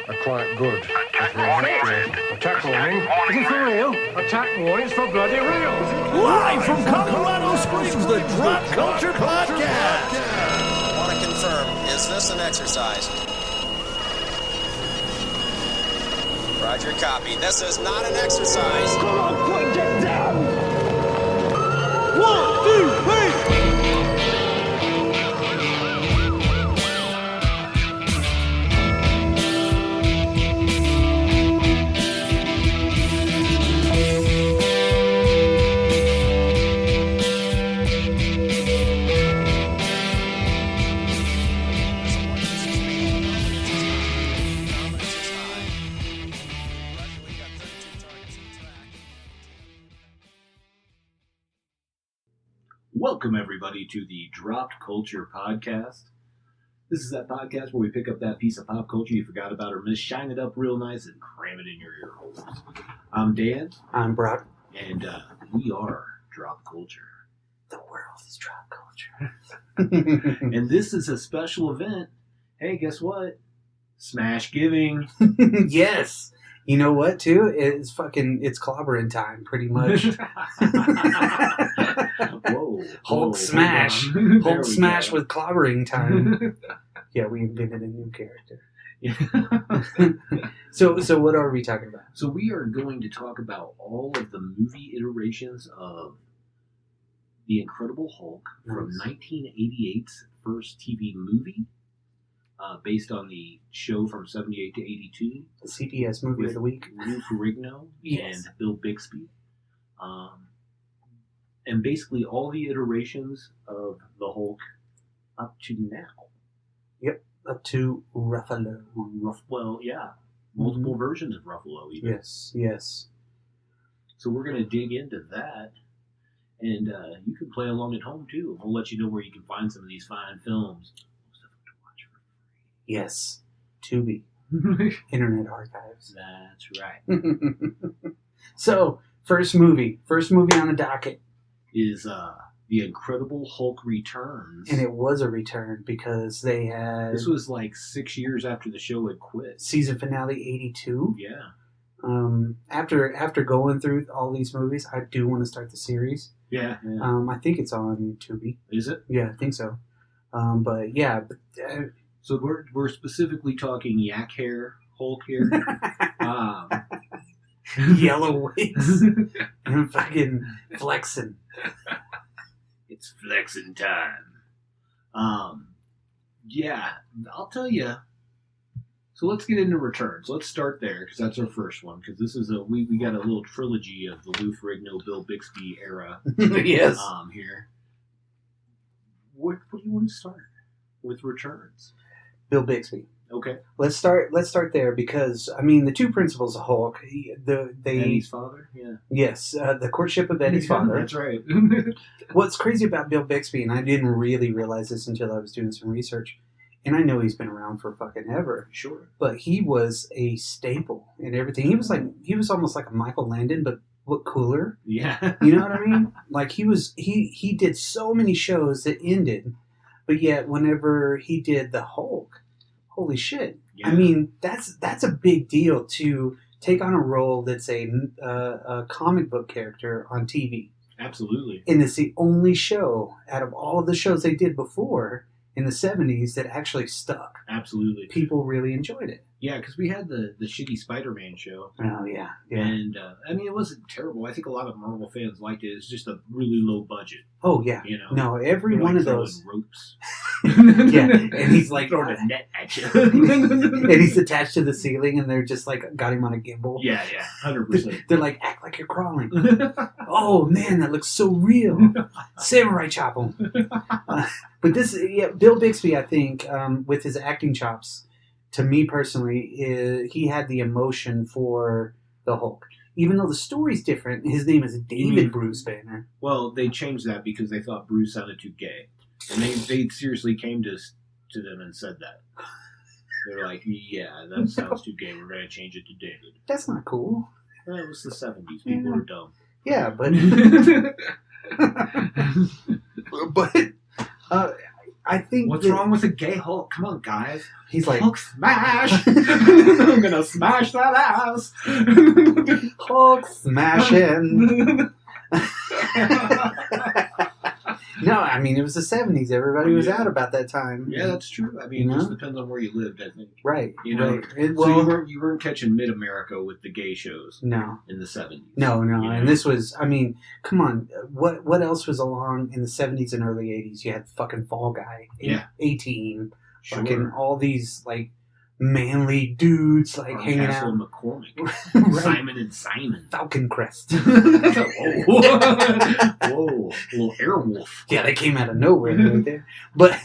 are quite good. Attack warning. Is it for real? Attack warning. It's for bloody real. Live from Colorado Springs, the Drop Culture Podcast. Want to confirm, is this an exercise? Roger, copy. This is not an exercise. Come on, quick, get down. 1, 2, 3. Welcome, everybody, to the Dropped Culture Podcast. This is that podcast where we pick up that piece of pop culture you forgot about or missed, shine it up real nice, and cram it in your ear holes. I'm Dan. I'm Brock. And we are Drop Culture. The world is Drop Culture. And this is a special event. Hey, guess what? Smashgiving. Yes. You know what, too? It's clobbering time, pretty much. Whoa. Hulk smash. Hulk smash with clobbering time. Yeah, we invented a new character. So what are we talking about? So we are going to talk about all of the movie iterations of The Incredible Hulk from 1988's first TV movie, based on the show from 78 to 82. The CBS movie of the week. Lou Ferrigno Yes. and Bill Bixby. And basically all the iterations of the Hulk up to now. Yep, up to Ruffalo. Well, yeah. Multiple versions of Ruffalo even. Yes. So we're going to dig into that. And you can play along at home, too. We'll let you know where you can find some of these fine films. Yes. Tubi. Internet Archives. That's right. So, first movie on the docket. Is The Incredible Hulk Returns. And it was a return because they had... This was like 6 years after the show had quit. Season finale 82. Yeah. After going through all these movies, I do want to start the series. Yeah. I think it's on Tubi. Is it? Yeah, I think so. So we're specifically talking yak hair Hulk here. Yellow wigs and fucking flexing. It's flexing time. Yeah, I'll tell you. So let's get into Returns. Let's start there because that's our first one. Because this is we got a little trilogy of the Lou Ferrigno, Bill Bixby era. Yes. Here. What do you want to start with Returns? Bill Bixby. Okay. Let's start there because the two principals of Hulk, Eddie's father. Yeah. Yes, the courtship of Eddie's father. That's right. What's crazy about Bill Bixby, and I didn't really realize this until I was doing some research, and I know he's been around for fucking ever. Sure. But he was a staple in everything. He was almost like a Michael Landon, but look cooler. Yeah. You know what I mean? Like he did so many shows that ended, but yet whenever he did the Hulk, holy shit! Yeah. That's a big deal to take on a role that's a comic book character on TV. Absolutely. And it's the only show out of all of the shows they did before in the 70s that actually stuck. Absolutely. People really enjoyed it. Yeah, because we had the shitty Spider-Man show. Oh, yeah. And, it wasn't terrible. I think a lot of Marvel fans liked it. It's just a really low budget. Oh, yeah. You know? No, every one of those. Ropes. Yeah, and he's like... throwing a net at you. And he's attached to the ceiling, and they're just like, got him on a gimbal. Yeah, 100%. They're like, act like you're crawling. Oh, man, that looks so real. Samurai chop him. But Bill Bixby, I think, with his acting chops, to me personally, he had the emotion for the Hulk. Even though the story's different, his name is David Bruce Banner. Well, they changed that because they thought Bruce sounded too gay. And they seriously came to them and said that. They're like, yeah, that sounds too gay. We're going to change it to David. That's not cool. Well, it was the 70s. People were dumb. Yeah, but... I think What's wrong with a gay Hulk? Come on, guys. He's like, Hulk smash! I'm gonna smash that ass! Hulk smashing. No, I mean, it was the 70s. Everybody was out about that time. Yeah, that's true. I mean, it just depends on where you lived, I think. Right. You know, right. So you weren't catching Mid-America with the gay shows. No. In the 70s. No. You know? And this was, I mean, come on. What else was along in the 70s and early 80s? You had fucking Fall Guy. A-Team. Sure. Fucking all these, like, manly dudes, like, hanging Castle out. McCormick. Right. Simon and Simon. Falcon Crest. Whoa. Whoa. Little Airwolf. Yeah, they came out of nowhere right there. But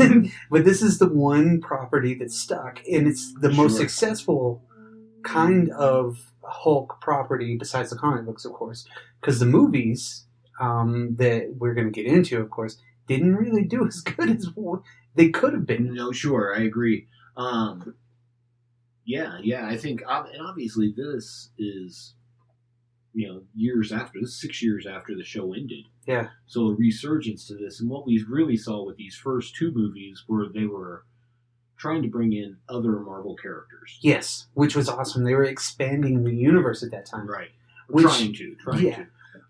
this is the one property that stuck, and it's the most successful kind of Hulk property besides the comic books, of course. Because the movies that we're going to get into, of course, didn't really do as good as they could have been. No, sure, I agree. Yeah, I think, and obviously this is, years after, this is 6 years after the show ended. Yeah. So a resurgence to this, and what we really saw with these first two movies were they were trying to bring in other Marvel characters. Yes, which was awesome. They were expanding the universe at that time. Right. Which, trying to.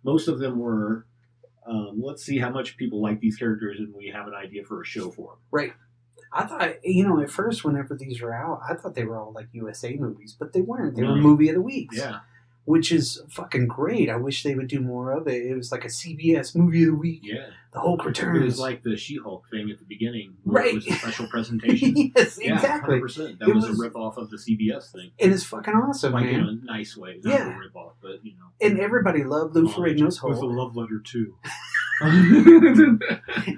Most of them were, let's see how much people like these characters and we have an idea for a show for them. Right. I thought, at first, whenever these were out, I thought they were all like USA movies, but they weren't. They were movie of the weeks. Yeah. Which is fucking great. I wish they would do more of it. It was like a CBS movie of the week. Yeah. The Hulk returns. It was like the She-Hulk thing at the beginning. Right. It was a special presentation. Yes, yeah, exactly. 100%. That was a rip-off of the CBS thing. And it's fucking awesome, like, man. in a nice way. Not a rip-off, but, And everybody loved Lou Ferrigno's Hulk. With a love letter, too.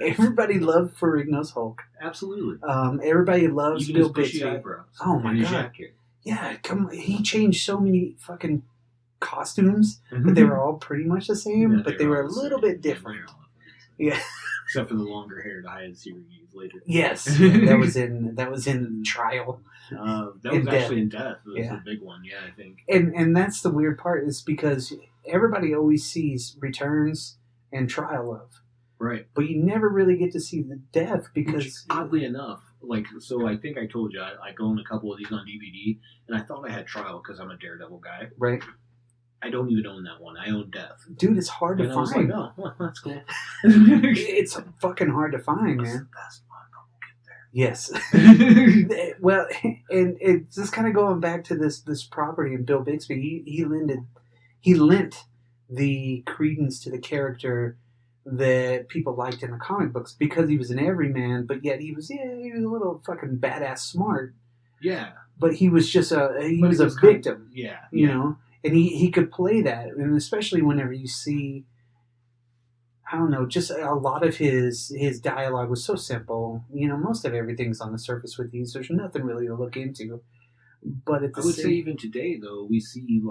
Everybody loved Ferrigno's Hulk. Absolutely. Everybody loves Even Bill his bushy Bixby. eyebrows. Oh, my God. Yeah, he changed so many fucking costumes, but they were all pretty much the same, but they were a little bit different. Yeah. Except for the longer hair that I had series later. Yes. that was in Trial. That was actually in Death. That was the big one, I think. And that's the weird part, is because everybody always sees Returns and Trial of. Right. But you never really get to see the Death because... Which, oddly enough, so I think I told you, I own a couple of these on DVD, and I thought I had Trial because I'm a Daredevil guy. Right. I don't even own that one. I own Death. Dude, it's hard to find. I was like, oh, well, that's cool. It's fucking hard to find, man. That's fun, but Yes. Well, and it's just kind of going back to this property and Bill Bixby. He lent the credence to the character that people liked in the comic books because he was an everyman, but yet he was a little fucking badass smart. Yeah. But he was just a victim. You know? And he could play that, and especially whenever you see, I don't know, just a lot of his dialogue was so simple. You know, most of everything's on the surface with these. There's nothing really to look into. But at the I would say even today, though, we see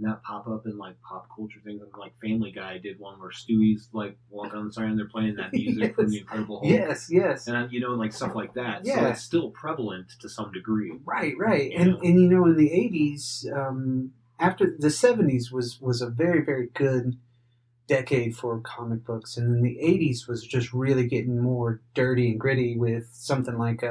that pop up in pop culture things. Like Family Guy did one where Stewie's walking on the side and they're playing that music from the Incredible Hulk. Yes. And stuff like that. Yeah. So it's still prevalent to some degree. Right. And in the 80s, after the 70s was a very, very good decade for comic books, and then the 80s was just really getting more dirty and gritty with something like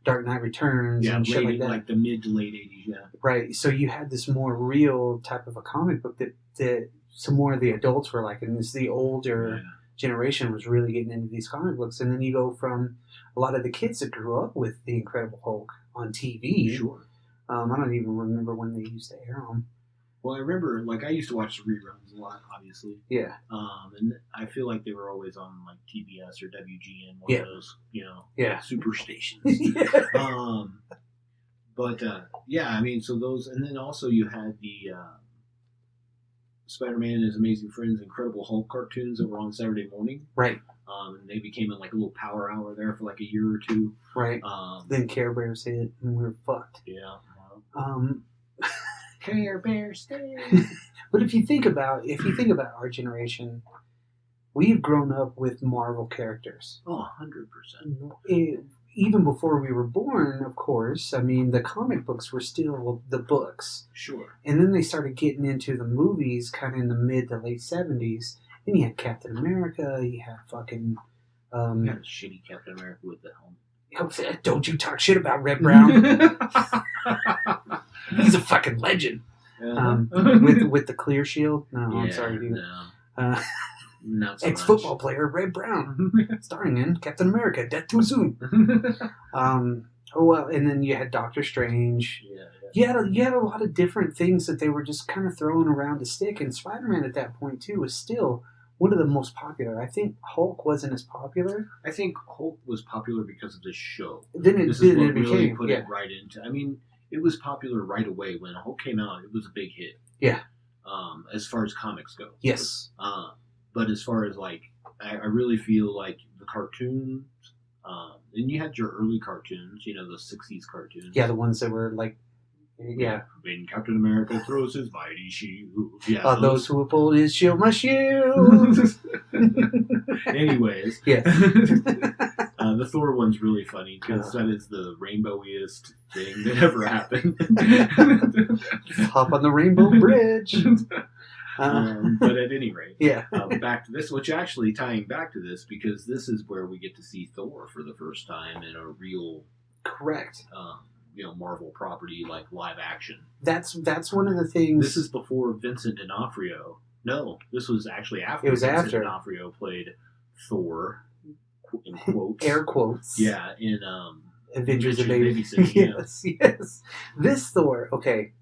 Dark Knight Returns and shit like that. Like the mid to late 80s, yeah. Right. So you had this more real type of a comic book that some more of the adults were like, and the older generation was really getting into these comic books. And then you go from a lot of the kids that grew up with the Incredible Hulk on TV. Sure. I don't even remember when they used to air them. Well, I remember, I used to watch the reruns a lot, obviously. Yeah. And I feel like they were always on, TBS or WGN, one of those, super stations. So those, and then also you had the Spider-Man and His Amazing Friends Incredible Hulk cartoons that were on Saturday morning. Right. And they became a little power hour there for a year or two. Right. Then Care Bears hit, and we were fucked. Yeah. Care Bears stay. But if you think about our generation, we've grown up with Marvel characters. Oh, 100%. Even before we were born, of course. I mean, the comic books were still the books. Sure. And then they started getting into the movies kind of in the mid to late 70s. Then you had Captain America, you had fucking You got a shitty Captain America with the helmet. Don't you talk shit about Red Brown. He's a fucking legend. With the clear shield. No, I'm sorry, dude. No. Not so ex-football player Red Brown, starring in Captain America: Death Too Soon. And then you had Doctor Strange. Yeah. You had a lot of different things that they were just kind of throwing around to stick. And Spider-Man at that point too was still one of the most popular. I think Hulk wasn't as popular. I think Hulk was popular because of this show. Then this is what really put it right into. I mean, it was popular right away when Hulk came out. It was a big hit. Yeah. As far as comics go. Yes. But as far as like, I really feel like the cartoons. And you had your early cartoons, the 60s cartoons. Yeah, the ones that were like, yeah. When Captain America throws his mighty shield. Yeah, those who pulled his shield, my shield. Anyways. Yes. The Thor one's really funny because that is the rainbowiest thing that ever happened. Hop on the Rainbow Bridge. But at any rate, yeah. Back to this, which actually tying back to this because this is where we get to see Thor for the first time in a real, correct, Marvel property like live action. That's one of the things. This is before Vincent D'Onofrio. No, this was actually after. It was Vincent after D'Onofrio played Thor, in quotes, air quotes. Yeah, in Adventures of Babysitting. Yes. This Thor, okay.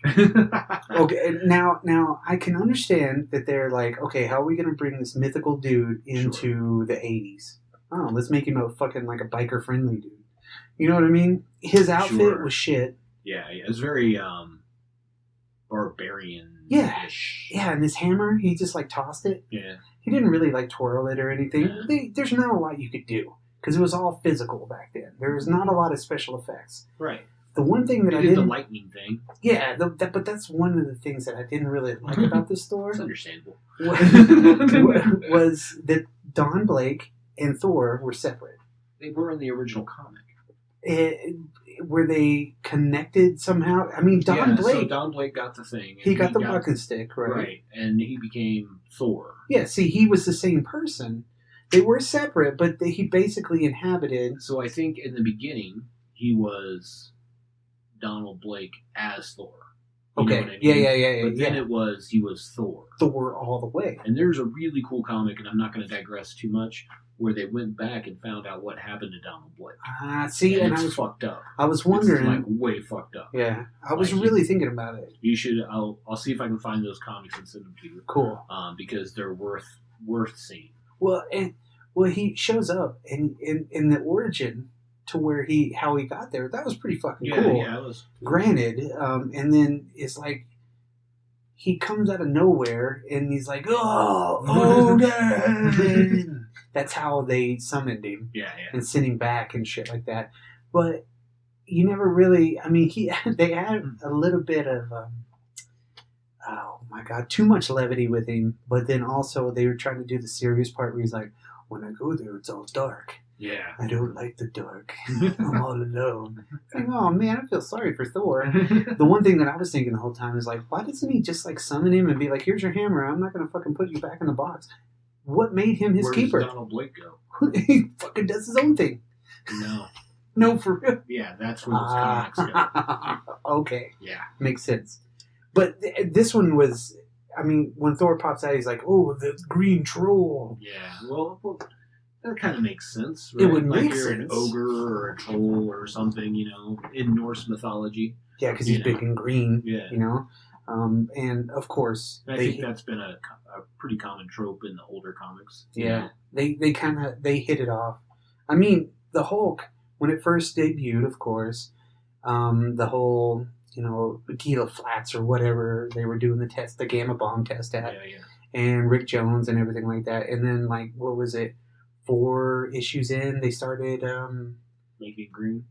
Okay, now I can understand that they're like, okay, how are we going to bring this mythical dude into the 80s? Oh, let's make him a fucking like a biker friendly dude. You know what I mean? His outfit was shit. Yeah, it was very barbarian. Yeah, and this hammer, he just like tossed it. Yeah, he didn't really like twirl it or anything. Yeah. There's not a lot you could do because it was all physical back then. There was not a lot of special effects. Right. The one thing that they I did didn't... the lightning thing. Yeah, but that's one of the things that I didn't really like about this store. It's understandable. Was that Don Blake and Thor were separate. They were in the original comic. Were they connected somehow? I mean, Don Blake... So Don Blake got the thing. He got the walking stick, right? Right, and he became Thor. Yeah, see, he was the same person. They were separate, but he basically inhabited... So I think in the beginning, he was... Donald Blake as Thor. Okay. Know what I mean? Yeah. But then he was Thor. Thor all the way. And there's a really cool comic, and I'm not going to digress too much, where they went back and found out what happened to Donald Blake. See, and it's I was fucked up. I was wondering, it's like way fucked up. Yeah, I was really thinking about it. You should. I'll see if I can find those comics and send them to you. Cool. Because they're worth seeing. Well, he shows up in the origin. To where how he got there, that was pretty fucking cool. Yeah, it was. Granted, and then it's like he comes out of nowhere and he's like, "Oh, Odin!" That's how they summoned him. Yeah. And sent him back and shit like that. But you never really. I mean, they had a little bit of. Oh my god, too much levity with him. But then also they were trying to do the serious part where he's like, "When I go there, it's all dark. Yeah. I don't like the dark. I'm all alone." Like, oh man, I feel sorry for Thor. The one thing that I was thinking the whole time is like, why doesn't he just like summon him and be like, "Here's your hammer. I'm not gonna fucking put you back in the box." What made him his Where keeper? Does Donald Blake go? He fucking does his own thing. No, for real. Yeah, that's where those comics go. Okay. Yeah, makes sense. But this one was. I mean, when Thor pops out, he's like, "Oh, the green troll." Yeah. Well, that kind of makes sense, right? It would like make you're sense. An ogre or a troll or something, in Norse mythology. Yeah, because he's big and green. Yeah. And of course, I think that's been a pretty common trope in the older comics. Yeah, they hit it off. I mean, the Hulk when it first debuted, of course, the whole Gila Flats or whatever they were doing the gamma bomb test at, and Rick Jones and everything like that, and then like what was it? 4 issues in, they started making green.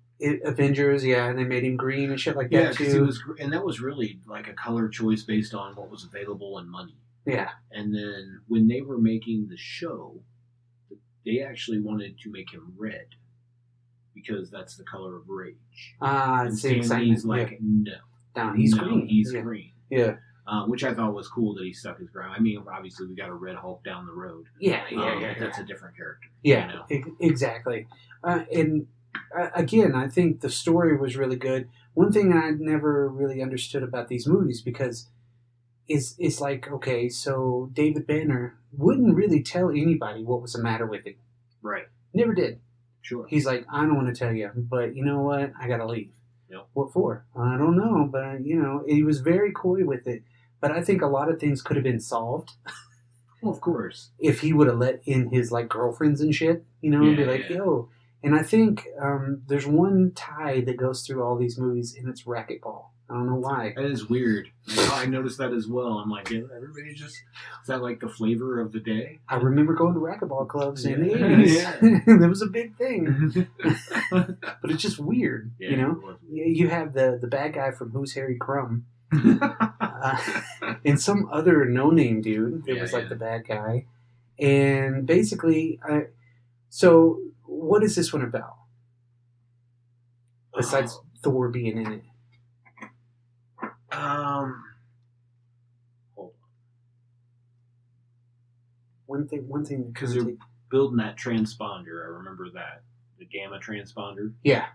Avengers, and they made him green and shit like that too. And that was really like a color choice based on what was available and money. Yeah. And then when they were making the show, they actually wanted to make him red because that's the color of rage. And Stan Lee's like, no, he's green. He's green. Yeah. which I thought was cool that he stuck his ground. I mean, obviously we got a Red Hulk down the road. Yeah. That's a different character. Yeah, exactly. Again, I think the story was really good. One thing I never really understood about these movies, because it's like, okay, so David Banner wouldn't really tell anybody what was the matter with him. Right. Never did. Sure. He's like, I don't want to tell you, but you know what? I got to leave. Yep. What for? I don't know, but, he was very coy with it. But I think a lot of things could have been solved. Well, of course. If he would have let in his, like, girlfriends and shit, and be like, yo. And I think there's one tie that goes through all these movies, and it's racquetball. I don't know why. That is weird. I noticed that as well. I'm like, everybody just... Is that like the flavor of the day? I remember going to racquetball clubs in the 80s. That was a big thing. But it's just weird, You have the bad guy from Who's Harry Crumb. And some other no-name dude that was like the bad guy. And basically, so what is this one about? Besides Thor being in it. Hold on. One thing because they're building that transponder. I remember that, the gamma transponder. Yeah,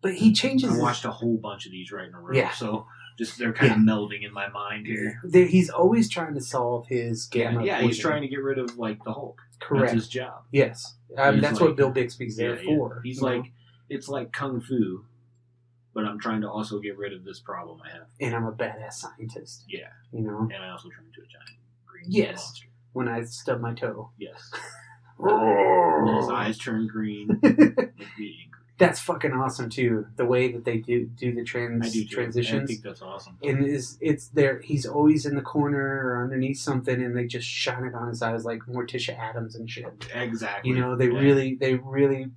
but he changes. I watched a whole bunch of these right in a row. Yeah. So just they're kind of melding in my mind here. He's always trying to solve his gamma. Yeah, he's trying to get rid of like the Hulk. Correct. That's his job. Yes, that's like, what Bill Bixby's there for. He's like, it's like kung fu. But I'm trying to also get rid of this problem I have. And I'm a badass scientist. Yeah. And I also turn into a giant green monster. When I stub my toe. Yes. When his eyes turn green. That's fucking awesome too. The way that they do the transitions. I think that's awesome. And it's there. He's always in the corner or underneath something, and they just shine it on his eyes like Morticia Addams and shit. Exactly. They really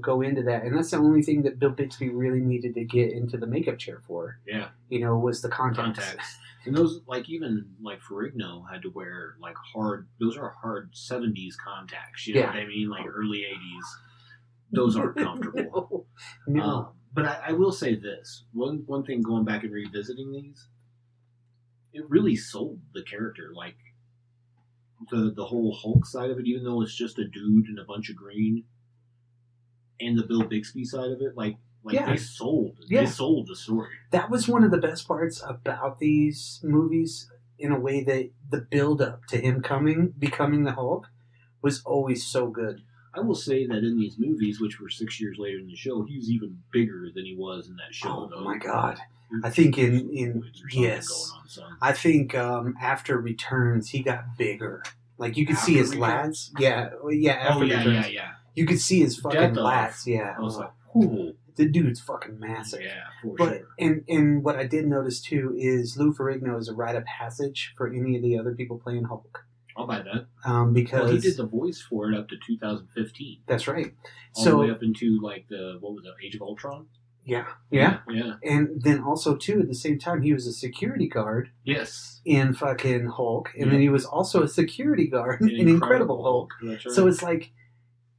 go into that, and that's the only thing that Bill Bixby really needed to get into the makeup chair for. Yeah. Was the contacts. And those, like, even like Ferrigno had to wear like hard. Those are hard 70s contacts. You know what I mean? Like early 80s. Those aren't comfortable. No. But I will say this. One thing, going back and revisiting these, it really sold the character. Like, the whole Hulk side of it, even though it's just a dude and a bunch of green, and the Bill Bixby side of it, they sold. They sold the story. That was one of the best parts about these movies, in a way that the build-up to him becoming the Hulk was always so good. I will say that in these movies, which were 6 years later in the show, he was even bigger than he was in that show. Oh my God! I think I think after Returns he got bigger. Like you could see his lats. Yeah. After Returns, you could see his fucking lats. Yeah. I was like, ooh. The dude's fucking massive. Yeah, for sure. And what I did notice too is Lou Ferrigno is a rite of passage for any of the other people playing Hulk. I'll buy that. Because he did the voice for it up to 2015. That's right. All the way up into like Age of Ultron? Yeah. And then also too, at the same time, he was a security guard. Yes. In fucking Hulk, and then he was also a security guard in Incredible Hulk. That's right. So it's like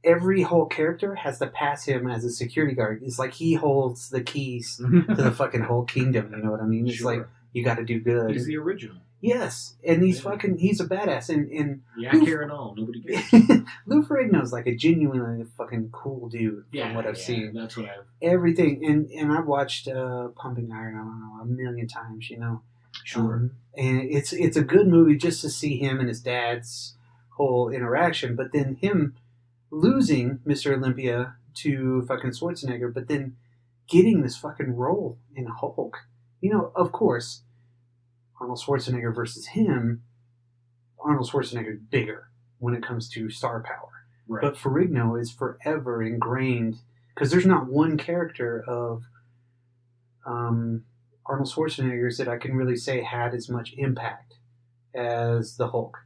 every Hulk character has to pass him as a security guard. It's like he holds the keys to the fucking Hulk kingdom. You know what I mean? It's like you got to do good. He's the original. Yes, and he's a badass, and I care at all. Nobody cares. Lou Ferrigno's like a genuinely fucking cool dude from what I've seen. That's what everything, and I've watched Pumping Iron, I don't know, a million times, Sure. And it's a good movie just to see him and his dad's whole interaction, but then him losing Mr. Olympia to fucking Schwarzenegger, but then getting this fucking role in Hulk. Of course, Arnold Schwarzenegger versus him, Arnold Schwarzenegger is bigger when it comes to star power. Right. But Ferrigno is forever ingrained, because there's not one character of Arnold Schwarzenegger's that I can really say had as much impact as the Hulk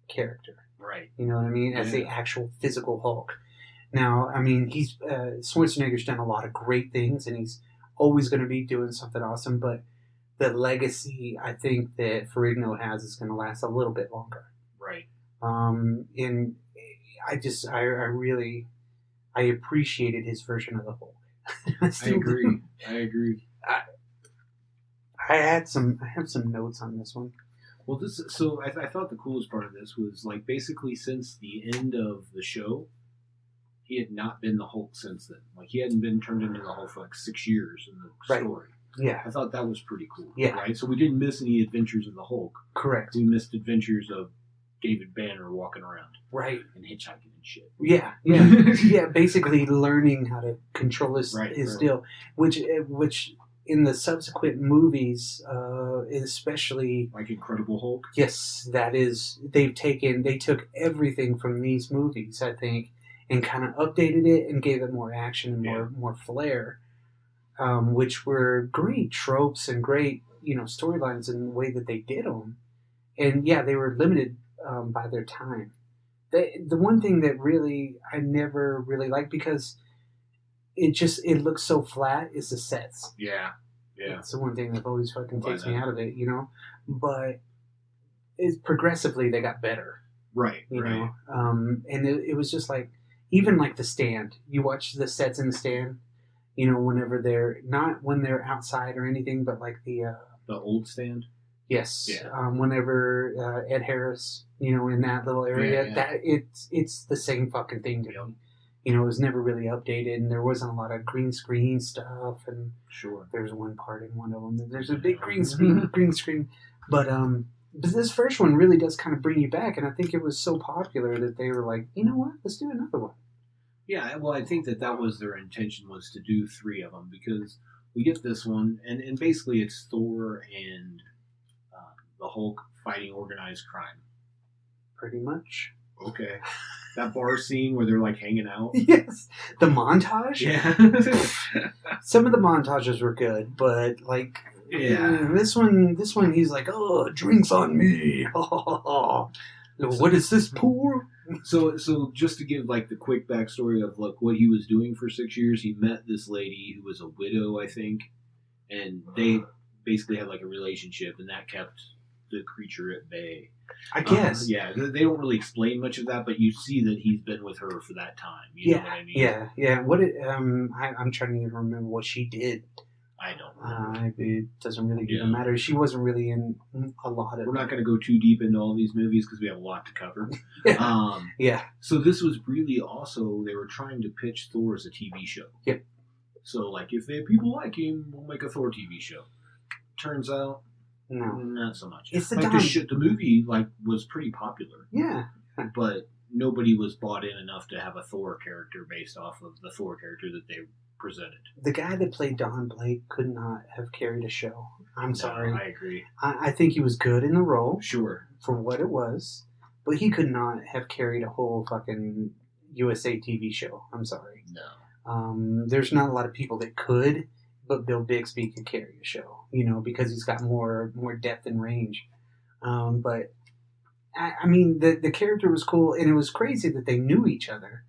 character. Right. You know what I mean? As the actual physical Hulk. Now, I mean, Schwarzenegger's done a lot of great things, and he's always going to be doing something awesome, but the legacy I think that Ferrigno has is going to last a little bit longer. Right. And I really appreciated his version of the Hulk. I agree. I have some notes on this one. Well, I thought the coolest part of this was like basically since the end of the show, he had not been the Hulk since then. Like he hadn't been turned into the Hulk for like 6 years in the story. Yeah. I thought that was pretty cool. Yeah. Right? So we didn't miss any adventures of the Hulk. Correct. We missed adventures of David Banner walking around. Right. And hitchhiking and shit. Yeah. Yeah, basically learning how to control his deal. Which in the subsequent movies, especially like Incredible Hulk. Yes, that is. They took everything from these movies, I think, and kind of updated it and gave it more action and more flair, which were great tropes and great storylines in the way that they did them. And yeah, they were limited by their time. The one thing that really I never really liked because it looks so flat is the sets. Yeah. It's the one thing that always fucking takes me out of it, But it's progressively they got better. Right. You know? And it was just like, even like The Stand. You watch the sets in The Stand, whenever they're, not when they're outside or anything, but like the old Stand? Yes. Yeah. Whenever Ed Harris, in that little area, that it's the same fucking thing to me. It was never really updated, and there wasn't a lot of green screen stuff. And sure, there's one part in one of them that there's a big green screen. But this first one really does kind of bring you back, and I think it was so popular that they were like, you know what, let's do another one. Yeah, well, I think that was their intention, was to do 3 of them, because we get this one, and basically it's Thor and the Hulk fighting organized crime. Pretty much. Okay. That bar scene where they're like hanging out. Yes. The montage? Yeah. Some of the montages were good, but like this one he's like, oh, drinks on me. What is this pool? So just to give like the quick backstory of like what he was doing for 6 years, he met this lady who was a widow, I think, and they basically had like a relationship, and that kept the creature at bay. I guess. Yeah, they don't really explain much of that, but you see that he's been with her for that time. You know what I mean? Yeah. What I'm trying to even remember what she did. I don't. It doesn't really even matter. She wasn't really in a lot of. We're not going to go too deep into all these movies because we have a lot to cover. Yeah. So this was really also, they were trying to pitch Thor as a TV show. Yep. So like, if people like him, we'll make a Thor TV show. Turns out, no, not so much. It's the like the movie was pretty popular. Yeah. But nobody was bought in enough to have a Thor character based off of the Thor character that they presented. The guy that played Don Blake could not have carried a show. I'm sorry. I agree. I think he was good in the role. Sure. For what it was. But he could not have carried a whole fucking USA TV show. I'm sorry. No. There's not a lot of people that could, but Bill Bixby could carry a show, because he's got more depth and range. But I mean, the character was cool, and it was crazy that they knew each other,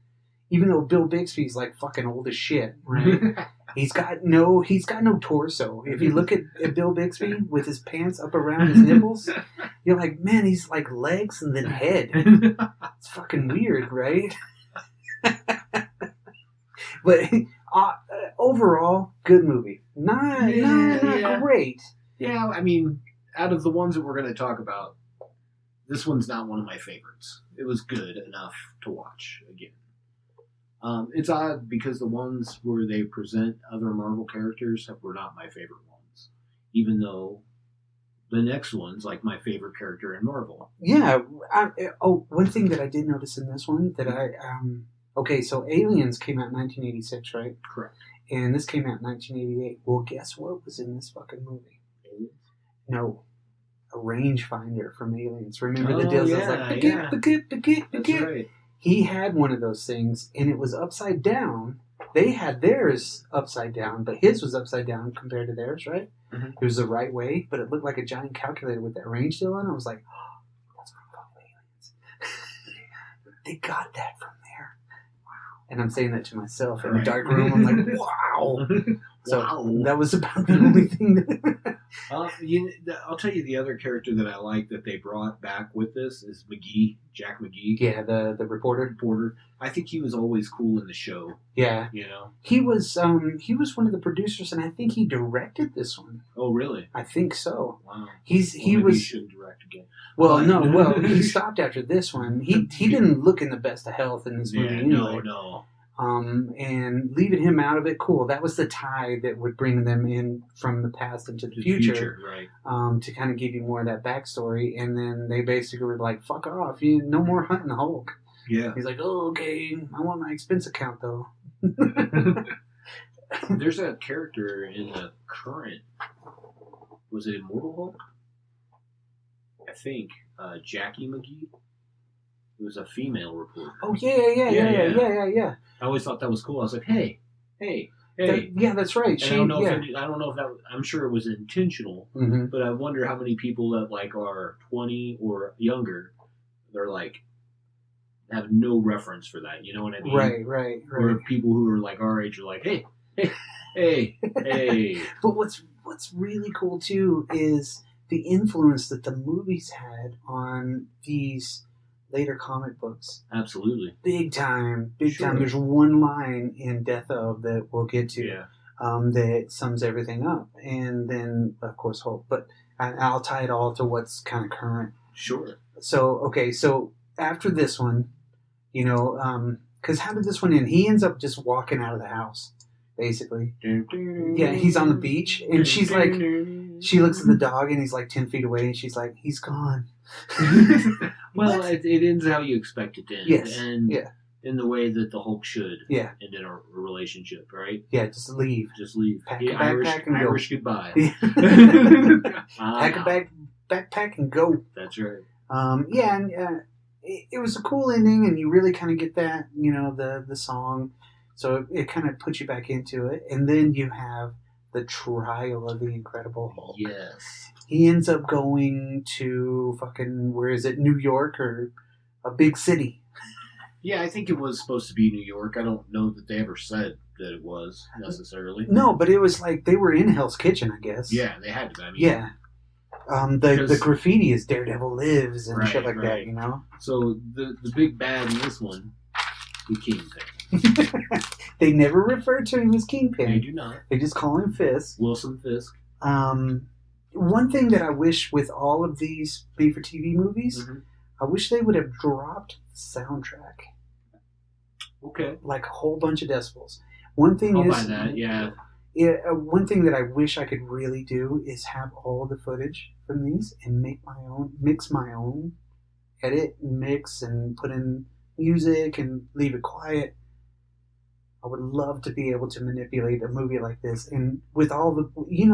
even though Bill Bixby's like fucking old as shit, right? he's got no torso. If you look at Bill Bixby with his pants up around his nipples, you're like, man, he's like legs and then head. It's fucking weird, right? But overall, good movie. Not great. Yeah, I mean, out of the ones that we're going to talk about, this one's not one of my favorites. It was good enough to watch again. It's odd because the ones where they present other Marvel characters were not my favorite ones, even though the next one's like my favorite character in Marvel. Yeah. One thing that I did notice in this one that okay, so Aliens came out in 1986, right? Correct. And this came out in 1988. Well, guess what was in this fucking movie? Aliens? No. A rangefinder from Aliens. Remember the deals? Yeah, I was like, That's right. He had one of those things, and it was upside down. They had theirs upside down, but his was upside down compared to theirs, right? Mm-hmm. It was the right way, but it looked like a giant calculator with that range deal on it. I was like, oh, that's from Aliens. They got that from there. Wow. And I'm saying that to myself in a dark room. I'm like, wow. So that was about the only thing that... I'll tell you the other character that I like that they brought back with this is McGee, Jack McGee. Yeah, the reporter. I think he was always cool in the show. Yeah, he was one of the producers, and I think he directed this one. Oh, really? I think so. Wow. He shouldn't direct again. Well, he stopped after this one. He didn't look in the best of health in this movie anyway. No. And leaving him out of it, cool. That was the tie that would bring them in from the past into the future, right? To kind of give you more of that backstory. And then they basically were like, "Fuck off! No more hunting Hulk." Yeah. He's like, "Oh, okay. I want my expense account though." There's a character in the current. Was it Immortal Hulk? I think Jackie McGee. It was a female reporter. Oh yeah. I always thought that was cool. I was like, hey. That's right. I don't know if that. I'm sure it was intentional, but I wonder how many people that like are 20 or younger, they're like have no reference for that. You know what I mean? Right. Or people who are like our age are like, hey. But what's really cool too is the influence that the movies had on these later comic books. Absolutely. Big time. There's one line in Death of that we'll get to that sums everything up. And then, of course, Hulk. But I'll tie it all to what's kind of current. Sure. So after this one, because how did this one end? He ends up just walking out of the house, basically. Yeah, he's on the beach, and she's like, she looks at the dog, and he's like 10 feet away, and she's like, he's gone. Well, it ends how you expect it to end. Yes. And in the way that the Hulk should end in a relationship, right? Yeah, just leave. Pack a backpack and Irish goodbye. Pack a backpack and go. That's right. It was a cool ending, and you really kind of get that, the song. So it kind of puts you back into it. And then you have the trial of the Incredible Hulk. Yes. He ends up going to fucking, where is it, New York or a big city. Yeah, I think it was supposed to be New York. I don't know that they ever said that it was necessarily. No, but it was like they were in Hell's Kitchen, I guess. Yeah, they had to. I mean, yeah. The graffiti is Daredevil Lives and shit like that, So the big bad in this one, the Kingpin. They never refer to him as Kingpin. They do not. They just call him Fisk. Wilson Fisk. One thing that I wish with all of these Be for TV movies, I wish they would have dropped the soundtrack. Okay. Like a whole bunch of decibels. One thing I'll buy that, yeah. One thing that I wish I could really do is have all the footage from these and mix my own, edit and mix and put in music and leave it quiet. I would love to be able to manipulate a movie like this, and with all the,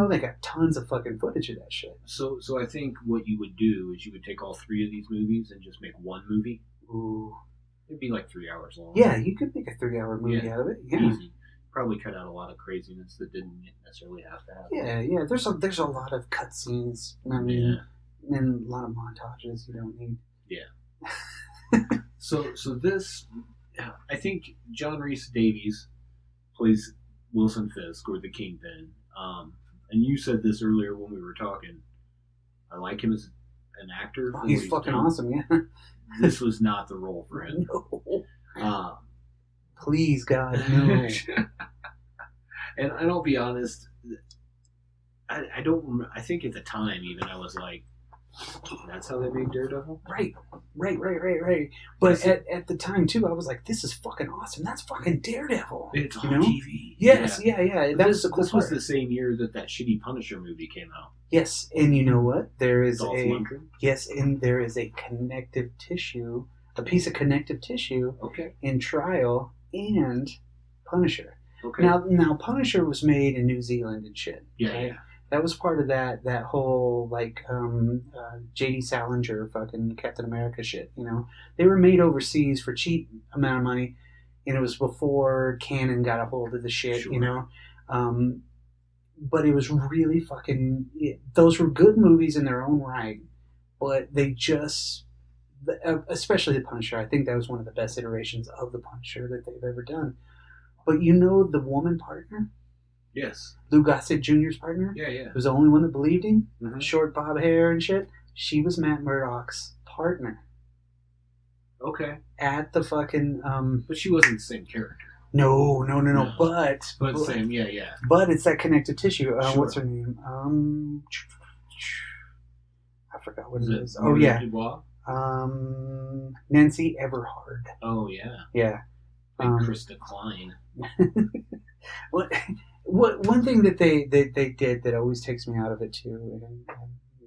they got tons of fucking footage of that shit. So I think what you would do is you would take all three of these movies and just make one movie. Ooh. It'd be like 3 hours long. Yeah, you could make a 3-hour movie out of it. Yeah. Easy. Probably cut out a lot of craziness that didn't necessarily have to happen. Yeah. There's a lot of cutscenes. I mean, and a lot of montages you don't need. Yeah. So this, I think John Rhys Davies plays Wilson Fisk, or the Kingpin. And you said this earlier when we were talking. I like him as an actor. Oh, he's fucking awesome, yeah. This was not the role for him. No. Please, God, no. And I'll be honest, I don't. I think at the time, even I was like, "That's how they made Daredevil." Right. But at the time too, I was like, "This is fucking awesome. That's fucking Daredevil." It's on TV. Yes, yeah. That was the cool This was the same year that shitty Punisher movie came out. Yes, and you know what? There is Dolph Lundgren. Yes, and there is a piece of connective tissue. Okay. In Trial and Punisher. Okay. Now Punisher was made in New Zealand and shit. Yeah, right? yeah. That was part of that whole J.D. Salinger fucking Captain America shit. They were made overseas for cheap amount of money, and it was before Canon got a hold of the shit. Sure. But it was really fucking. Those were good movies in their own right, but they just, especially the Punisher. I think that was one of the best iterations of the Punisher that they've ever done. But the woman partner. Yes. Lou Gossett Jr.'s partner. Yeah, yeah. Was the only one that believed him. Mhm. Short bob hair and shit. She was Matt Murdock's partner Okay. at the fucking. But she wasn't the same character. No. No. But Same, yeah. But it's that connective tissue. Sure. What's her name? I forgot what it is. Oh Marie yeah. Dubois? Nancy Everhard. Oh, yeah. Yeah. Big Krista Klein. One thing that they did that always takes me out of it too, and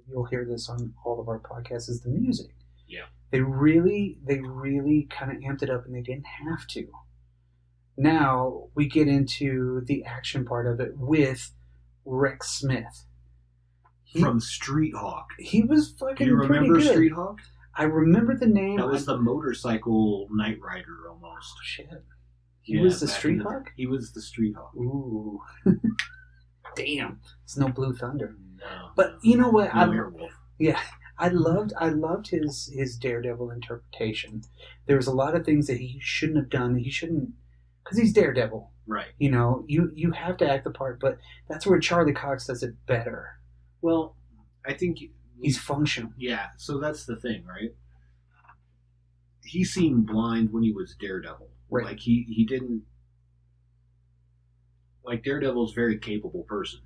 you'll hear this on all of our podcasts, is the music. Yeah. They really kind of amped it up, and they didn't have to. Now we get into the action part of it with Rex Smith. From Street Hawk. He was fucking You pretty remember good. Street Hawk? I remember the name. That was the motorcycle Knight Rider almost. Oh, shit. He was the Street Hawk? He was the Street Hawk. Ooh. Damn. It's no Blue Thunder. No. But you know what? No werewolf. Yeah. I loved his Daredevil interpretation. There was a lot of things that he shouldn't have done. He shouldn't, because he's Daredevil. Right. You know, you have to act the part, but that's where Charlie Cox does it better. Well, I think He's functional. Yeah, so that's the thing, right? He seemed blind when he was Daredevil. Right. Like he didn't. Like Daredevil's a very capable person.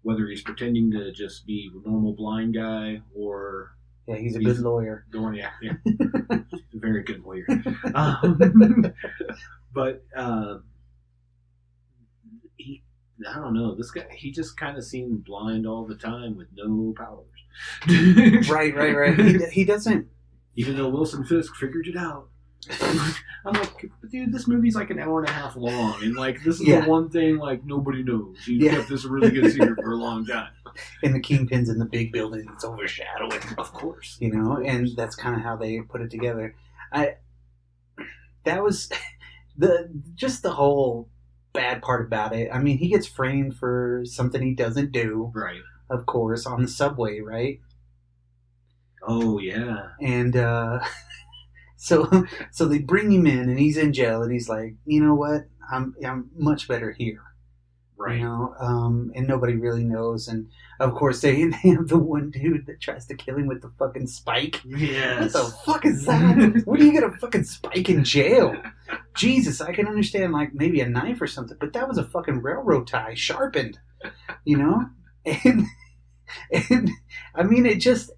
Whether he's pretending to just be a normal blind guy or Yeah, he's a good lawyer. going, yeah. He's a very good lawyer. But I don't know. This guy, he just kind of seemed blind all the time with no powers. Right. He doesn't. Even though Wilson Fisk figured it out. I'm like, dude, this movie's like an hour and a half long, and like this is the one thing like nobody knows. He kept this a really good secret for a long time. And the Kingpin's in the big building that's overshadowing. Of course. You know, and that's kind of how they put it together. That was the whole bad part about it. I mean, he gets framed for something he doesn't do. Right. Of course, on the subway, right? Oh yeah. And so they bring him in, and he's in jail, and he's like, you know what? I'm much better here. Right. You know, and nobody really knows. And of course, they have the one dude that tries to kill him with the fucking spike. Yes. What the fuck is that? What are you gonna fucking spike in jail? Jesus, I can understand like maybe a knife or something, but that was a fucking railroad tie sharpened. You know, and I mean it just.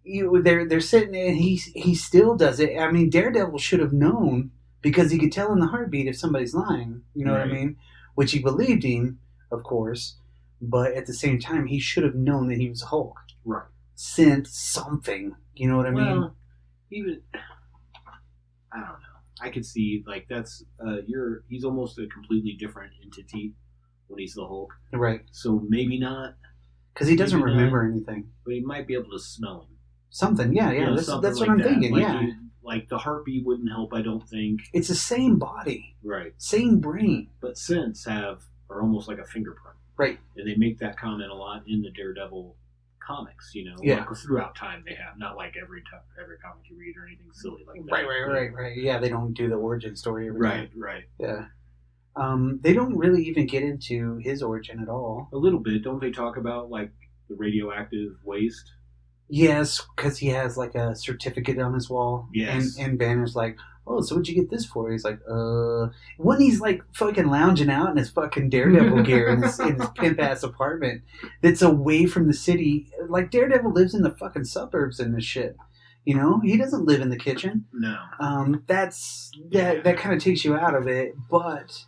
They're sitting there, and he still does it. I mean, Daredevil should have known, because he could tell in the heartbeat if somebody's lying. You know what I mean? Which he believed him, of course, but at the same time, he should have known that he was Hulk. Right. Sent something. You know what I mean? Well, even I don't know. I could see like that's he's almost a completely different entity when he's the Hulk. Right. So maybe not. Because he doesn't remember anything. But he might be able to smell him. Something, yeah. You know, that's something what like I'm that. thinking, Like yeah. Like the heartbeat wouldn't help, I don't think. It's the same body. Right. Same brain. But scents are almost like a fingerprint. Right. And they make that comment a lot in the Daredevil comics, you know. Yeah. Like throughout time they have. Not like every comic you read or anything silly like that. Right. Yeah, they don't do the origin story every time. Right. Yeah. They don't really even get into his origin at all. A little bit. Don't they talk about like the radioactive waste? Yes, because he has like a certificate on his wall. Yes. And Banner's like, oh, so what'd you get this for? He's like, when he's like fucking lounging out in his fucking Daredevil gear in his pimp ass apartment that's away from the city. Like Daredevil lives in the fucking suburbs and this shit. You know, he doesn't live in the kitchen. No. That kind of takes you out of it, but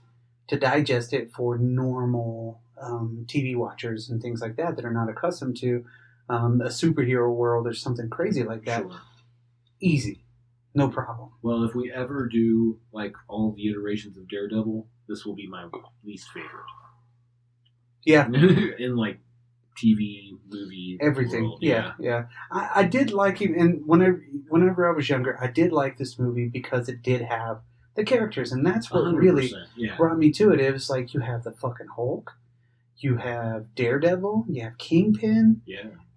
to digest it for normal TV watchers and things like that are not accustomed to a superhero world or something crazy like that. Sure. Easy. No problem. Well, if we ever do like all the iterations of Daredevil, this will be my least favorite. Yeah. In like TV, movie, everything. world. Yeah. I did like him, and whenever I was younger, I did like this movie because it did have the characters, and that's what really brought me to it. It was like you have the fucking Hulk, you have Daredevil, you have Kingpin,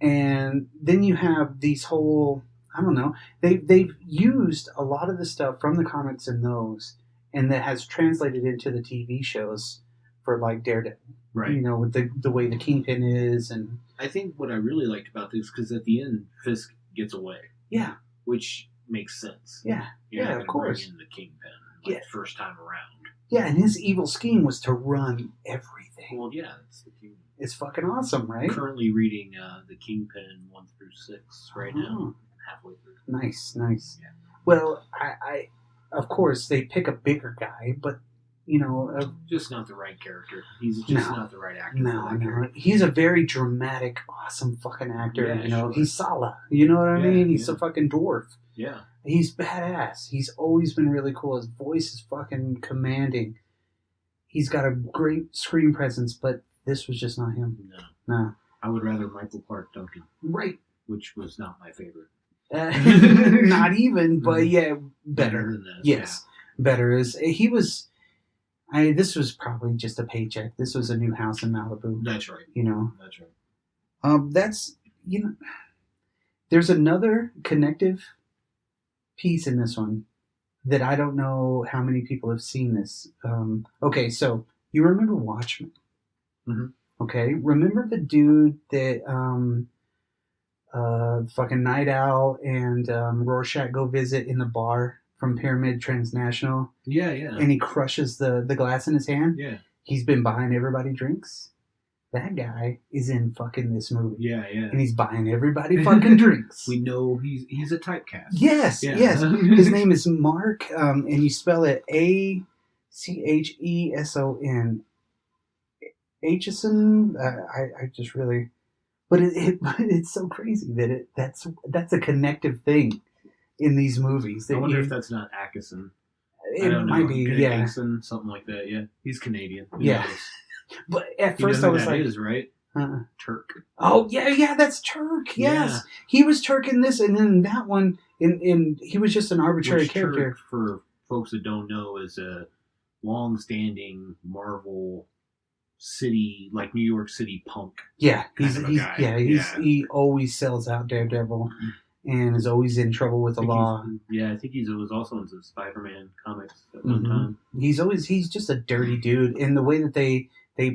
and then you have these whole, I don't know, they've used a lot of the stuff from the comics in those, and that has translated into the TV shows for like Daredevil. Right. You know, with the way the Kingpin is, and I think what I really liked about this, because at the end, Fisk gets away. Yeah. Which makes sense. Yeah. You're not Yeah, gonna of course. bring in the Kingpin like, Yeah. first time around. Yeah, and his evil scheme was to run everything. Well, yeah, it's the Kingpin. It's fucking awesome, right? I'm currently reading the Kingpin 1 through 6 right now. Halfway through. Nice, nice. Yeah. Well, I of course they pick a bigger guy, but you know, Just not the right character. He's just No. not the right actor. no, for that no, character. he's a very dramatic, awesome fucking actor. Yeah, you know, sure. he's Sala. You know what I Yeah, mean? He's yeah. a fucking dwarf. Yeah. He's badass. He's always been really cool. His voice is fucking commanding. He's got a great screen presence, but this was just not him. No. No. I would rather Michael Clark Duncan, Right. which was not my favorite. Not even, but yeah, better. than this. Yes, better is he was. This was probably just a paycheck. This was a new house in Malibu. Yeah. That's right. You know, That's right. that's you know. There's another connective piece in this one that I don't know how many people have seen this. Okay, so you remember Watchmen? Mhm. Okay, remember the dude that fucking Night Owl and Rorschach go visit in the bar from Pyramid Transnational, Yeah, yeah. and he crushes the glass in his hand? Yeah. He's been buying everybody drinks. That guy is in fucking this movie. Yeah, yeah. And he's buying everybody fucking drinks. We know he's a typecast. Yes, Yeah. yes. His name is Mark, and you spell it Acheson. Acheson. I just really, but it's so crazy that that's a connective thing in these movies. I wonder if that's not Atkinson. it might be, yeah. Atkinson, something like that. Yeah, he's Canadian. Who Yeah. knows? But at You first know I who was that like, is, right? Turk. oh yeah, that's Turk. Yes, Yeah. he was Turk in this, and then that one, in he was just an arbitrary Which character. Turk, for folks that don't know, is a long-standing Marvel city, like New York City punk. Yeah, kind of a guy. he always sells out Daredevil, and is always in trouble with the law. I think he was also into Spider-Man comics at one Mhm. time. He's just a dirty dude, and the way that they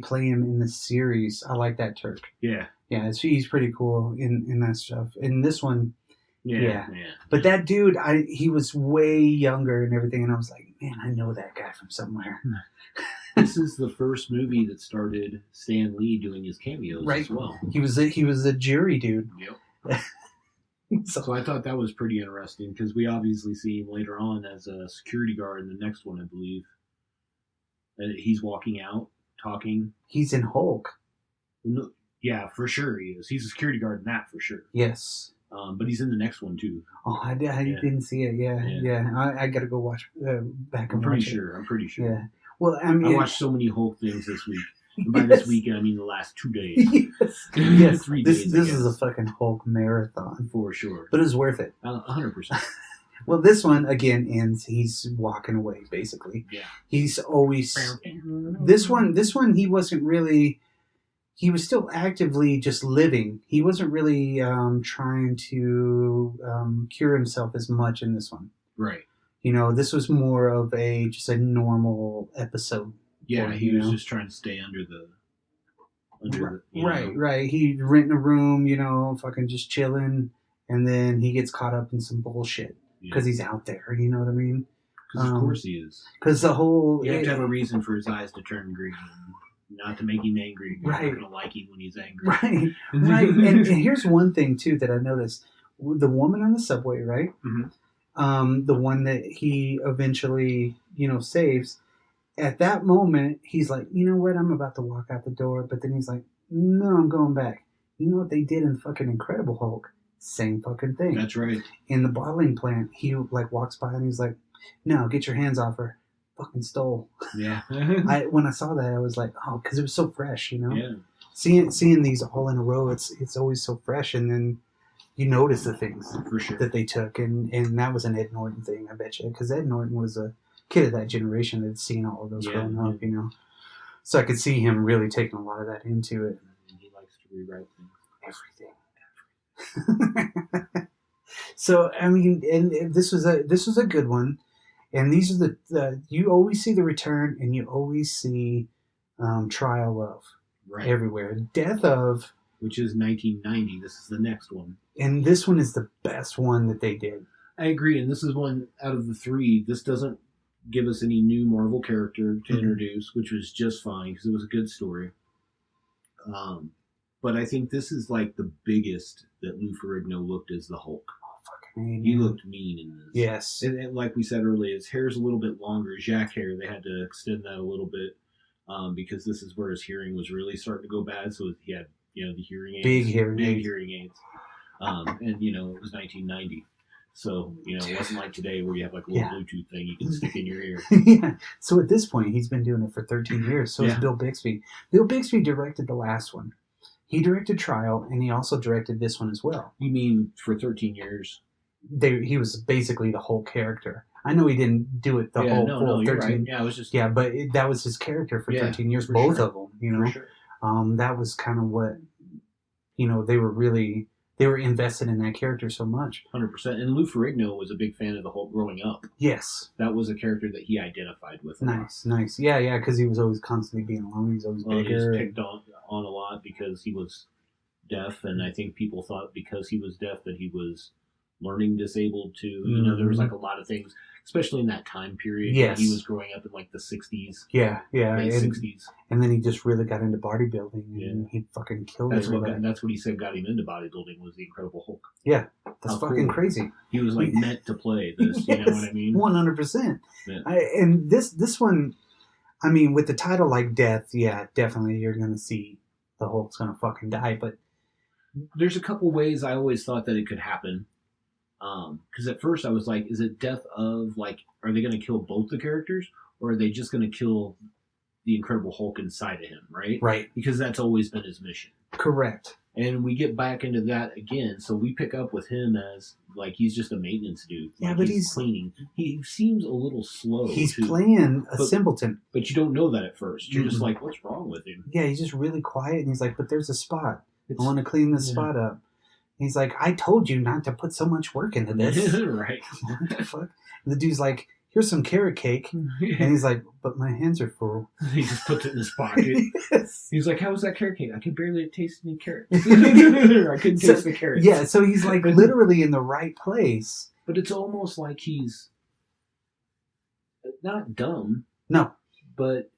play him in the series, I like that Turk. Yeah. Yeah, he's pretty cool in that stuff. In this one, Yeah. but that dude, he was way younger and everything, and I was like, man, I know that guy from somewhere. This is the first movie that started Stan Lee doing his cameos Right. as well. He was a jury dude. Yep. So, So I thought that was pretty interesting because we obviously see him later on as a security guard in the next one, I believe. He's walking out, talking. he's in Hulk. No, yeah, for sure he is. He's a security guard in that for sure. Yes. But he's in the next one too. Oh, I Yeah. didn't see it. Yeah. I got to go watch back I'm and pretty watch it. sure. I'm pretty sure. Yeah. Well, I mean, I watched so many Hulk things this week. And by Yes. this weekend, I mean the last 2 days. yes. 3 This days, I this is a guess. fucking Hulk marathon, For sure. but it's worth it. 100%. Well, this one again ends. He's walking away. Basically, Yeah. he's always this one. He wasn't really. He was still actively just living. He wasn't really trying to cure himself as much in this one. Right. You know, this was more of just a normal episode. Yeah, for, he you was know? just just trying to stay under the. Right. He renting a room, fucking just chilling, and then he gets caught up in some bullshit because he's out there. You know what I mean? Because of course he is. Because the whole You have to have a reason for his eyes to turn green, not to make him angry. You're Right. not gonna like him when he's angry. right. And here's one thing too that I noticed: the woman on the subway, right? Mhm. The one that he eventually, saves. At that moment, he's like, you know what? I'm about to walk out the door, but then he's like, no, I'm going back. You know what they did in fucking Incredible Hulk? Same fucking thing. That's right. In the bottling plant, he walks by and he's like, no, get your hands off her. Fucking stole. Yeah. When I saw that, I was like, oh, because it was so fresh, Yeah. Seeing these all in a row, it's always so fresh, and then you notice the things For sure. that they took, and that was an Ed Norton thing, I bet you, because Ed Norton was a kid of that generation that had seen all of those growing up, So I could see him really taking a lot of that into it. He likes to rewrite things. Everything. So I mean, and this was a good one, and these are the you always see the return, and you always see Trial of Right. everywhere. Death of, which is 1990. This is the next one. and this one is the best one that they did. I agree, and this is one out of the three. This doesn't give us any new Marvel character to introduce, which was just fine because it was a good story. But I think this is like the biggest that Lou Ferrigno looked as the Hulk. He looked mean in this. Yes. And like we said earlier, his hair's a little bit longer. His yak hair, they had to extend that a little bit because this is where his hearing was really starting to go bad. So he had, the hearing aids. Big hearing aids. And, it was 1990. So, it wasn't like today where you have like a little Bluetooth thing you can stick in your ear. Yeah. So at this point, he's been doing it for 13 years. So is Bill Bixby. Bill Bixby directed the last one. He directed Trial, and he also directed this one as well. You mean for 13 years? He was basically the whole character. I know he didn't do it the whole full 13. Right. Yeah, it was just but that was his character for 13 years. Both of them, For sure. That was kind of what they were invested in that character so much. 100%. And Lou Ferrigno was a big fan of the Hulk growing up. Yes, that was a character that he identified with. Nice. Yeah, because he was always constantly being alone. He was always bigger. He was picked on a lot because he was deaf, and I think people thought because he was deaf that he was learning disabled too. There was like a lot of things, especially in that time period. Yes. He was growing up in like the 60s. Yeah. Late 60s. And then he just really got into bodybuilding, and he fucking killed it. That's what he said got him into bodybuilding was the Incredible Hulk. Yeah, that's fucking crazy. He was like meant to play this, you know what I mean? 100%. Yeah. And this one, I mean, with the title like Death, yeah, definitely you're going to see the Hulk's going to fucking die, but there's a couple ways I always thought that it could happen. Because at first I was like, is it death of, like, are they going to kill both the characters? Or are they just going to kill the Incredible Hulk inside of him, right? Right. Because that's always been his mission. Correct. And we get back into that again. So we pick up with him as, like, he's just a maintenance dude. Yeah, like, but he's cleaning. He seems a little slow. He's playing a simpleton. But you don't know that at first. You're just like, what's wrong with him? Yeah, he's just really quiet. And he's like, but there's a spot. I want to clean this spot up. He's like, I told you not to put so much work into this. Right. What the fuck? And the dude's like, here's some carrot cake. And he's like, but my hands are full. He just puts it in his pocket. Yes. He's like, how was that carrot cake? I could barely taste any carrots. I couldn't taste the carrots. Yeah, so he's like literally in the right place. But it's almost like he's not dumb. No. But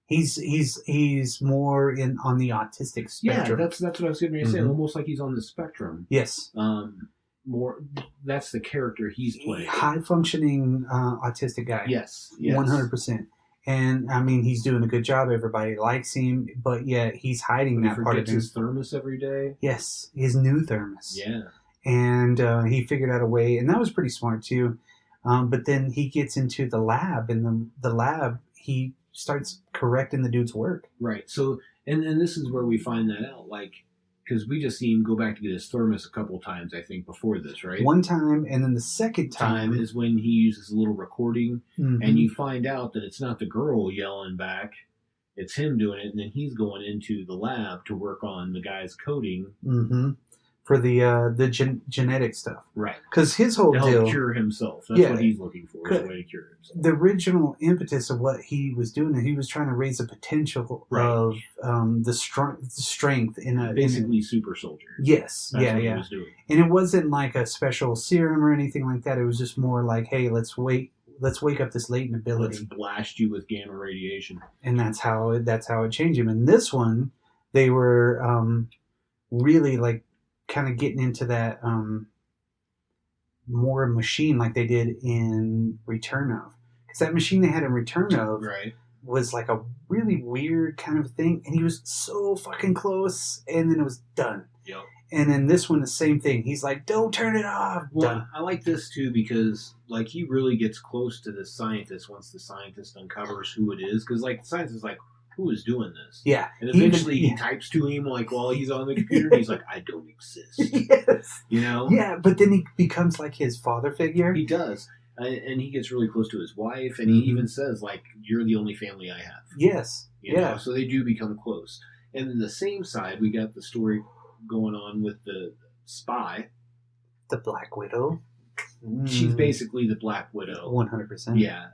he's more on the autistic spectrum. Yeah, that's what I was going to say. Almost like he's on the spectrum. Yes. More. That's the character he's playing. High functioning autistic guy. Yes. 100%. And I mean, he's doing a good job. Everybody likes him, but yet he's hiding that part of him. His thermos every day. Yes, his new thermos. Yeah. And he figured out a way, and that was pretty smart too. But then he gets into the lab, and the lab he starts correcting the dude's work. Right. So, and this is where we find that out, like, because we just see him go back to get his thermos a couple times, I think, before this, right? One time, and then the second time is when he uses a little recording, and you find out that it's not the girl yelling back, it's him doing it, and then he's going into the lab to work on the guy's coding. For the genetic stuff. Right. Because his whole deal... To help cure himself. That's what he's looking for, is a way to cure himself. The original impetus of what he was doing, he was trying to raise the potential of the strength in a... Basically super soldier. Yes. That's what he was doing. And it wasn't like a special serum or anything like that. It was just more like, hey, let's wake up this latent ability. Let's blast you with gamma radiation. And that's how it changed him. And this one, they were really like kind of getting into that more machine like they did in Return of. Because that machine they had in Return of was like a really weird kind of thing. And he was so fucking close. And then it was done. Yep. And then this one, the same thing. He's like, don't turn it off. Well, done. I like this too because like he really gets close to the scientist once the scientist uncovers who it is. Because like the scientist is like, who is doing this? Yeah. And eventually he types to him like while he's on the computer and he's like, I don't exist. Yes. You know? Yeah, but then he becomes like his father figure. He does. And he gets really close to his wife and he even says like, you're the only family I have. Yes. You know? So they do become close. And then the same side, we got the story going on with the spy. The Black Widow. She's basically the Black Widow. 100%. Yeah.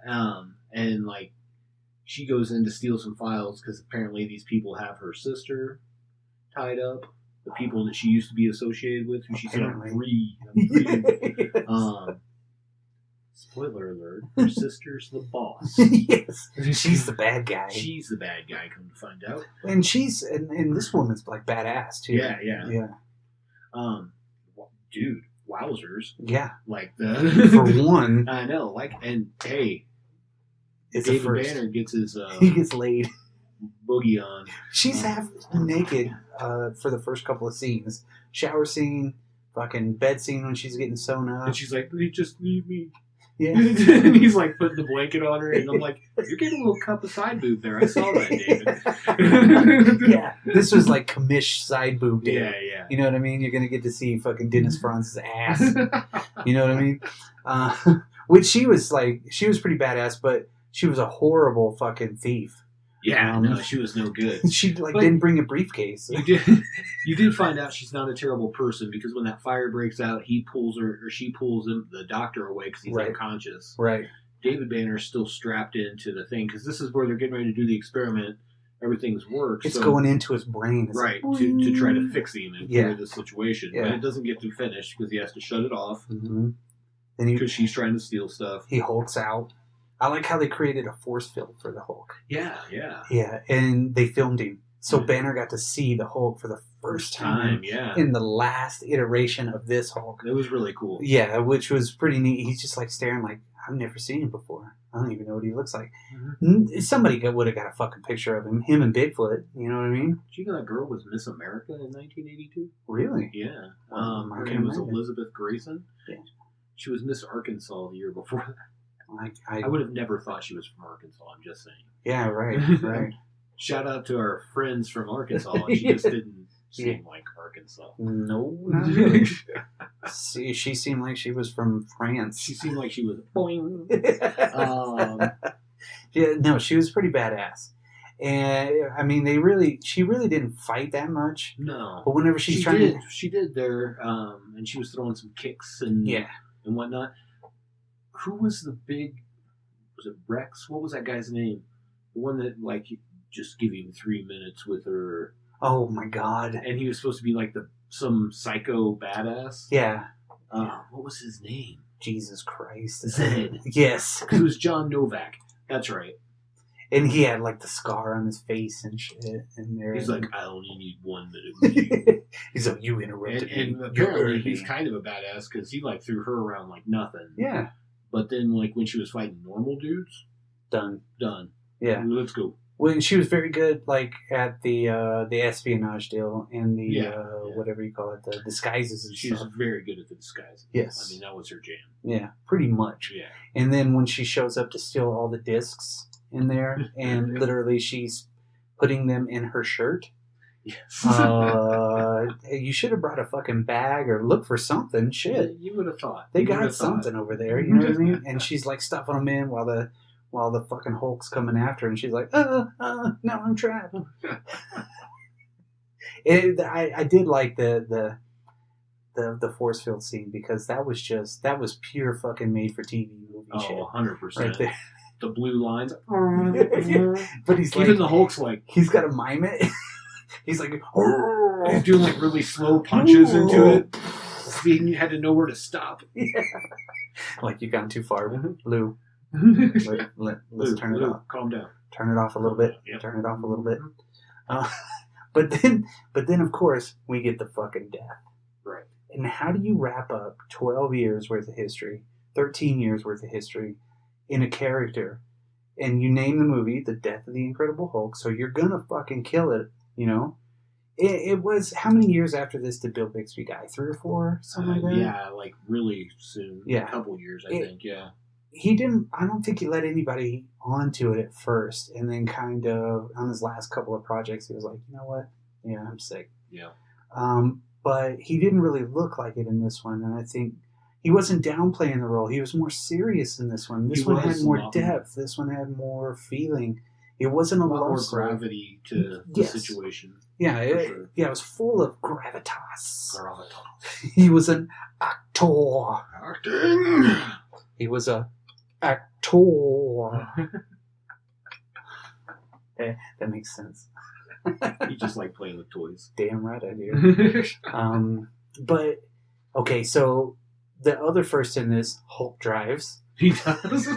And like, she goes in to steal some files because apparently these people have her sister tied up. The people that she used to be associated with, who she said, I'm free. Spoiler alert, her sister's the boss. Yes. She's the bad guy. She's the bad guy, come to find out. And and this woman's like badass too. Yeah. Dude, wowzers. Yeah. Like the For one. I know, and hey, it's David a first. Banner gets his He gets laid. boogie on. She's half naked for the first couple of scenes. Shower scene, fucking bed scene when she's getting sewn up. And she's like, just leave me. Yeah. And he's like putting the blanket on her, and I'm like, you're getting a little cup of side boob there. I saw that, David. Yeah. This was like commish side boob day. Yeah. You know what I mean? You're going to get to see fucking Dennis Franz's ass. You know what I mean? Which she was pretty badass, but she was a horrible fucking thief. Yeah, no, she was no good. She didn't bring a briefcase. You did find out she's not a terrible person because when that fire breaks out, he pulls her, or she pulls him, the doctor away because he's unconscious. Right. David Banner is still strapped into the thing because this is where they're getting ready to do the experiment. Everything's worked. It's going into his brain. It's right, like, to try to fix him and clear the situation. Yeah. But it doesn't get to finish because he has to shut it off Mm-hmm. because she's trying to steal stuff. He hulks out. I like how they created a force field for the Hulk. Yeah. Yeah, and they filmed him. So Banner got to see the Hulk for the first time in the last iteration of this Hulk. It was really cool. Yeah, which was pretty neat. He's just like staring like, I've never seen him before. I don't even know what he looks like. Mm-hmm. Somebody would have got a fucking picture of him and Bigfoot. You know what I mean? Did you know that girl was Miss America in 1982? Really? Yeah. Her name was Elizabeth Grayson. Yeah. She was Miss Arkansas the year before that. I would have never thought she was from Arkansas, I'm just saying. Yeah, right. Shout out to our friends from Arkansas. She just didn't seem like Arkansas. No, not really. She seemed like she was from France. She seemed like she was boing. Yeah, no, she was pretty badass. And I mean, she really didn't fight that much. No, but whenever she did there, and she was throwing some kicks and whatnot. Who was the big? Was it Rex? What was that guy's name? The one that just give him 3 minutes with her. Oh my god! And he was supposed to be like some psycho badass. Yeah. What was his name? Jesus Christ. Zed. Yes. It was John Novak. That's right. And he had like the scar on his face and shit. And there, he's like, I only need 1 minute with you. He's like, you interrupted me. And apparently he's kind of a badass because he threw her around like nothing. Yeah. But then when she was fighting normal dudes, done. Yeah. Let's go. When she was very good, at the espionage deal and the whatever you call it, the disguises and stuff. She's very good at the disguises. Yes. I mean, that was her jam. Yeah, pretty much. Yeah. And then when she shows up to steal all the discs in there, and literally she's putting them in her shirt. Yes. You should have brought a fucking bag or look for something. Shit. You would have thought. They got something over there, you know what I mean? And she's stuffing them in while the fucking Hulk's coming after her, and she's like, now I'm trapped. I did like the force field scene because that was pure fucking made for TV movie shit. 100%. Right there. The blue lines. But he's even the Hulk's he's got to mime it. He's like, he's doing really slow punches into it. You had to know where to stop. Yeah. Like you've gone too far, Lou. Let's turn it off. Calm down. Turn it off a little bit. Yep. Turn it off a little bit. But then of course we get the fucking death. Right. And how do you wrap up 12 years worth of history, 13 years worth of history in a character? And you name the movie The Death of the Incredible Hulk, so you're gonna fucking kill it, you know? It was, how many years after this did Bill Bixby die? 3 or 4? Something like that? Yeah, really soon. Yeah. A couple years, I think, yeah. I don't think he let anybody onto it at first, and then kind of, on his last couple of projects, he was like, you know what? Yeah, I'm sick. Yeah. But he didn't really look like it in this one, and I think he wasn't downplaying the role. He was more serious in this one. This one had more depth. This one had more feeling. It wasn't a lot more gravity to the situation. Yeah, it was full of gravitas. He was an actor. Acting. He was a actor. That makes sense. You just like playing with toys. Damn right I do. But okay, so the other first in this, Hulk drives. He does.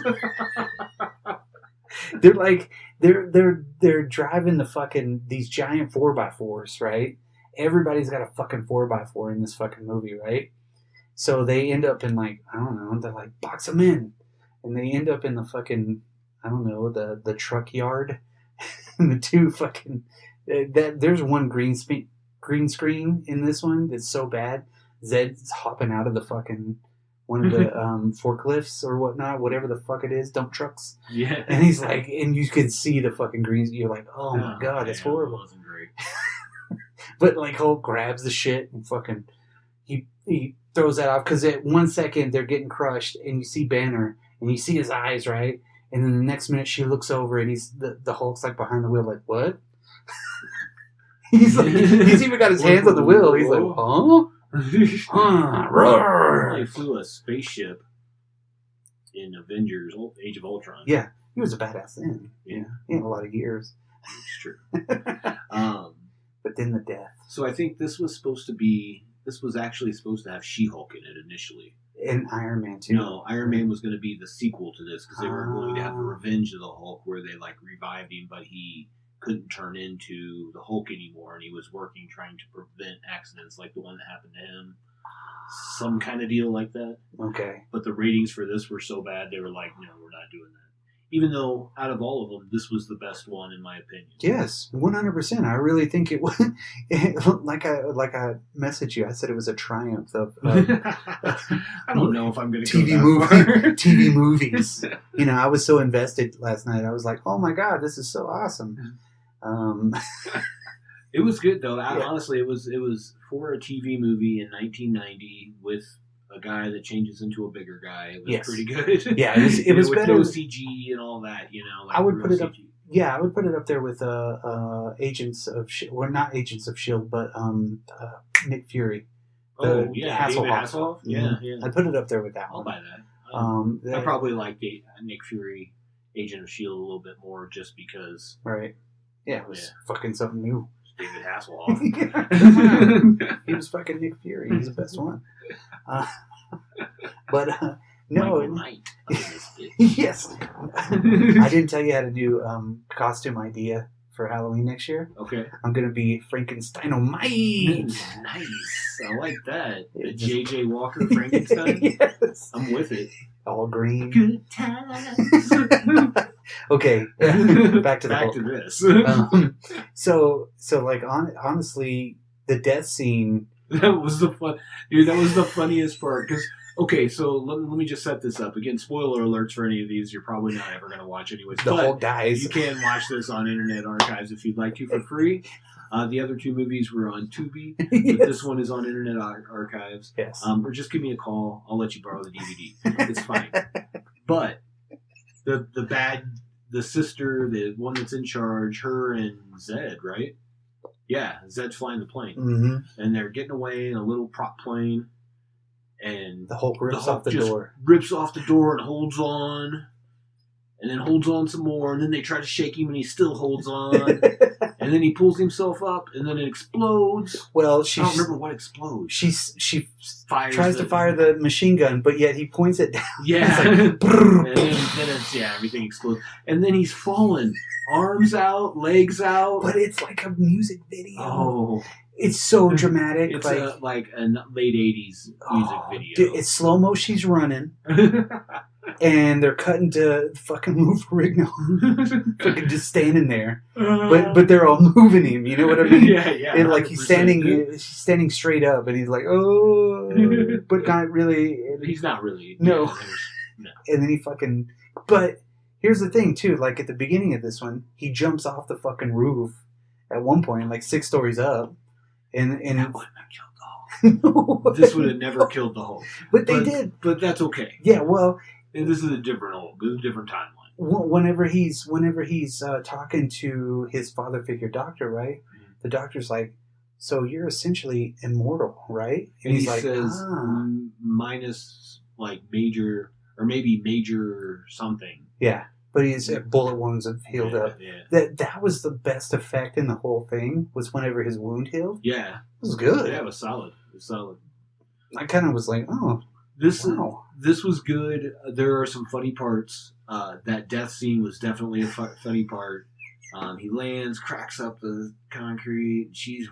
They're like they're driving the fucking these giant 4x4s, right? Everybody's got a fucking 4x4 in this fucking movie, right? So they end up in like, I don't know, they're like, box them in. And they end up in the fucking, I don't know, the truck yard. And the two fucking, there's one green screen in this one that's so bad. Zed's hopping out of the fucking, one of the forklifts or whatnot, whatever the fuck it is, dump trucks. Yeah. And he's like, and you can see the fucking greens. You're like, oh my God, that's horrible. That wasn't great. But like Hulk grabs the shit and fucking, he throws that off because at 1 second they're getting crushed and you see Banner and you see his eyes, right? And then the next minute she looks over and he's the Hulk's like behind the wheel, like, what? He's like, he's even got his hands on the wheel. He's like, huh? Roar. He flew a spaceship in Avengers Age of Ultron. Yeah, he was a badass then. Yeah. He had a lot of years. It's true. But then the death. So I think this was actually supposed to have She-Hulk in it initially. And Iron Man too. No, Iron Man was going to be the sequel to this because they were going to have the Revenge of the Hulk where they like revived him, but he couldn't turn into the Hulk anymore, and he was working trying to prevent accidents like the one that happened to him. Some kind of deal like that. Okay. But the ratings for this were so bad, they were like, no, we're not doing that. Even though, out of all of them, this was the best one, in my opinion. Yes, 100%. I really think it was, like I messaged you, I said it was a triumph of I don't know if I'm going to TV movies. You know, I was so invested last night. I was like, oh my God, this is so awesome. It was good, though. Honestly, it was for a TV movie in 1990 with a guy that changes into a bigger guy. It was pretty good. Yeah, it was with better. No CG and all that, you know. Like I would put it CG. up. Yeah, I would put it up there with Agents of Well, not Agents of Shield, but Nick Fury. Oh yeah, David Hasselhoff. Hasselhoff. Yeah. I'd put it up there with that I'll one. buy that. I probably like Nick Fury, Agent of Shield, a little bit more just because. Right. Yeah, it was fucking something new. David Hasselhoff. He was fucking Nick Fury. He's the best one. But no. Michael Knight. Yes. I didn't tell you I had a new costume idea for Halloween next year. Okay. I'm going to be Frankenstein-O-Mite. Nice. I like that. The J.J. Walker Frankenstein? Yes. I'm with it. All green. Good times. Okay. Back to this. So like honestly, the death scene. That was the fun, dude. That was the funniest part. Because so let me just set this up again. Spoiler alerts for any of these. You're probably not ever going to watch anyways. The Hulk dies. You can watch this on Internet Archives if you'd like to for free. The other two movies were on Tubi. Yes. But this one is on Internet Archives. Yes. Or just give me a call. I'll let you borrow the DVD. It's fine. But the sister, the one that's in charge, her and Zed, right? Yeah, Zed's flying the plane. Mm-hmm. And they're getting away in a little prop plane. And the Hulk rips off the door. Rips off the door and holds on. And then holds on some more. And then they try to shake him and he still holds on. And then he pulls himself up and then it explodes. Well, I don't remember what explodes. She tries to fire the machine gun, but yet he points it down. Yeah. Like, and then it's, everything explodes. And then he's falling. Arms out, legs out. But it's like a music video. Oh. It's so dramatic. It's like a late 80s music video. Dude, it's slow-mo. She's running. And they're cutting to fucking Ferrigno. Fucking just standing there. But they're all moving him. You know what I mean? Yeah. And like he's standing straight up and he's like, oh. But not really. He's not really. No. Yeah, no. And then he fucking. But here's the thing, too. Like at the beginning of this one, he jumps off the fucking roof at one point, like 6 stories up. And that wouldn't have killed the Hulk. No. This would have never killed the Hulk. But they did. But that's okay. Yeah, well. And this is a different Hulk. This is a different timeline. Whenever he's talking to his father figure doctor, right? Mm-hmm. The doctor's like, so you're essentially immortal, right? And he like, says minus like major or maybe major something. Yeah. but he's bullet wounds and healed up. Yeah. That was the best effect in the whole thing, was whenever his wound healed. Yeah. It was good. Yeah, it was solid. It was solid. I kind of was like, oh, wow. This was good. There are some funny parts. That death scene was definitely a funny part. He lands, cracks up the concrete. She's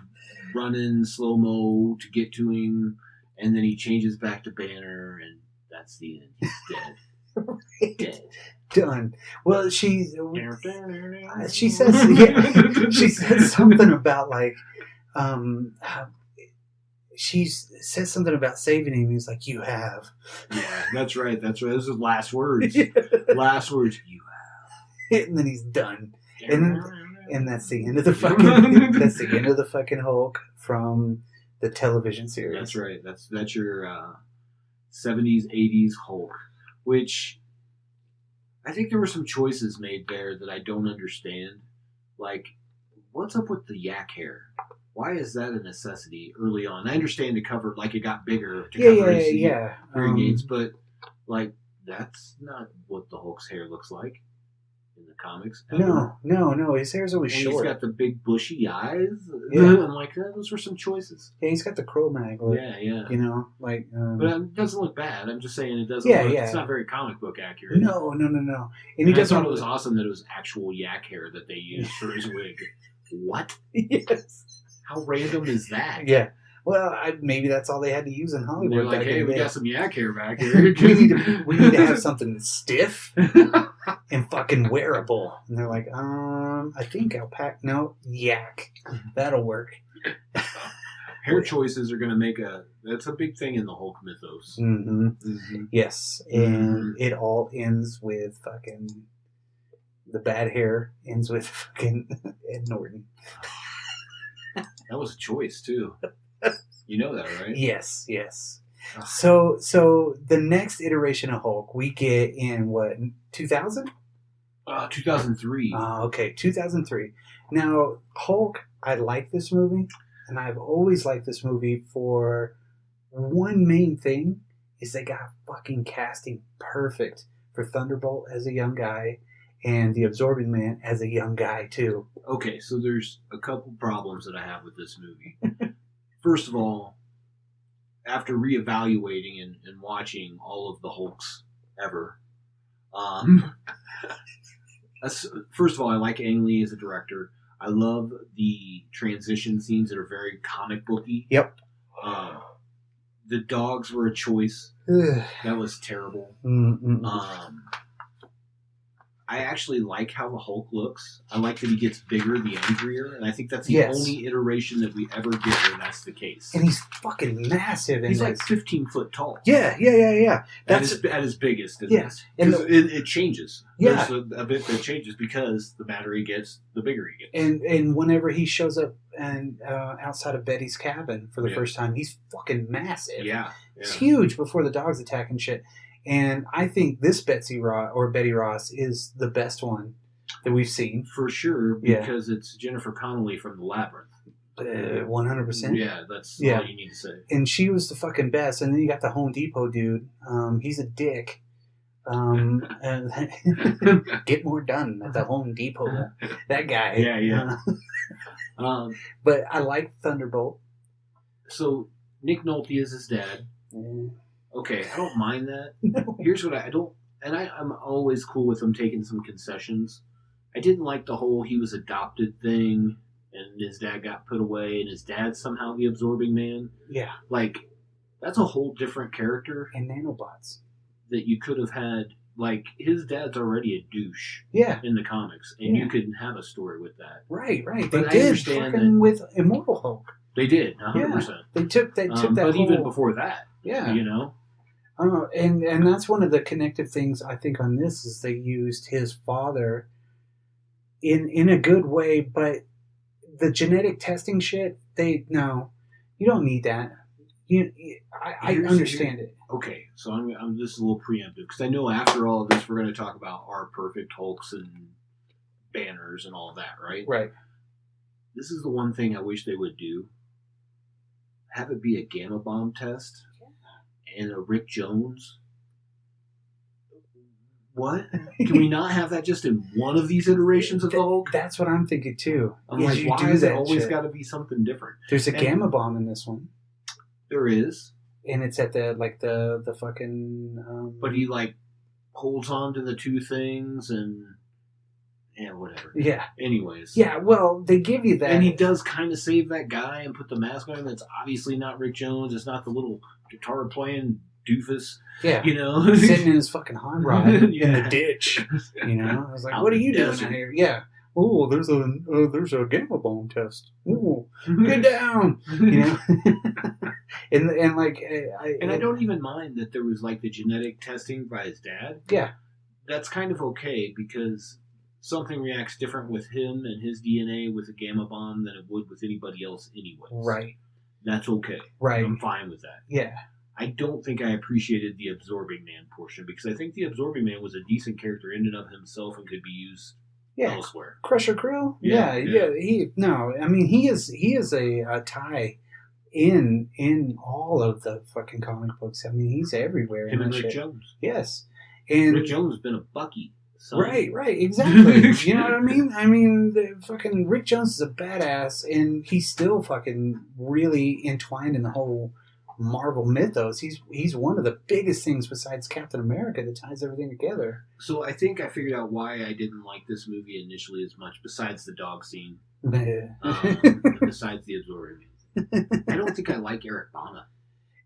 running slow-mo to get to him, and then he changes back to Banner, and that's the end. He's dead. Right. Dead. Done. Well, she says she says something about like she says something about saving him. He's like, you have. Yeah, that's right. This is last words. Yeah. Last words. You have. And then he's done. And that's the end of the fucking. That's the end of the fucking Hulk from the television series. That's right. That's your 70s, 80s Hulk, which I think there were some choices made there that I don't understand. Like, what's up with the yak hair? Why is that a necessity early on? I understand to cover, like, it got bigger to cover his hearing aids, but, like, that's not what the Hulk's hair looks like in the comics. Ever. No. His hair's always short. He's got the big bushy eyes. Yeah. I'm like, those were some choices. Yeah, he's got the Cro-Mag look. Yeah. You know, like. But it doesn't look bad. I'm just saying it doesn't look. It's not very comic book accurate. No. And I thought it was awesome that it was actual yak hair that they used for his wig. What? Yes. How random is that? Yeah. Well, maybe that's all they had to use in Hollywood. They're like, back hey, in the we day. got some yak hair back here. we need to have something stiff and fucking wearable. And they're like, I think alpaca. No, yak. That'll work. Hair choices are going to that's a big thing in the Hulk mythos. Mm-hmm. Mm-hmm. Yes. And it all ends with fucking. The bad hair ends with fucking Ed Norton. That was a choice, too. You know that, right? Yes. So the next iteration of Hulk we get in what, 2000? 2003. Okay, 2003. Now, Hulk, I like this movie, and I've always liked this movie for one main thing, is they got fucking casting perfect for Thunderbolt as a young guy, and the Absorbing Man as a young guy, too. Okay, so there's a couple problems that I have with this movie. First of all, after reevaluating and watching all of the Hulks ever, first of all, I like Ang Lee as a director. I love the transition scenes that are very comic booky. Yep. The dogs were a choice. Ugh. That was terrible. I actually like how the Hulk looks. I like that he gets bigger the angrier, and I think that's the only iteration that we ever get where that's the case. And he's fucking massive. He's like 15 foot tall. Yeah. That's at his biggest. Yes. And it changes. Yeah. There's a bit that changes because the madder he gets, the bigger he gets. And whenever he shows up and outside of Betty's cabin for the first time, he's fucking massive. Yeah. He's huge before the dogs attack and shit. And I think this Betty Ross is the best one that we've seen. For sure, because it's Jennifer Connelly from The Labyrinth. 100%. Yeah, that's all you need to say. And she was the fucking best. And then you got the Home Depot dude. He's a dick. And get more done at the Home Depot. That guy. Yeah. But I like Thunderbolt. So Nick Nolte is his dad. Okay, I don't mind that. No. Here's what I don't, and I'm always cool with him taking some concessions. I didn't like the whole he was adopted thing, and his dad got put away, and his dad's somehow the Absorbing Man. Yeah. Like, that's a whole different character. And nanobots. That you could have had, like, his dad's already a douche. Yeah. In the comics, and you could have a story with that. Right. But They I did understand fucking with Immortal Hulk. They did, 100%. Yeah. They took that but whole... even before that, yeah. You know? And that's one of the connective things I think on this is they used his father in a good way, but the genetic testing shit, you don't need that. I understand it. Okay, so I'm just a little preemptive because I know after all of this we're going to talk about our perfect Hulks and Banners and all that, right? Right. This is the one thing I wish they would do. Have it be a gamma bomb test and a Rick Jones. what? Can we not have that just in one of these iterations of the Hulk? That's what I'm thinking too. I'm like, you why do has it that always shit. got to be something different? There's a gamma bomb in this one, There is, and it's at the fucking. but he like holds on to the two things and whatever. Yeah. Anyways. Yeah. Well, they give you that, And he does kind of save that guy and put the mask on him. That's obviously not Rick Jones. It's not the little guitar playing doofus. Yeah. You know, sitting in his fucking hot rod in Yeah. the ditch. You know, I was like, Out "What are in the you doing desert. out here?" Yeah. Oh, there's a gamma bomb test. Ooh, get down. You know, and like, I don't even mind that there was like the genetic testing by his dad. Yeah. That's kind of okay because something reacts different with him and his DNA with a gamma bomb than it would with anybody else anyways. Right. That's okay. Right. I'm fine with that. Yeah. I don't think I appreciated the Absorbing Man portion because I think the Absorbing Man was a decent character in and of himself and could be used Yeah. elsewhere. Crusher Crew? Yeah, Yeah. He is a tie in all of the fucking comic books. I mean, he's everywhere. Him in and that Rick shit. Jones. Yes. And Rick Jones has been a Bucky. Son. right, exactly. You know what I mean? I mean, the fucking Rick Jones is a badass, and he's still fucking really entwined in the whole Marvel mythos. He's one of the biggest things besides Captain America that ties everything together. So I think I figured out why I didn't like this movie initially as much, besides the dog scene, and besides the Absorbing Man. I don't think I like Eric Bana.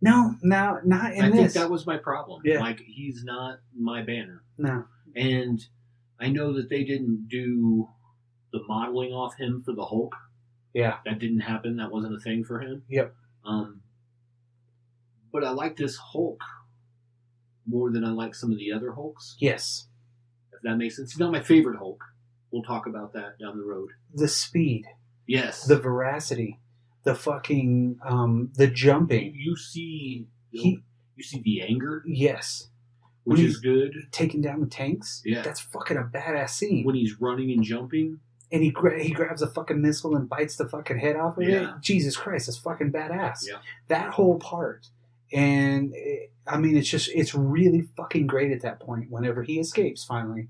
No, not in I this. think that was my problem. Yeah. Like, he's not my banner. No. And I know that they didn't do the modeling off him for the Hulk. Yeah. That didn't happen. That wasn't a thing for him. Yep. But I like this Hulk more than I like some of the other Hulks. Yes. If that makes sense. He's not my favorite Hulk. We'll talk about that down the road. The speed, Yes. the veracity, the fucking the jumping. You see He- you see the anger, Yes. which When is good. Taking down the tanks. Yeah. That's fucking a badass scene. When he's running and jumping. And he grabs a fucking missile and bites the fucking head off of Yeah. it. Jesus Christ, that's fucking badass. Yeah. That whole part. And it's really fucking great at that point. Whenever he escapes, finally,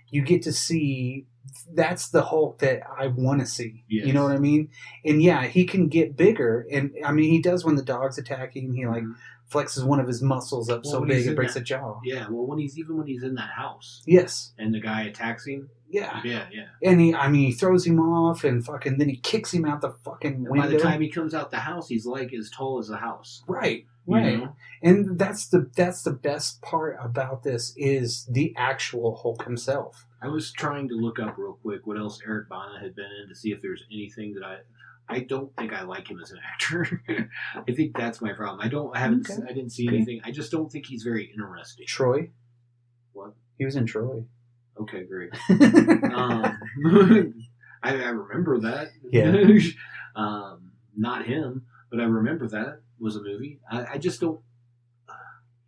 you get to see. That's the Hulk that I want to see. Yes. You know what I mean? And yeah, he can get bigger. And I mean, he does when the dog's attacking. He like flexes one of his muscles up Well, so when big he's it in breaks that- a jaw. Yeah, well, when he's in that house Yes. and the guy attacks him. Yeah. Yeah. And he throws him off and fucking then he kicks him out the fucking And window. by the time he comes out the house, he's like as tall as the house. Right. You Right. know? And that's the best part about this is the actual Hulk himself. I was trying to look up real quick what else Eric Bana had been in to see if there's anything that I don't think I like him as an actor. I think that's my problem. I didn't see anything. I just don't think he's very interesting. Troy? What? He was in Troy. Okay, great. I remember that. Yeah. Not him, but I remember that was a movie. I just don't.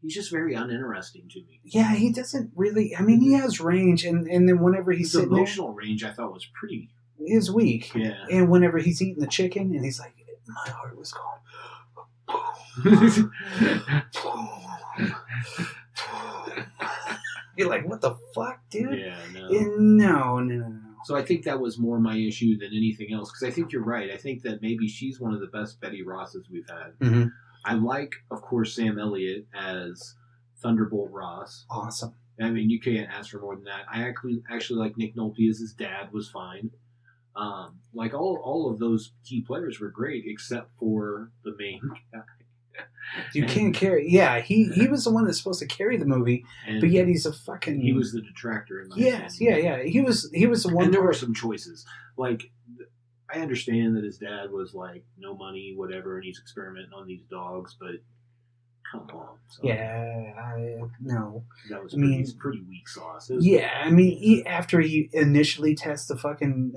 He's just very uninteresting to me. Yeah, he doesn't really. I mean, he has range, and then whenever he's His sitting there, emotional range, I thought was pretty. is weak. Yeah. And whenever he's eating the chicken, and he's like, "My heart was gone." You're like, "What the fuck, dude?" Yeah, no. No. So I think that was more my issue than anything else. Because I think you're right. I think that maybe she's one of the best Betty Rosses we've had. Mm-hmm. I like, of course, Sam Elliott as Thunderbolt Ross. Awesome. I mean, you can't ask for more than that. I actually like Nick Nolte as his dad was fine. Like all of those key players were great, except for the main guy. You can't carry. Yeah, he was the one that's supposed to carry the movie, And but yet he's a fucking. he was the detractor in my Yes, opinion. yeah. He was the one. And there were some choices. Like, I understand that his dad was like, no money, whatever, and he's experimenting on these dogs, but come on. So Yeah, no. That was I mean, pretty weak sauce. Yeah, I mean, after he initially tests the fucking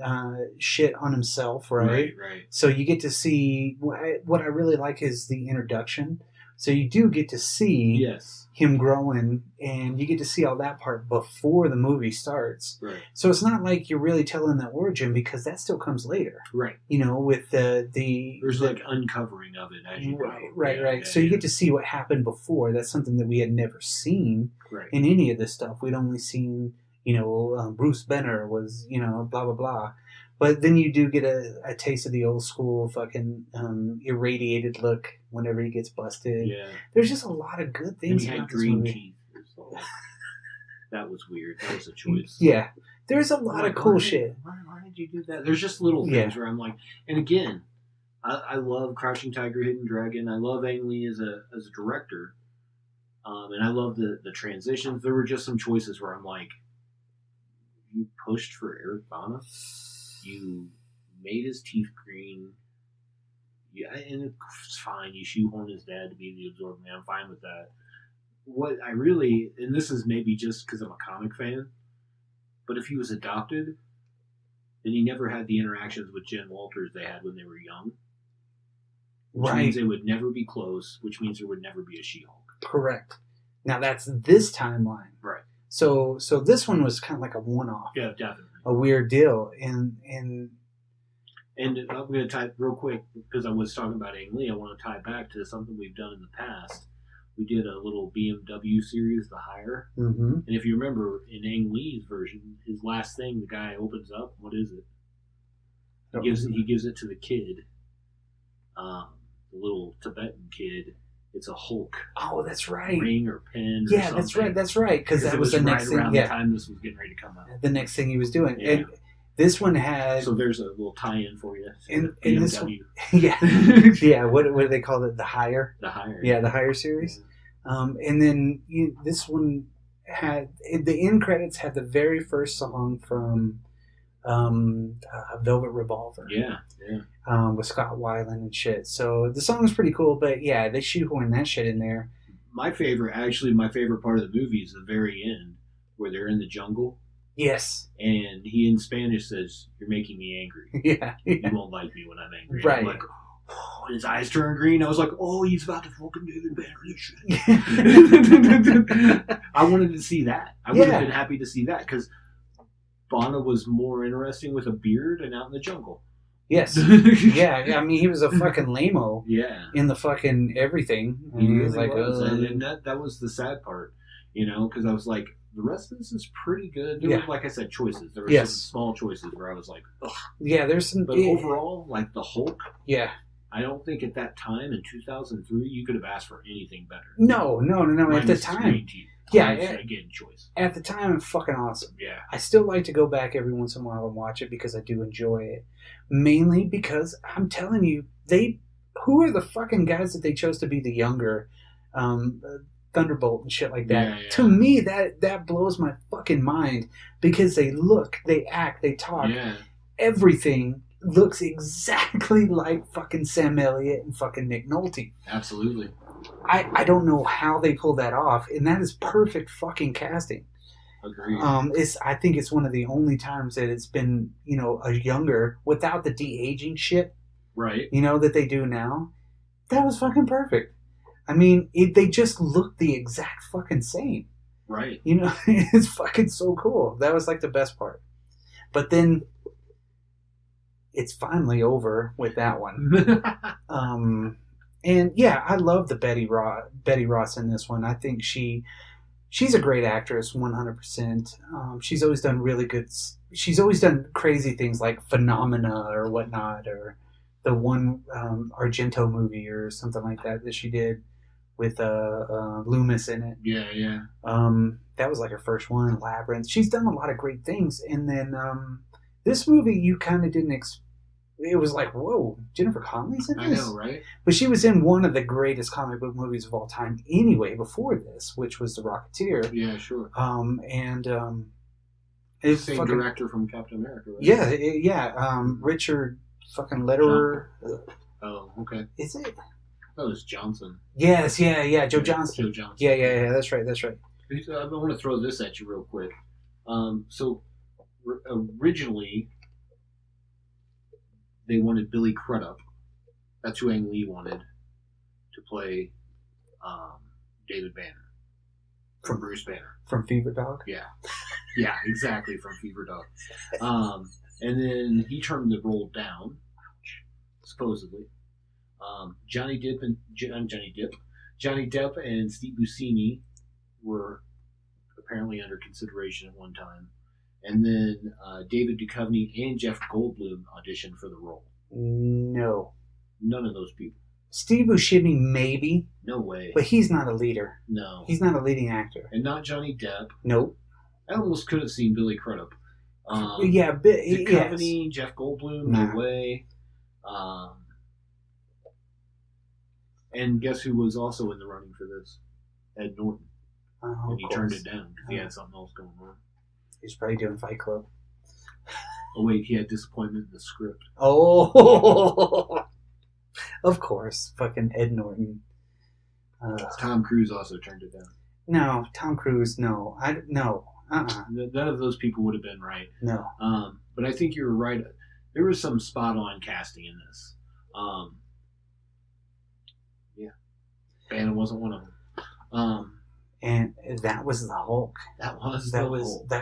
shit on himself, right? Right. So you get to see what I really like is the introduction So you do get to see Yes. him growing, and you get to see all that part before the movie starts. Right. So it's not like you're really telling the origin, because that still comes later. Right. You know, with the There's like uncovering of it as you go. Right. Yeah, So you get to see what happened before. That's something that we had never seen right. in any of this stuff. We'd only seen, Bruce Banner was, blah, blah, blah. But then you do get a taste of the old school fucking irradiated look whenever he gets busted. Yeah. There's just a lot of good And things he had about this green movie. teeth. So that was weird. That was a choice. Yeah. There's a lot of cool shit. Why did you do that? There's just little things where I'm like, and again, I love Crouching Tiger, Hidden Dragon. I love Ang Lee as a director. And I love the transitions. There were just some choices where I'm like, you pushed for Eric Bana. You made his teeth green. Yeah, and it's fine. You shoehorn his dad to be the Absorbed Man. I'm fine with that. What I really, and this is maybe just because I'm a comic fan, but if he was adopted, then he never had the interactions with Jen Walters they had when they were young. Which means they would never be close, which means there would never be a She-Hulk. Correct. Now that's this timeline. Right. So this one was kind of like a one-off. Yeah, definitely. A weird deal. And I'm going to tie real quick, because I was talking about Ang Lee. I want to tie back to something we've done in the past. We did a little BMW series, The Hire. Mm-hmm. And if you remember, in Ang Lee's version, his last thing, the guy opens up. What is it? He gives it to the kid, the little Tibetan kid. It's a Hulk. Oh, that's right. Ring or pen. Yeah, or something. that's right. Because that was the right next thing. around the time this was getting ready to come out. The next thing he was doing. Yeah. And this one had. So there's a little tie-in for you. In BMW. this one, yeah. What do they call it? The Hire. The Hire. Yeah, the Hire series. And then this one had the end credits had the very first song from Velvet Revolver. Yeah. With Scott Weiland and shit. So the song's pretty cool, but yeah, they shoehorn that shit in there. My favorite part of the movie is the very end, where they're in the jungle. Yes. And he in Spanish says, "You're making me angry. Yeah. You won't like me when I'm angry." Right. I'm like, oh, and his eyes turn green. I was like, oh, he's about to fucking David Banner this shit. I wanted to see that. I would have been happy to see that, because Bana was more interesting with a beard and out in the jungle. Yes. Yeah, I mean, he was a fucking lame-o. Yeah. In the fucking everything. And He he really was like, was. And that was the sad part, because I was like, the rest of this is pretty good. There were, like I said, choices. There were some small choices where I was like, ugh. Yeah, there's some... But overall, like the Hulk, yeah. I don't think at that time, in 2003, you could have asked for anything better. No. At the time. Again, choice. At the time, it's fucking awesome. Yeah. I still like to go back every once in a while and watch it, because I do enjoy it. Mainly because, I'm telling you, who are the fucking guys that they chose to be the younger Thunderbolt and shit like that? Yeah. To me, that blows my fucking mind, because they look, they act, they talk. Yeah. Everything looks exactly like fucking Sam Elliott and fucking Nick Nolte. Absolutely. I don't know how they pulled that off, and that is perfect fucking casting. Agreed. I think it's one of the only times that it's been, a younger, without the de-aging shit, right? That they do now. That was fucking perfect. I mean, they just look the exact fucking same. Right. It's fucking so cool. That was like the best part. But then it's finally over with that one. And yeah, I love the Betty Ross in this one. I think she's a great actress, 100%. She's always done really good. She's always done crazy things like Phenomena or whatnot, or the one Argento movie or something like that she did with Loomis in it. Yeah. That was like her first one. Labyrinth. She's done a lot of great things, and then this movie you kind of didn't expect. It was like, whoa, Jennifer Connelly's in this? I know, right? But she was in one of the greatest comic book movies of all time anyway, before this, which was The Rocketeer. Yeah, sure. It's same fucking, director from Captain America, right? Yeah. Richard fucking Lederer. Oh, okay. Is it? Oh, it's Johnson. Yes, yeah, Joe Johnston. Joe Johnson. Yeah, that's right. I want to throw this at you real quick. So originally, they wanted Billy Crudup. That's who Ang Lee wanted to play David Banner from Bruce Banner. From Fever Dog? Yeah. Yeah, exactly, from Fever Dog. And then he turned the role down, supposedly. Johnny Depp and Steve Buscemi were apparently under consideration at one time. And then David Duchovny and Jeff Goldblum auditioned for the role. No. None of those people. Steve Buscemi, maybe. No way. But he's not a leader. No. He's not a leading actor. And not Johnny Depp. Nope. I almost could have seen Billy Crudup. Duchovny, yes. Jeff Goldblum, Nah. no way. And guess who was also in the running for this? Ed Norton. And he turned it down because he had something else going on. He's probably doing Fight Club. Oh, wait, he had disappointment in the script. Oh, of course. Fucking Ed Norton. Tom Cruise also turned it down. No, Tom Cruise, no. No. None of those people would have been right. No. But I think you were right. There was some spot-on casting in this. Yeah. Banner wasn't one of them. And that was the Hulk. That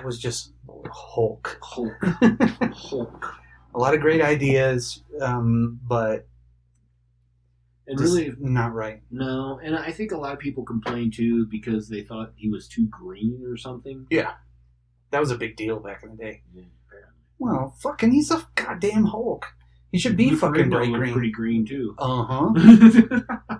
was just Hulk. Hulk. A lot of great ideas, but And just really, not right. no. And I think a lot of people complained too because they thought he was too green or something. Yeah. That was a big deal back in the day. Yeah, apparently. Well, fucking, he's a goddamn Hulk. He should be fucking bright Ferrigno looked green. pretty green too.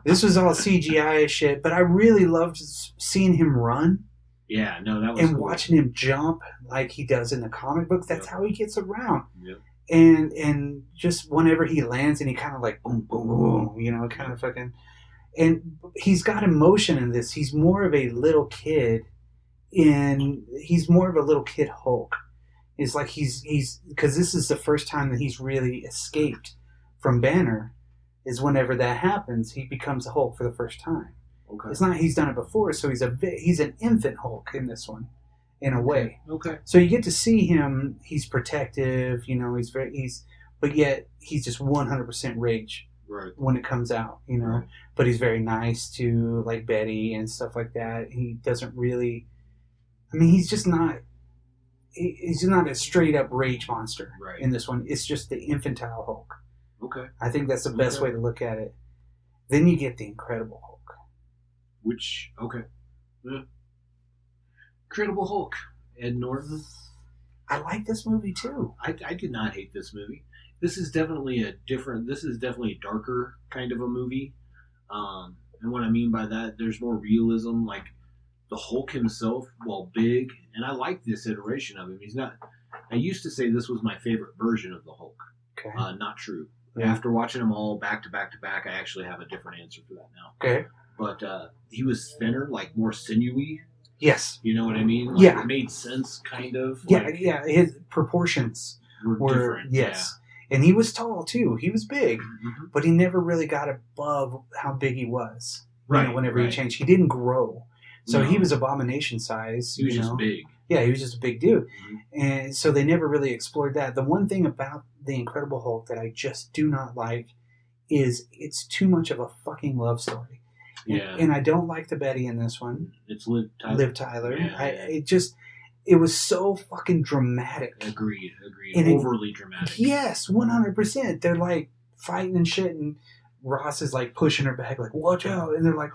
This was all CGI shit, but I really loved seeing him run Yeah, no, that was and cool. watching him jump like he does in the comic books. That's how he gets around. Yep. And just whenever he lands and he kind of like boom, boom, boom, you know, kind of fucking. And he's got emotion in this. He's more of a little kid he's more of a little kid Hulk. It's like he's because this is the first time that he's really escaped from Banner. Is whenever that happens, he becomes a Hulk for the first time. Okay. It's not he's done it before, so he's an infant Hulk in this one, in a way. Okay. So you get to see him. He's protective, you know. But yet he's just 100% rage Right. when it comes out, you know. Right. But he's very nice to like Betty and stuff like that. He doesn't really. I mean, he's just not. He's not a straight up rage monster Right. in this one. It's just the infantile Hulk. Okay. I think that's the best way to look at it. Then you get the Incredible Hulk. Yeah. Incredible Hulk. Ed Norton. I like this movie too. I did not hate this movie. This is definitely a darker kind of a movie. And what I mean by that, there's more realism. Like the Hulk himself, while big, and I like this iteration of him. He's not. I used to say this was my favorite version of the Hulk. Okay. Not true. Yeah. After watching them all back to back to back, I actually have a different answer for that now. Okay. But he was thinner, like more sinewy. Yes. You know what I mean? Like, Yeah. It made sense, kind of. Yeah, like, yeah. His proportions were different. yes. And he was tall too. He was big, Mhm. but he never really got above how big he was. Right, You know, whenever right. he changed, he didn't grow. So No. he was Abomination size. He was you just know? big. Yeah, he was just a big dude. Mhm. And so they never really explored that. The one thing about the Incredible Hulk that I just do not like is it's too much of a fucking love story. Yeah. And I don't like the Betty in this one. It's Liv Tyler. Liv Tyler. Yeah. It was so fucking dramatic. Agreed. And it- Overly dramatic. Yes, 100%. They're like fighting and shit, and Ross is like pushing her back, like, watch out. And they're like,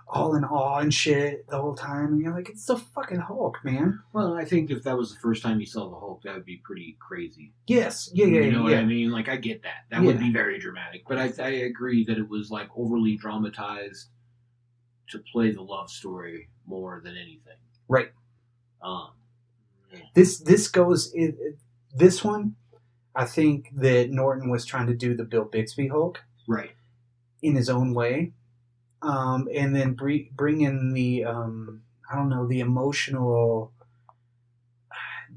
all in awe and shit the whole time. And you're like, it's the fucking Hulk, man. Well, I think if that was the first time you saw the Hulk, that would be pretty crazy. Yes. Yeah. You know what I mean? Like, I get that. That would Yeah. be very dramatic. But I agree that it was, like, overly dramatized to play the love story more than anything. Right. Yeah. This one, I think that Norton was trying to do the Bill Bixby Hulk Right. in his own way. And then bring in the,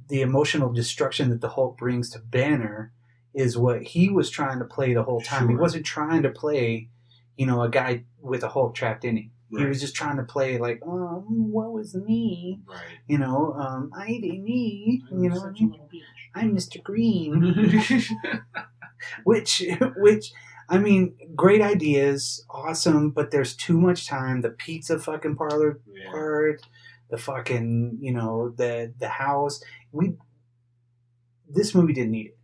the emotional destruction that the Hulk brings to Banner is what he was trying to play the whole time. He Sure. wasn't trying to play, a guy with a Hulk trapped in him. He Right. was just trying to play like, what was me? Right. I didn't me. Such a little bitch. I'm Mr. Green. which I mean, great ideas, awesome, but there's too much time. The pizza fucking parlor part, the fucking, the house. This movie didn't need it.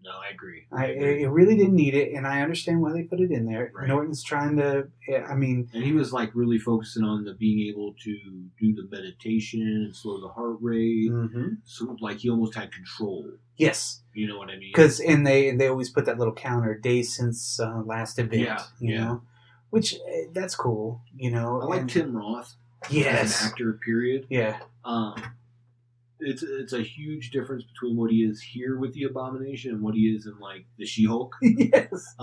No, I agree. It really didn't need it, and I understand why they put it in there. Right. Norton's trying to, and he was like really focusing on the being able to do the meditation and slow the heart rate. Mm-hmm. So like he almost had control. Yes. You know what I mean? Because they always put that little counter, days since last event, you know, which that's cool, I like Tim Roth. Yes. As an actor, period. Yeah. It's a huge difference between what he is here with the Abomination and what he is in like the She-Hulk. Yes.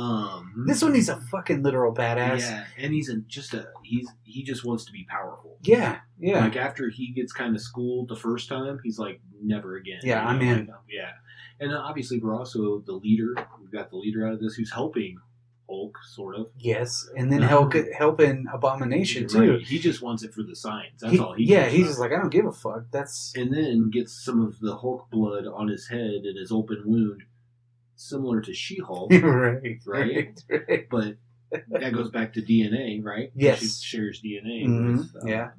This one, he's a fucking literal badass. Yeah, and he just wants to be powerful. Yeah, yeah. Like after he gets kind of schooled the first time, he's like, never again. Yeah, I'm in. Yeah, and obviously we're also the leader. We've got the leader out of this who's helping Hulk, sort of. Yes, and then helping Abomination too. Right. He just wants it for the science. That's all he. Yeah, he's just like, I don't give a fuck. And then gets some of the Hulk blood on his head and his open wound, similar to She-Hulk. right. But that goes back to DNA, right? Yes, she shares DNA with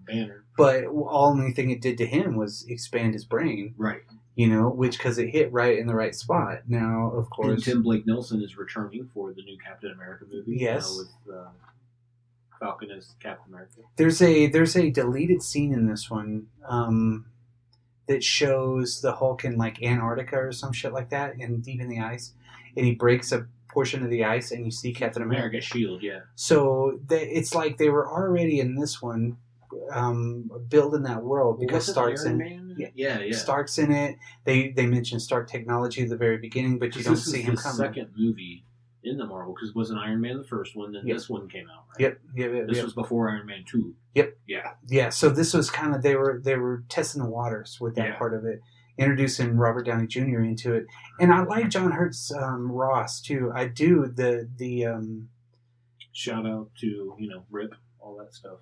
Banner. But only thing it did to him was expand his brain. Right. Which because it hit right in the right spot. Now, of course, and Tim Blake Nelson is returning for the new Captain America movie. Yes, with Falcon as Captain America. There's a deleted scene in this one that shows the Hulk in like Antarctica or some shit like that, and deep in the ice, and he breaks a portion of the ice, and you see Captain America shield. Yeah. So it's like they were already in this one. Building that world because Stark's in it. Yeah. Stark's in it. They mentioned Stark technology at the very beginning, but you don't see him coming. This is the second movie in the Marvel because wasn't Iron Man the first one? Then this one came out. Right? Yep. This was before Iron Man 2. Yep. Yeah. Yeah. So this was kind of they were testing the waters with that part of it, introducing Robert Downey Jr. into it, and I like John Hurt's Ross too. I do the shout out to Rip. All that stuff.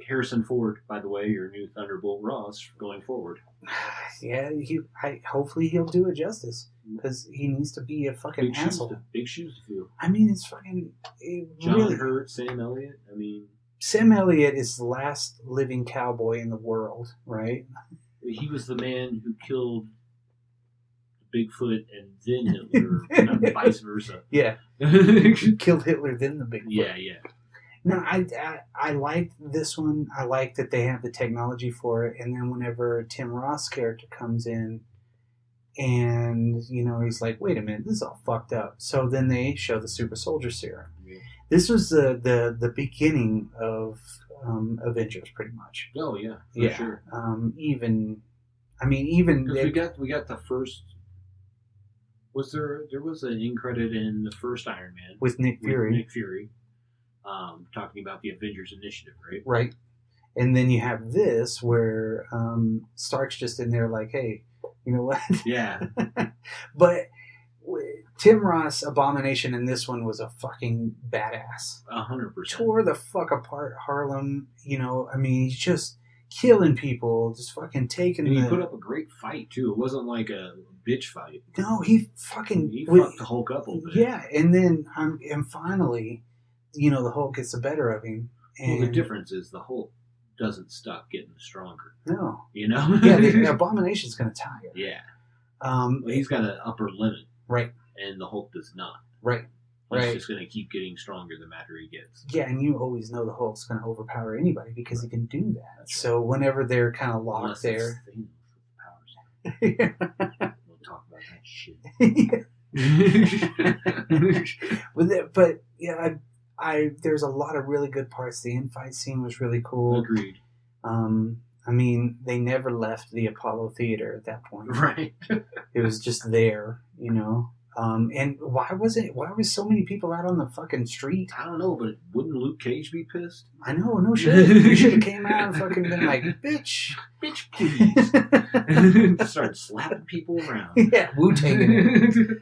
Harrison Ford, by the way, your new Thunderbolt Ross going forward. Yeah, hopefully he'll do it justice because he needs to be a fucking asshole. Big shoes to fill. I mean, it's fucking John Hurt, Sam Elliott. I mean, Sam Elliott is the last living cowboy in the world, right? He was the man who killed Bigfoot and then Hitler, not vice versa. Yeah, killed Hitler, then the Bigfoot. Yeah. No, I like this one. I like that they have the technology for it. And then whenever Tim Roth's character comes in, and he's like, "Wait a minute, this is all fucked up." So then they show the super soldier serum. Yeah. This was the beginning of Avengers, pretty much. Oh yeah, for sure. Even we got the first. There was an end credit in the first Iron Man with Nick Fury, talking about the Avengers Initiative, right? Right, and then you have this where Stark's just in there like, hey, you know what? Yeah. But Tim Ross Abomination in this one was a fucking badass. 100%. Tore the fuck apart Harlem. He's just killing people, just fucking taking. And he put up a great fight too. It wasn't like a bitch fight. No, he fucked the Hulk up a little bit. Yeah, and then and finally, the Hulk gets the better of him. And the difference is the Hulk doesn't stop getting stronger. No, Yeah, the Abomination's going to tire. Yeah. He's got an upper limit, right? And the Hulk does not. Right. He's just going to keep getting stronger the madder he gets. Yeah, and you always know the Hulk's going to overpower anybody because he can do that. That's so whenever they're kind of locked there. We'll talk about that shit. But yeah, there's a lot of really good parts. The infight scene was really cool. Agreed. They never left the Apollo Theater at that point. Right. It was just there, and why was so many people out on the fucking street? I don't know, but wouldn't Luke Cage be pissed? I know, no shit. You should have came out and fucking been like, bitch, please. Start slapping people around. Yeah, Wu-Tanging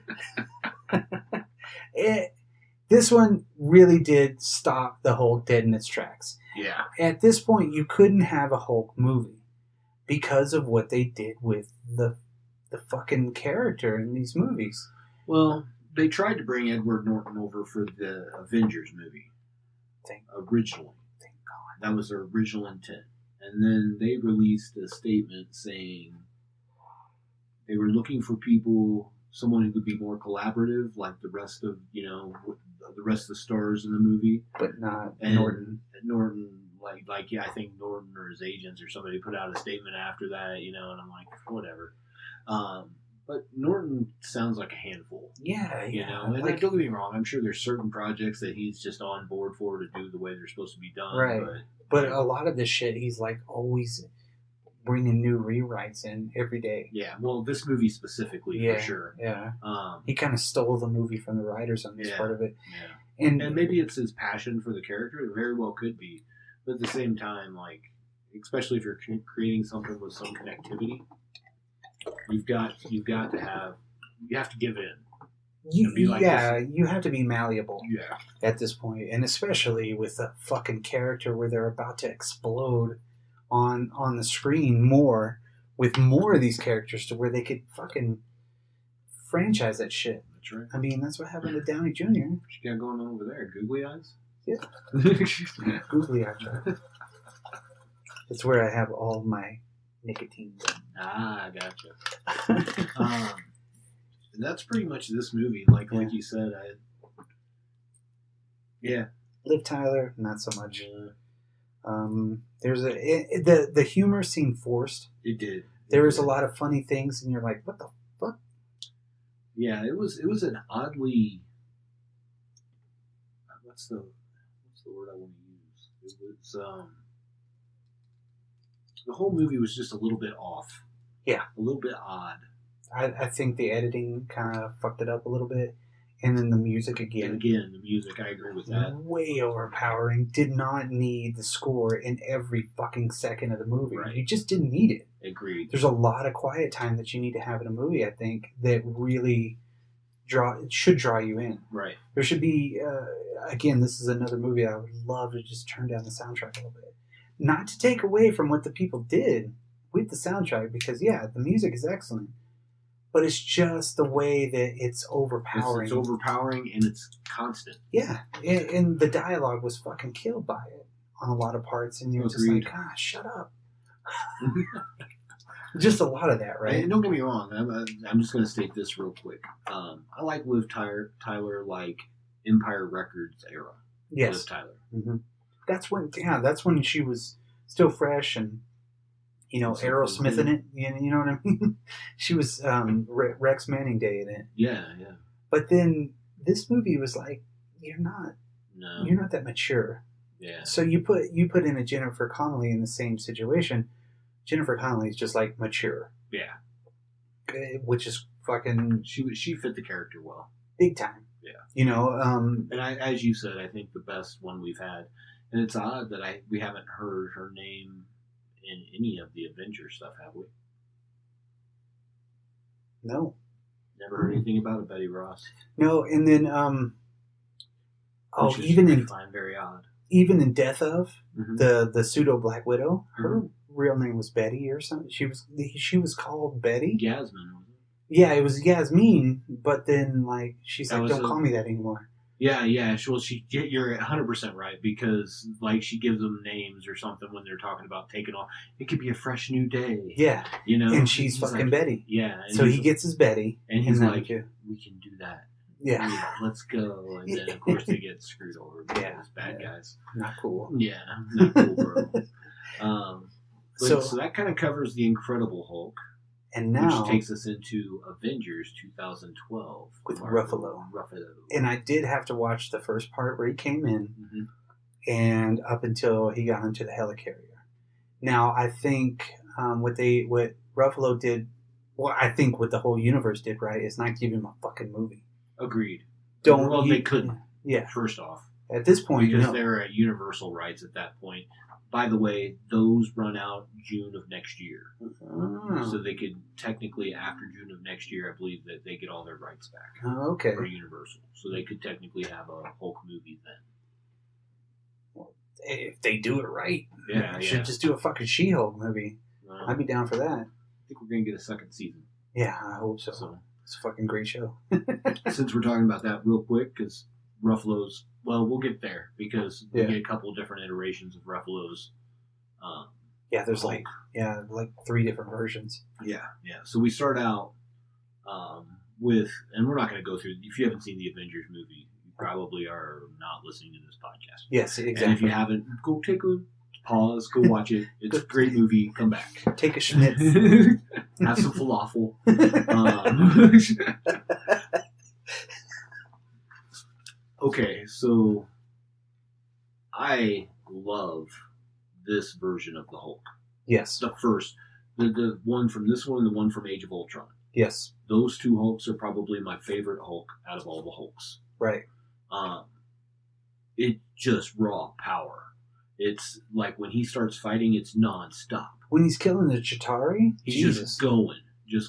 it. This one really did stop the Hulk dead in its tracks. Yeah. At this point, you couldn't have a Hulk movie because of what they did with the the fucking character in these movies. Well, they tried to bring Edward Norton over for the Avengers movie. Originally. Thank God. That was their original intent. And then they released a statement saying they were looking for someone who could be more collaborative, like the rest of, the rest of the stars in the movie. But not and Norton. Norton, I think Norton or his agents or somebody put out a statement after that, and I'm like, whatever. But Norton sounds like a handful. Yeah. And don't get me wrong, I'm sure there's certain projects that he's just on board for to do the way they're supposed to be done. Right. But a lot of this shit, he's like always bringing new rewrites in every day. Yeah, well, this movie specifically, for sure. Yeah. He kind of stole the movie from the writers on this part of it. Yeah. And maybe it's his passion for the character. It very well could be. But at the same time, especially if you're creating something with some connectivity, you have to give in. You have to be malleable. Yeah. At this point, and especially with a fucking character where they're about to explode on the screen with more of these characters to where they could fucking franchise that shit. That's right. I mean, that's what happened to Downey Jr. What you got going on over there? Googly eyes? Yeah. Googly eyes. It's where I have all my nicotine. Ah, gotcha. And that's pretty much this movie. Like you said, Liv Tyler, not so much. There's the humor seemed forced. It did. There was a lot of funny things, and you're like, what the fuck? Yeah, it was an oddly. What's the word I want to use? It was the whole movie was just a little bit off. Yeah, a little bit odd. I think the editing kind of fucked it up a little bit. And then the music again. And again, the music, I agree with that. Way overpowering. Did not need the score in every fucking second of the movie. Right. You just didn't need it. Agreed. There's a lot of quiet time that you need to have in a movie, I think, that really should draw you in. Right. There should be, again, this is another movie I would love to just turn down the soundtrack a little bit. Not to take away from what the people did with the soundtrack, because, the music is excellent. But it's just the way that it's overpowering. It's overpowering and it's constant. Yeah. And the dialogue was fucking killed by it on a lot of parts. And you're just like, God, shut up. Just a lot of that, right? And don't get me wrong. I'm just going to state this real quick. I like Liv Tyler like Empire Records era. Yes. Liv Tyler. Mm-hmm. That's when she was still fresh and... Aerosmith in it. You know what I mean? She was Rex Manning Day in it. Yeah. But then this movie was like, you're not that mature. Yeah. So you put in a Jennifer Connelly in the same situation. Jennifer Connelly is just like mature. Yeah. Which is fucking. She fit the character well. Big time. Yeah. And as you said, I think the best one we've had, and it's odd that we haven't heard her name in any of the Avengers stuff, have we? No. Never heard anything about it, Betty Ross. No, and then I find very odd. Even in Death of the pseudo Black Widow, her real name was Betty or something. She was called Betty. Yasmin. Yeah, it was Yasmin, but then she's like, don't call me that anymore. Yeah. Well, you're 100% right, because she gives them names or something when they're talking about taking off. It could be a fresh new day. Yeah. And she's fucking Betty. Yeah. So he gets his Betty. And he's like, we can do that. Yeah. Let's go. And then, of course, they get screwed over by those bad guys. Not cool. Yeah. Not cool, bro. So that kind of covers the Incredible Hulk. And now, which takes us into Avengers 2012 with Mark Ruffalo. Ruffalo. And I did have to watch the first part where he came in, and up until he got into the helicarrier. Now I think what Ruffalo did, I think what the whole universe did right is not give him a fucking movie. Agreed. They couldn't. Yeah. First off, at this point, because they're at Universal rights at that point. By the way, those run out June of next year. So they could technically, after June of next year, I believe that they get all their rights back. Okay. For Universal. So they could technically have a Hulk movie then. Well, if they do it right. Yeah. Should just do a fucking She-Hulk movie. I'd be down for that. I think we're going to get a second season. Yeah, I hope so. So It's a fucking great show. since we're talking about that real quick, because Ruffalo's, well, we'll get there because we get a couple of different iterations of Ruffalo's. Yeah, there's Hulk. like 3 different versions. Yeah. So we start out with, and we're not going to go through, if you haven't seen the Avengers movie, you probably are not listening to this podcast. Yes, exactly. And if you haven't, go take a pause, go watch it. It's a great movie. Come back. Take a schmitz. Have some falafel. Okay, so I love this version of the Hulk. Yes. The first, the one from this one and the one from Age of Ultron. Yes. Those 2 Hulks are probably my favorite Hulk out of all the Hulks. Right. It just raw power. It's like when he starts fighting, it's nonstop. When he's killing the Chitauri, He's Jesus. just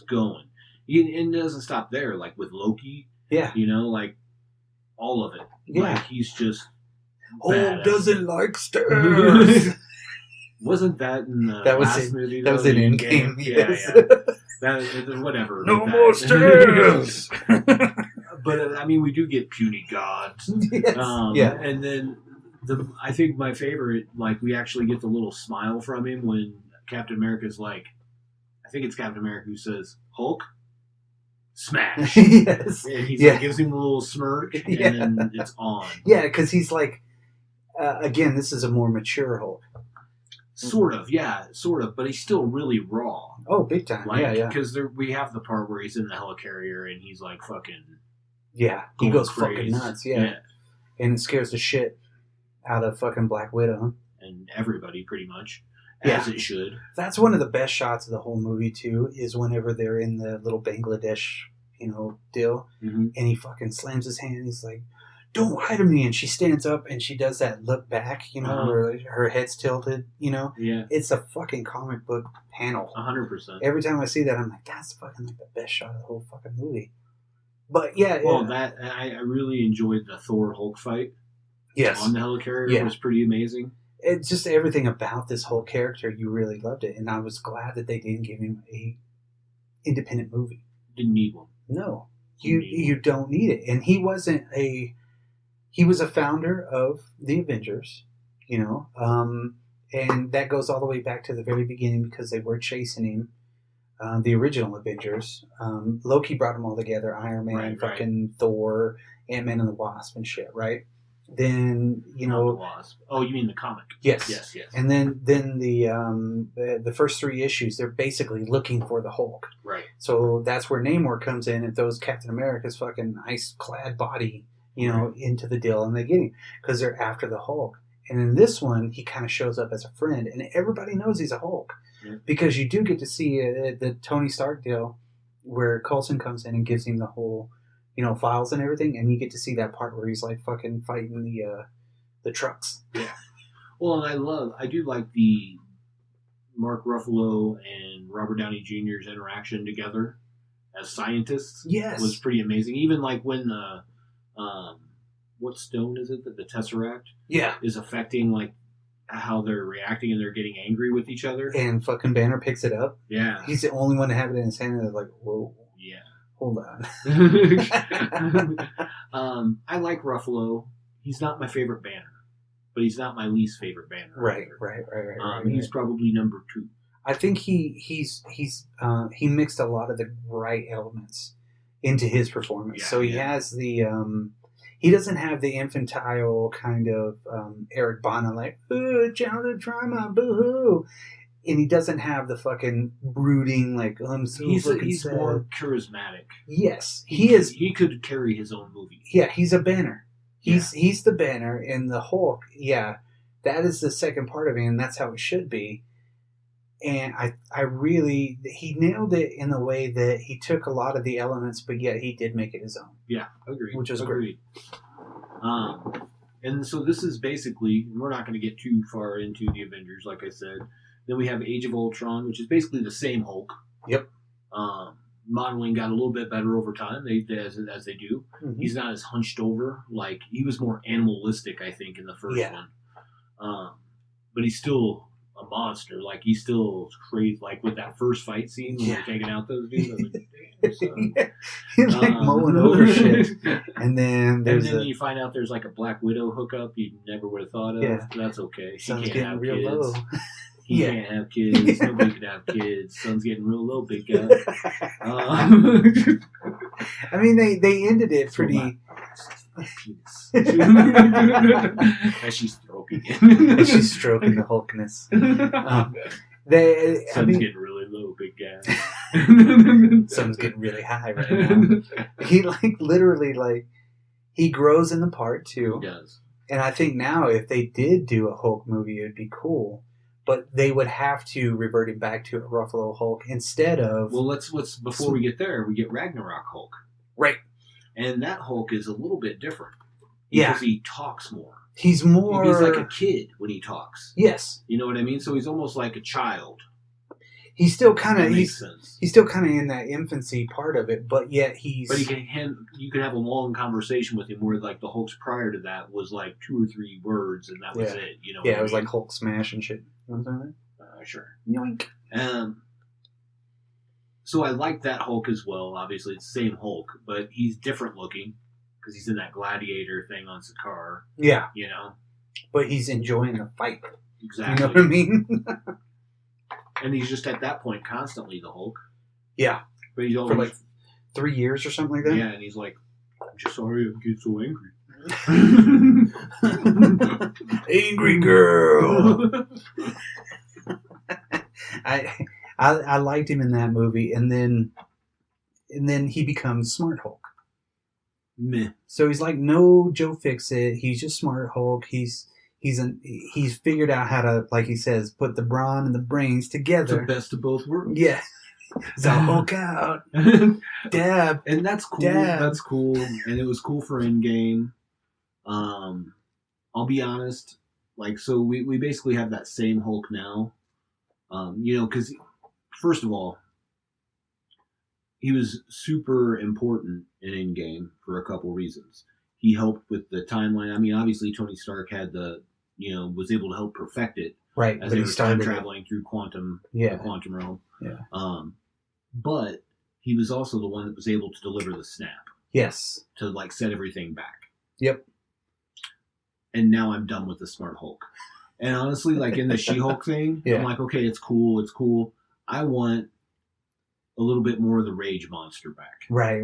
going. And it doesn't stop there. Like with Loki, Yeah. like all of it. Yeah. Like he's just Hulk badass. doesn't like stairs. Wasn't that in the That was last in- movie? that was in Endgame, yes. That, whatever. No with more that. stairs. But I mean, we do get puny gods. Yes. Yeah. And then I think my favorite, like we actually get the little smile from him when Captain America's like, I think it's Captain America who says, Hulk, smash. Yes. And he's Yeah. like, gives him a little smirk, and Yeah. then it's on. Yeah, because he's like, again, this is a more mature Hulk. Sort of, but he's still really raw. Oh, big time. Like, yeah. because we have the part where he's in the helicarrier and he's like fucking. Yeah, he going goes crazy. fucking nuts. Yeah. And it scares the shit out of fucking Black Widow. And everybody, pretty much, Yeah. as it should. That's one of the best shots of the whole movie too. Is whenever they're in the little Bangladesh, deal, Mm-hmm. and he fucking slams his hand. He's like, "Don't lie to me!" And she stands up and she does that look back, where her head's tilted. Yeah, It's a fucking comic book panel. 100%. Every time I see that, I'm like, that's fucking like the best shot of the whole fucking movie. But yeah, Well, that I really enjoyed the Thor Hulk fight yes, on the helicarrier. Yeah. It was pretty amazing. it's just everything about this whole character. You really loved it, and I was glad that they didn't give him a independent movie. Didn't need one. No, Didn't need you don't need it. And he was a founder of the Avengers, and that goes all the way back to the very beginning because they were chasing him. The original Avengers. Loki brought them all together. Iron Man, Right. fucking Thor, Ant-Man and the Wasp and shit, right? Then, Not the Wasp. Oh, you mean the comic? yes. Yes. And then the first 3 issues, they're basically looking for the Hulk. Right. So that's where Namor comes in and throws Captain America's fucking ice-clad body, into the deal, and they get him because they're after the Hulk. And in this one, he kind of shows up as a friend, and everybody knows he's a Hulk because you do get to see the Tony Stark deal where Coulson comes in and gives him the whole, files and everything, and you get to see that part where he's like fucking fighting the trucks. Yeah. Well, and I do like the Mark Ruffalo and Robert Downey Jr.'s interaction together as scientists. Yes. Was pretty amazing. Even like when the what stone is it that the Tesseract Yeah. is affecting, like how they're reacting and they're getting angry with each other. And fucking Banner picks it up. Yeah. He's the only one to have it in his hand, and they're like, whoa, Yeah. hold on. I like Ruffalo. He's not my favorite Banner, but he's not my least favorite Banner. Right. He's probably number 2. I think he mixed a lot of the right elements into his performance. Yeah, so he yeah. has the he doesn't have the infantile kind of Eric Bana like childhood trauma, boo-hoo. And he doesn't have the fucking brooding like I'm so fucking He's sad. more charismatic. Yes, he is. He could carry his own movie. Yeah, he's a Banner. He's the Banner, and the Hulk. Yeah, that is the second part of it, and that's how it should be. And I really, he nailed it in the way that he took a lot of the elements, but yet he did make it his own. Yeah, agreed. Which is agreed. And so this is basically, we're not going to get too far into the Avengers, like I said. Then we have Age of Ultron, which is basically the same Hulk. Yep. Modeling got a little bit better over time, as they do. Mm-hmm. He's not as hunched over. Like, he was more animalistic, I think, in the first Yeah. one. But he's still a a monster. Like he's still crazy. Like with that first fight scene when they're taking out those dudes. I was like, damn, son. He's like mowing over shit. And then you find out there's like a Black Widow hookup you never would have thought of. Yeah. That's okay. She Sun's can't getting have real kids. low. He can't have kids. Nobody can have kids. Sun's getting real low, big guy. I mean, they ended it pretty. Penis. As she's stroking it. She's stroking the Hulkness. Sun's getting really low, big guy. Sun's getting really high right now. He literally he grows in the part too. He does. And I think now if they did do a Hulk movie, it'd be cool. But they would have to revert it back to a Ruffalo Hulk instead of. Well, let's before we get there, we get Ragnarok Hulk. Right. And that Hulk is a little bit different. Yeah. Because he talks more. He's more. He's like a kid when he talks. Yes. You know what I mean? So he's almost like a child. He's still kind of. Makes sense. He's still kind of in that infancy part of it, but yet he's. But you can have a long conversation with him where like the Hulks prior to that was like 2 or 3 words and that was it. You know. Yeah, it was like Hulk smash and shit. You know what I'm saying? Sure. Yoink. So I like that Hulk as well. Obviously, it's the same Hulk, but he's different looking because he's in that gladiator thing on Sakaar. Yeah. You know? But he's enjoying the fight. Exactly. You know what I mean? And he's just at that point constantly the Hulk. Yeah. But he's always... For like 3 years or something like that? Yeah, and he's like, I'm just sorry I get so angry. Angry girl. I liked him in that movie, and then he becomes Smart Hulk. Meh. So he's like, no Joe Fix-It. He's just Smart Hulk. He's figured out how to, like he says, put the brawn and the brains together. The best of both worlds. Yeah. So Hulk out. Dab. And that's cool. Dab. That's cool. And it was cool for Endgame. I'll be honest. Like, so we basically have that same Hulk now. You know, because first of all, he was super important in Endgame for a couple reasons. He helped with the timeline. I mean, obviously Tony Stark had was able to help perfect it. Right. As they were time traveling through the quantum realm. Yeah. But he was also the one that was able to deliver the snap. Yes. To like set everything back. Yep. And now I'm done with the Smart Hulk. And honestly, like in the She-Hulk thing, I'm like, okay, it's cool. I want a little bit more of the Rage Monster back. Right.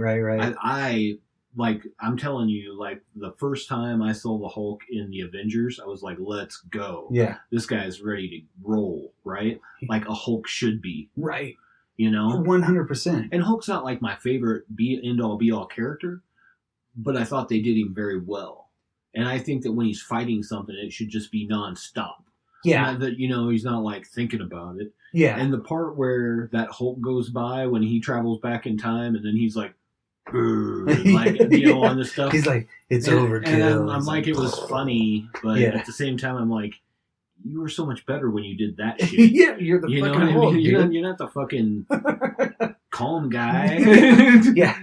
I'm telling you, like the first time I saw the Hulk in the Avengers, I was like, let's go. Yeah. This guy's ready to roll, right? Like a Hulk should be. Right. You know? 100%. And Hulk's not like my favorite end-all be-all character, but I thought they did him very well. And I think that when he's fighting something, it should just be nonstop. Yeah. Not that, he's not like thinking about it. Yeah. And the part where that Hulk goes by when he travels back in time and then he's like, on this stuff. He's like, it's overkill. And I'm like, it was funny, but at the same time, I'm like, you were so much better when you did that shit. Yeah, you're the fucking Hulk, dude. You're not the fucking calm guy. Yeah.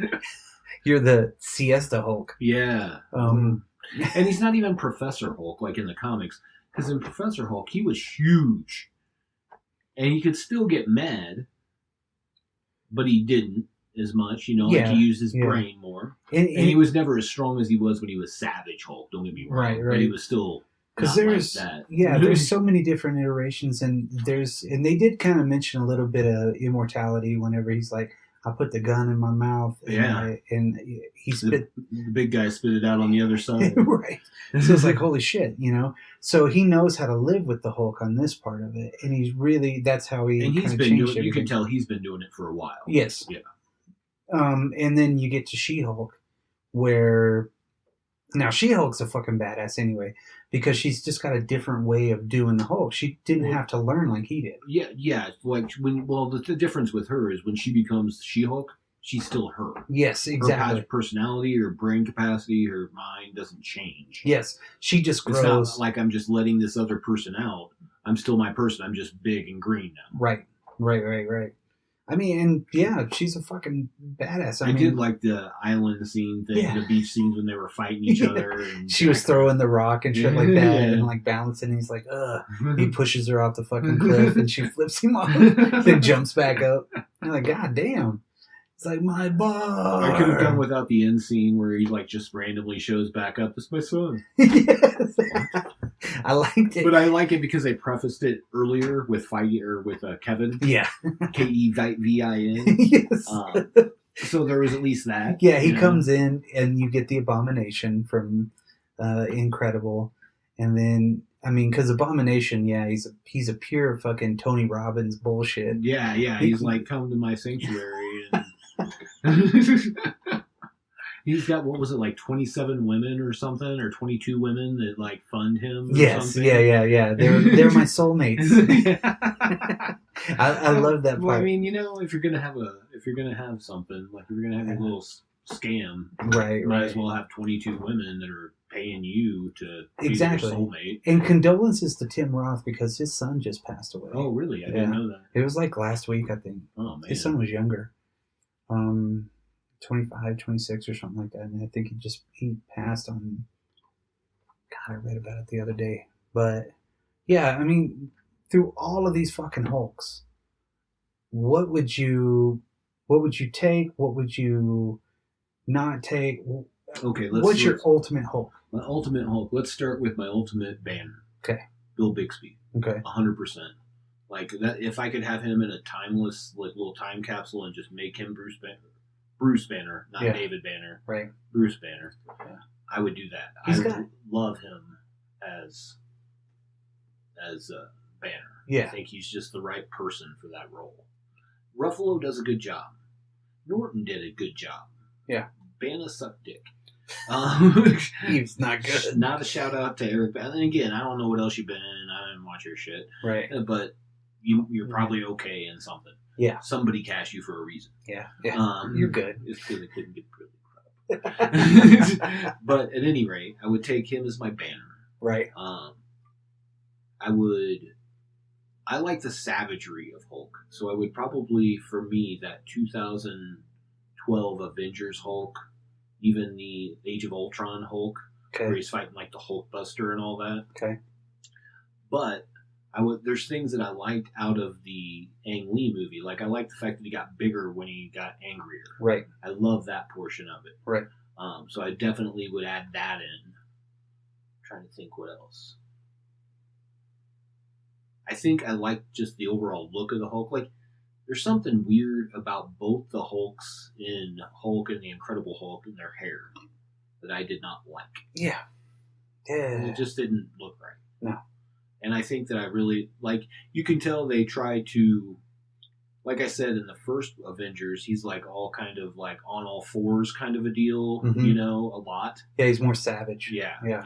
You're the siesta Hulk. Yeah. And he's not even Professor Hulk like in the comics. Because in Professor Hulk, he was huge. And he could still get mad. But he didn't as much. He used his brain more. And he was never as strong as he was when he was Savage Hulk. Don't get me wrong. Right. But he was still not like that. Yeah, there's so many different iterations. And they did kind of mention a little bit of immortality whenever he's like, I put the gun in my mouth. And he spit. The big guy spit it out on the other side. Right. So it's like, holy shit, So he knows how to live with the Hulk on this part of it. And he's really, that's how he. And he's been doing it. You can tell he's been doing it for a while. Yes. Yeah. And then you get to She-Hulk, where. Now, She-Hulk's a fucking badass anyway, because she's just got a different way of doing the Hulk. She didn't have to learn like he did. Yeah. Like the difference with her is when she becomes She-Hulk, she's still her. Yes, exactly. Her personality, her brain capacity, her mind doesn't change. Yes, she just grows. It's not like I'm just letting this other person out. I'm still my person. I'm just big and green now. Right. I mean, and yeah, she's a fucking badass. I did like the island scene thing, the beach scenes when they were fighting each other. And she was throwing the rock and shit like that, Yeah. and like balancing. And he's like, ugh. He pushes her off the fucking cliff, and she flips him off, then jumps back up. I'm like, God damn. It's like, my bar. I could have done without the end scene where he like just randomly shows back up. It's my son. Yes. I liked it. But I like it because they prefaced it earlier with Kevin. Yeah. Kevin. Yes. So there was at least that. Yeah, he comes in and you get the Abomination from Incredible. And then, I mean, because Abomination, yeah, he's a pure fucking Tony Robbins bullshit. Yeah. He's like, come to my sanctuary. And he's got, what was it, like 27 women or something, or 22 women that like fund him. Or yes, something. yeah. They're my soulmates. I love that part. Well, I mean, if you're gonna have something, like if you're gonna have a little scam, right, might as well have 22 women that are paying you to be exactly your soulmate. And condolences to Tim Roth because his son just passed away. Oh, really? I didn't know that. It was like last week, I think. Oh man, his son was younger, 25, 26 or something like that, and I think he passed on. God, I read about it the other day, but yeah, I mean, through all of these fucking Hulks, what would you take? What would you not take? Okay, what's your ultimate Hulk? My ultimate Hulk. Let's start with my ultimate banner. Okay. Bill Bixby. Okay. 100%. Like that, if I could have him in a timeless, like little time capsule and just make him Bruce Banner, not David Banner. Right. Bruce Banner. Yeah. I would do that. I would love him as Banner. Yeah. I think he's just the right person for that role. Ruffalo does a good job. Norton did a good job. Yeah. Banner sucked dick. He's not good. Not a shout out to Eric. And again, I don't know what else you've been in. I didn't watch your shit. Right. But you're probably okay in something. Yeah. Somebody cast you for a reason. Yeah. You're good. It's because I couldn't get really crap. But at any rate, I would take him as my banner. Right. I like the savagery of Hulk. So I would probably, for me, that 2012 Avengers Hulk, even the Age of Ultron Hulk, where he's fighting like the Hulkbuster and all that. Okay. But there's things that I liked out of the Ang Lee movie. Like I liked the fact that he got bigger when he got angrier. Right. I love that portion of it. Right. So I definitely would add that in. I'm trying to think what else. I think I like just the overall look of the Hulk. Like, there's something weird about both the Hulks in Hulk and the Incredible Hulk and their hair that I did not like. Yeah. Yeah. It just didn't look right. No. And I think that I really, like, you can tell they try to, like I said, in the first Avengers, he's like all kind of like on all fours kind of a deal, a lot. Yeah, he's more savage. Yeah. Yeah.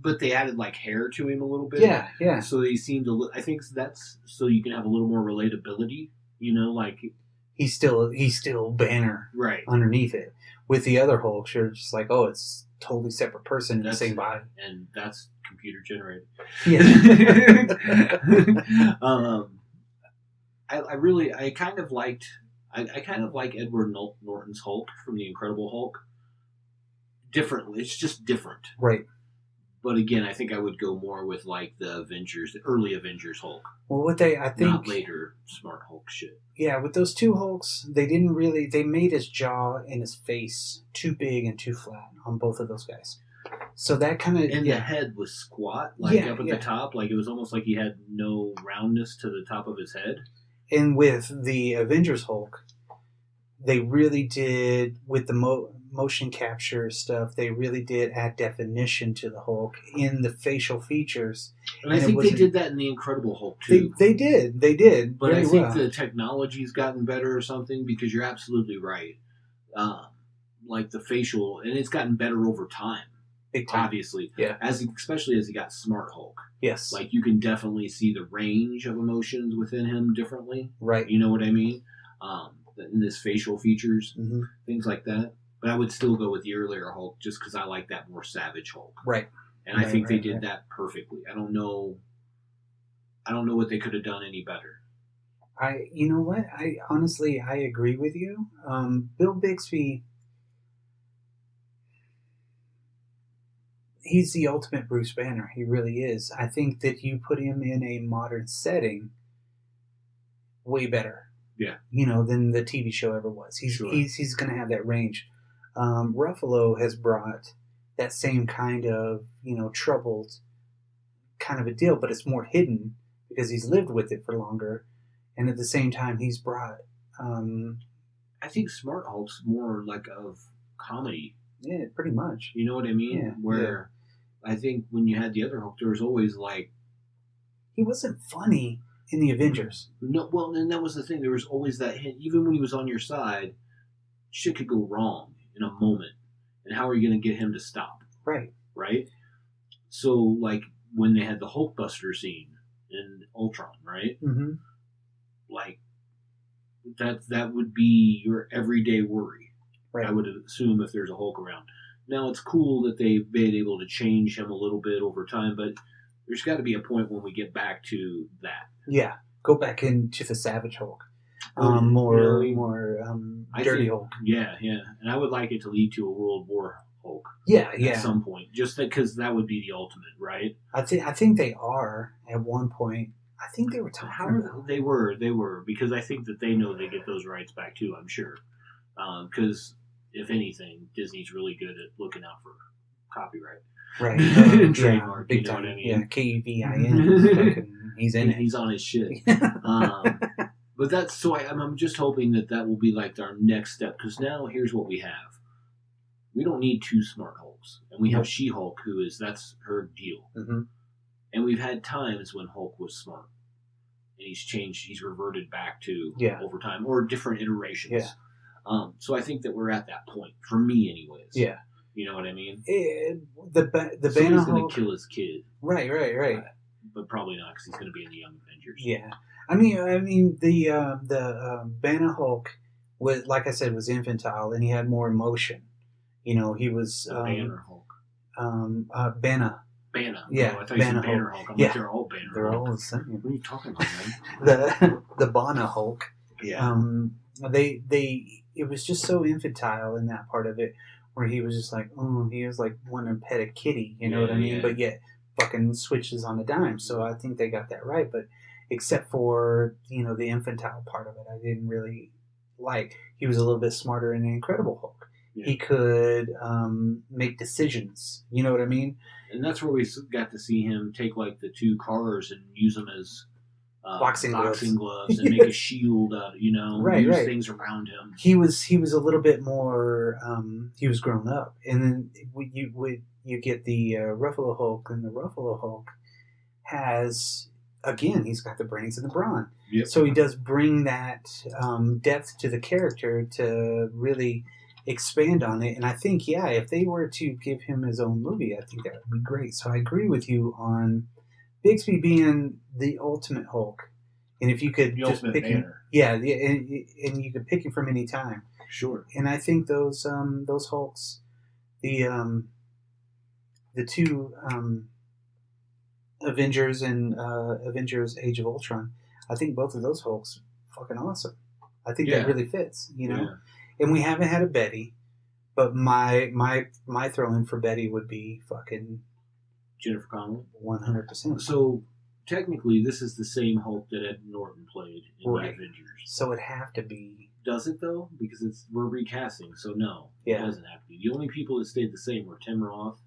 But they added like hair to him a little bit. Yeah, yeah. So they seem to, I think that's so you can have a little more relatability, like. He's still Banner. Right. Underneath it. With the other Hulks, you're just like, oh, it's a totally separate person in the same body. And that's computer generated. Yeah. I kind of like Edward Norton's Hulk from the Incredible Hulk. Differently, it's just different. Right. But again, I think I would go more with like the early Avengers Hulk. Well, not later Smart Hulk shit. Yeah, with those two Hulks, they made his jaw and his face too big and too flat on both of those guys. So that kind of... And the head was squat, up at the top. Like, it was almost like he had no roundness to the top of his head. And with the Avengers Hulk, they really did, with the motion capture stuff, they really did add definition to the Hulk in the facial features. And I think they did that in the Incredible Hulk, too. They did. But I think the technology's gotten better or something, because you're absolutely right. Like the facial, and it's gotten better over time. Big time. Obviously. Yeah. Especially as he got Smart Hulk. Yes. Like, you can definitely see the range of emotions within him differently. Right. You know what I mean? In his facial features, things like that. But I would still go with the earlier Hulk just because I like that more savage Hulk. Right. And I think they did that perfectly. I don't know what they could have done any better. You know what? I honestly agree with you. Bill Bixby, he's the ultimate Bruce Banner. He really is. I think that you put him in a modern setting, way better. Yeah. Than the TV show ever was. He's going to have that range. Ruffalo has brought that same kind of, troubled kind of a deal, but it's more hidden because he's lived with it for longer. And at the same time, he's brought... I think Smart Hulk's more like of comedy. Yeah, pretty much. You know what I mean? Yeah, Where I think when you had the other Hulk, there was always like... He wasn't funny in the Avengers. No, well, and that was the thing. There was always that hint. Even when he was on your side, shit could go wrong in a moment. And how are you going to get him to stop? Right. Right? So, like, when they had the Hulkbuster scene in Ultron, right? Mm-hmm. Like, that would be your everyday worry. Right. I would assume if there's a Hulk around. Now, it's cool that they've been able to change him a little bit over time, but there's got to be a point when we get back to that. Yeah. Go back into the Savage Hulk. Dirty Hulk. Yeah. And I would like it to lead to a World War Hulk. Yeah. At some point. Just because that would be the ultimate, right? I think they are at one point. I think they were talking about. They were, because I think that they know they get those rights back too, I'm sure. Because, if anything, Disney's really good at looking out for copyright. Right. Trademark, big you know time. what I mean? Yeah, KVIN. He's in it. He's on his shit. But that's, so I'm just hoping that will be like our next step, because now here's what we have. We don't need two Smart Hulks. And we have She-Hulk, that's her deal. Mm-hmm. And we've had times when Hulk was smart. And he's reverted back to over time, or different iterations. Yeah. So I think that we're at that point, for me anyways. Yeah. You know what I mean? The Banner He's Hulk... going to kill his kid. Right. But probably not, because he's going to be in the Young Avengers. Yeah. I mean, the Banner Hulk was, like I said, was infantile, and he had more emotion. He was Banner Hulk. Banner. Banner. Yeah, I thought you said Banner Hulk. I'm like, they're all Banner. They're Hulk. all the same. What are you talking about, man? the Banner Hulk. Yeah. It was just so infantile in that part of it, where he was just like, he was like wanting to pet a kitty. You know what I mean? Yeah. But yet, fucking switches on a dime. So I think they got that right. But except for the infantile part of it, I didn't really like. He was a little bit smarter in the Incredible Hulk. Yeah. He could make decisions. You know what I mean? And that's where we got to see him take like the two cars and use them as boxing gloves and make a shield out. Use things around him. He was a little bit more. He was grown up, and then you get the Ruffalo Hulk, and the Ruffalo Hulk has, again, he's got the brains and the brawn. Yep. So he does bring that depth to the character to really expand on it. And I think, if they were to give him his own movie, I think that would be great. So I agree with you on Bixby being the ultimate Hulk. And if you could just pick him, and you could pick him from any time. Sure. And I think those Hulks, the two Avengers and Avengers Age of Ultron, I think both of those Hulks fucking awesome. I think that really fits, Yeah. And we haven't had a Betty, but my throw in for Betty would be fucking Jennifer Connelly. 100%. So technically, this is the same Hulk that Ed Norton played in the Avengers. So it'd have to be. Does it though? Because we're recasting, so no, it doesn't have to be. The only people that stayed the same were Tim Roth,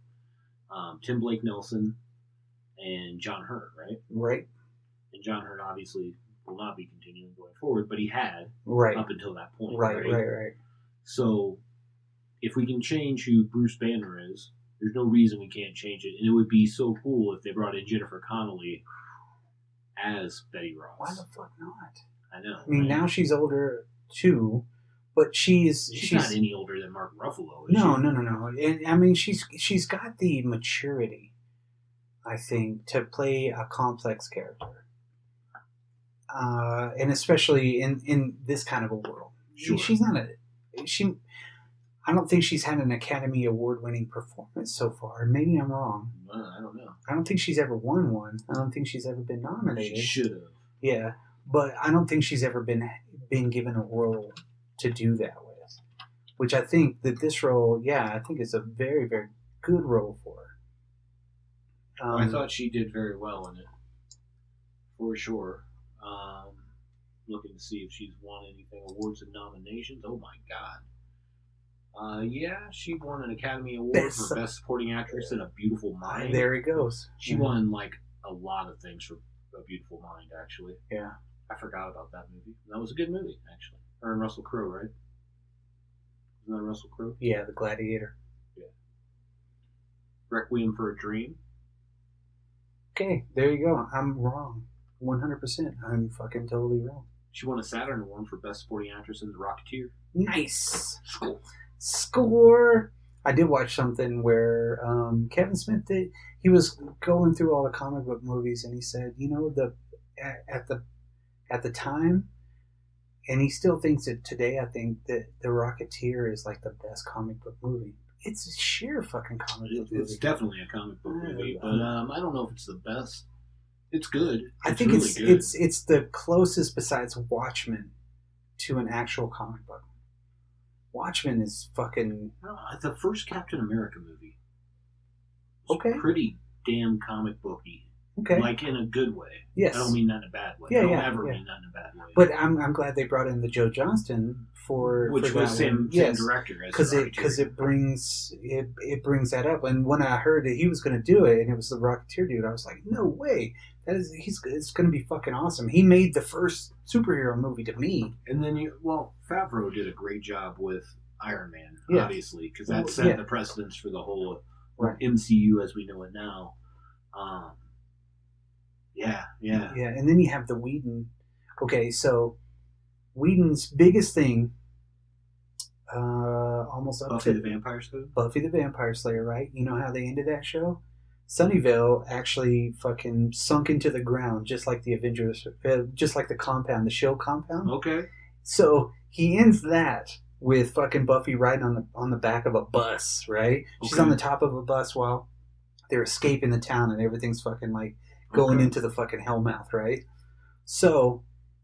Tim Blake Nelson, and John Hurt, right? Right. And John Hurt obviously will not be continuing going forward, but he had up until that point. Right. So if we can change who Bruce Banner is, there's no reason we can't change it. And it would be so cool if they brought in Jennifer Connelly as Betty Ross. Why the fuck not? I know. I mean, now she's older too, but she's not any older than Mark Ruffalo. No. And I mean, she's got the maturity, I think, to play a complex character, and especially in this kind of a world. Sure. She's not I don't think she's had an Academy Award-winning performance so far. Maybe I'm wrong. I don't know. I don't think she's ever won one. I don't think she's ever been nominated. She should have. Yeah. but I don't think she's ever been given a role to do that with. Which I think that this role, I think is a very, very good role for her. I thought she did very well in it, for sure. Looking to see if she's won anything, awards and nominations. Oh my god. She won an Academy Award for Best Supporting Actress in A Beautiful Mind. There it goes. She won like a lot of things for A Beautiful Mind, actually. Yeah. I forgot about that movie. That was a good movie, actually. Her and Russell Crowe, right? Isn't that Russell Crowe? Yeah, The Gladiator. Yeah. Requiem for a Dream. Okay, there you go. I'm wrong. 100%. I'm fucking totally wrong. She won a Saturn Award for Best Supporting Actress in The Rocketeer. Nice. Score. I did watch something where Kevin Smith he was going through all the comic book movies, and he said, at the time, and he still thinks it today, I think that The Rocketeer is like the best comic book movie. It's a sheer fucking comic book movie. It's definitely a comic book movie, but I don't know if it's the best. It's good. I think really good. It's the closest besides Watchmen to an actual comic book. Watchmen is fucking... The first Captain America movie was okay. pretty damn comic booky. Okay. Like in a good way. Yes. I don't mean that in a bad way. Yeah, I don't yeah, ever yeah. mean that in a bad way. But I'm glad they brought in the Joe Johnston which for was that same one. Yes. director as because it brings that up. And when I heard that he was going to do it and it was the Rocketeer dude, I was like, no way. It's going to be fucking awesome. He made the first superhero movie to me. And then Favreau did a great job with Iron Man, Yeah. obviously, because that set the precedence for the whole Right. MCU as we know it now. Yeah. Yeah, and then you have the Whedon. Okay, so Whedon's biggest thing, almost up Buffy to the Vampire Slayer. Buffy the Vampire Slayer, right? You know how they ended that show? Sunnyvale actually fucking sunk into the ground, just like the Avengers, just like the compound, the shield compound. Okay. So he ends that with fucking Buffy riding on the back of a bus, right? She's on the top of a bus while they're escaping the town and everything's fucking like going into the fucking hellmouth, right? So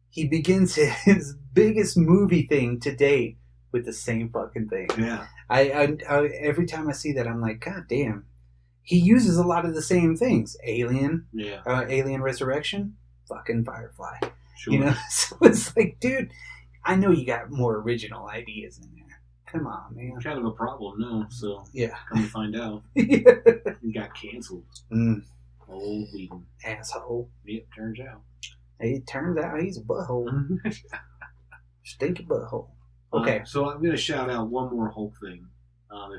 he begins his biggest movie thing to date with the same fucking thing. Yeah. I every time I see that, I'm like, God damn. He uses a lot of the same things. Alien, Alien Resurrection, fucking Firefly. Sure. So it's like, dude, I know you got more original ideas in there. Come on, man. Kind of a problem, no. So yeah, come to find out, he got canceled. Old Whedon. Asshole. Yep, turns out. It turns out he's a butthole. Stinky butthole. Okay. So I'm going to shout out one more Hulk thing.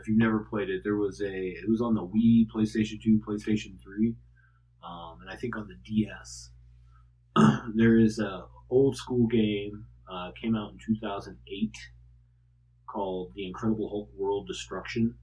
If you've never played it, it was on the Wii, PlayStation 2, PlayStation 3, and I think on the DS. There is a old school game, came out in 2008, called The Incredible Hulk World Destruction.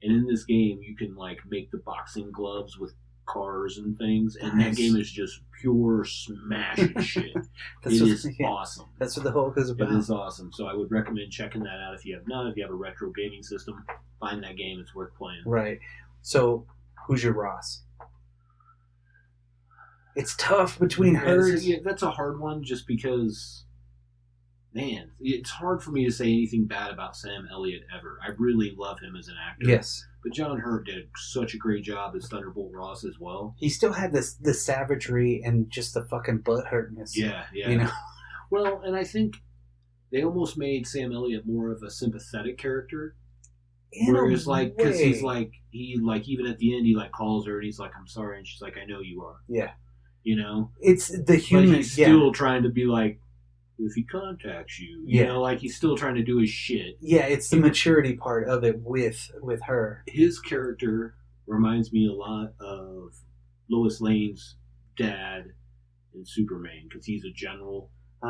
And in this game, you can like make the boxing gloves with cars and things, and that game is just pure smashing shit. It is awesome. That's what the Hulk is about. It is awesome. So I would recommend checking that out if you have none. If you have a retro gaming system, find that game. It's worth playing. Right. So, who's your Ross? It's tough between her. Yeah, that's a hard one just because, man, it's hard for me to say anything bad about Sam Elliott ever. I really love him as an actor. Yes. But John Hurt did such a great job as Thunderbolt Ross as well. He still had the savagery and just the fucking butthurtness. Yeah. You know? Well, and I think they almost made Sam Elliott more of a sympathetic character. Whereas, like, because he's like, even at the end, he like calls her and he's like, "I'm sorry," and she's like, "I know you are." Yeah. You know? It's the human. But he's still trying to be like, if he contacts you, you know, like he's still trying to do his shit. Yeah, it's the maturity part of it with her. His character reminds me a lot of Lois Lane's dad in Superman because he's a general. You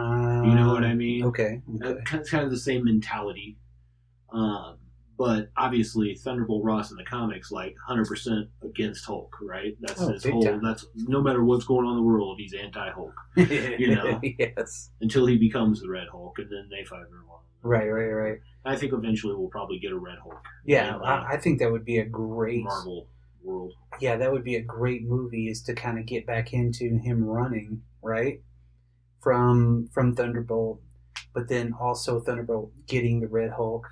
know what I mean? Okay. It's kind of the same mentality. But obviously, Thunderbolt Ross in the comics, like 100% against Hulk, right? That's his whole. Time. That's no matter what's going on in the world, he's anti-Hulk. You know, yes. Until he becomes the Red Hulk, and then they fight everyone. Right. I think eventually we'll probably get a Red Hulk. Yeah, I think that would be a great Marvel world. Yeah, that would be a great movie. Is to kind of get back into him running, right? from Thunderbolt, but then also Thunderbolt getting the Red Hulk,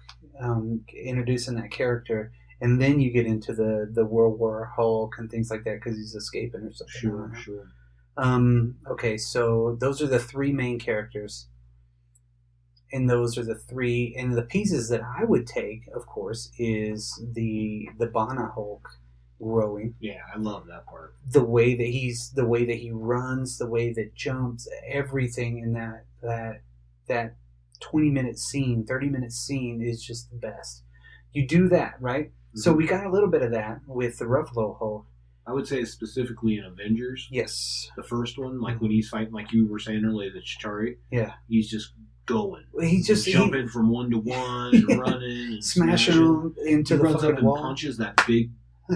introducing that character, and then you get into the World War Hulk and things like that because he's escaping or something. Sure. Okay, so those are the three main characters. And those are the three, and the pieces that I would take, of course, is the Bana Hulk growing. Yeah, I love that part. The way that he runs, the way that jumps, everything in that 20-minute scene, 30-minute scene is just the best. You do that, right? Mm-hmm. So we got a little bit of that with the Ruffalo Hulk. I would say specifically in Avengers. Yes. The first one, like when he's fighting, like you were saying earlier, the Chitauri. Yeah. He's just going. He's just jumping from one to one, and running, and smashing them into the fucking and wall. Punches that big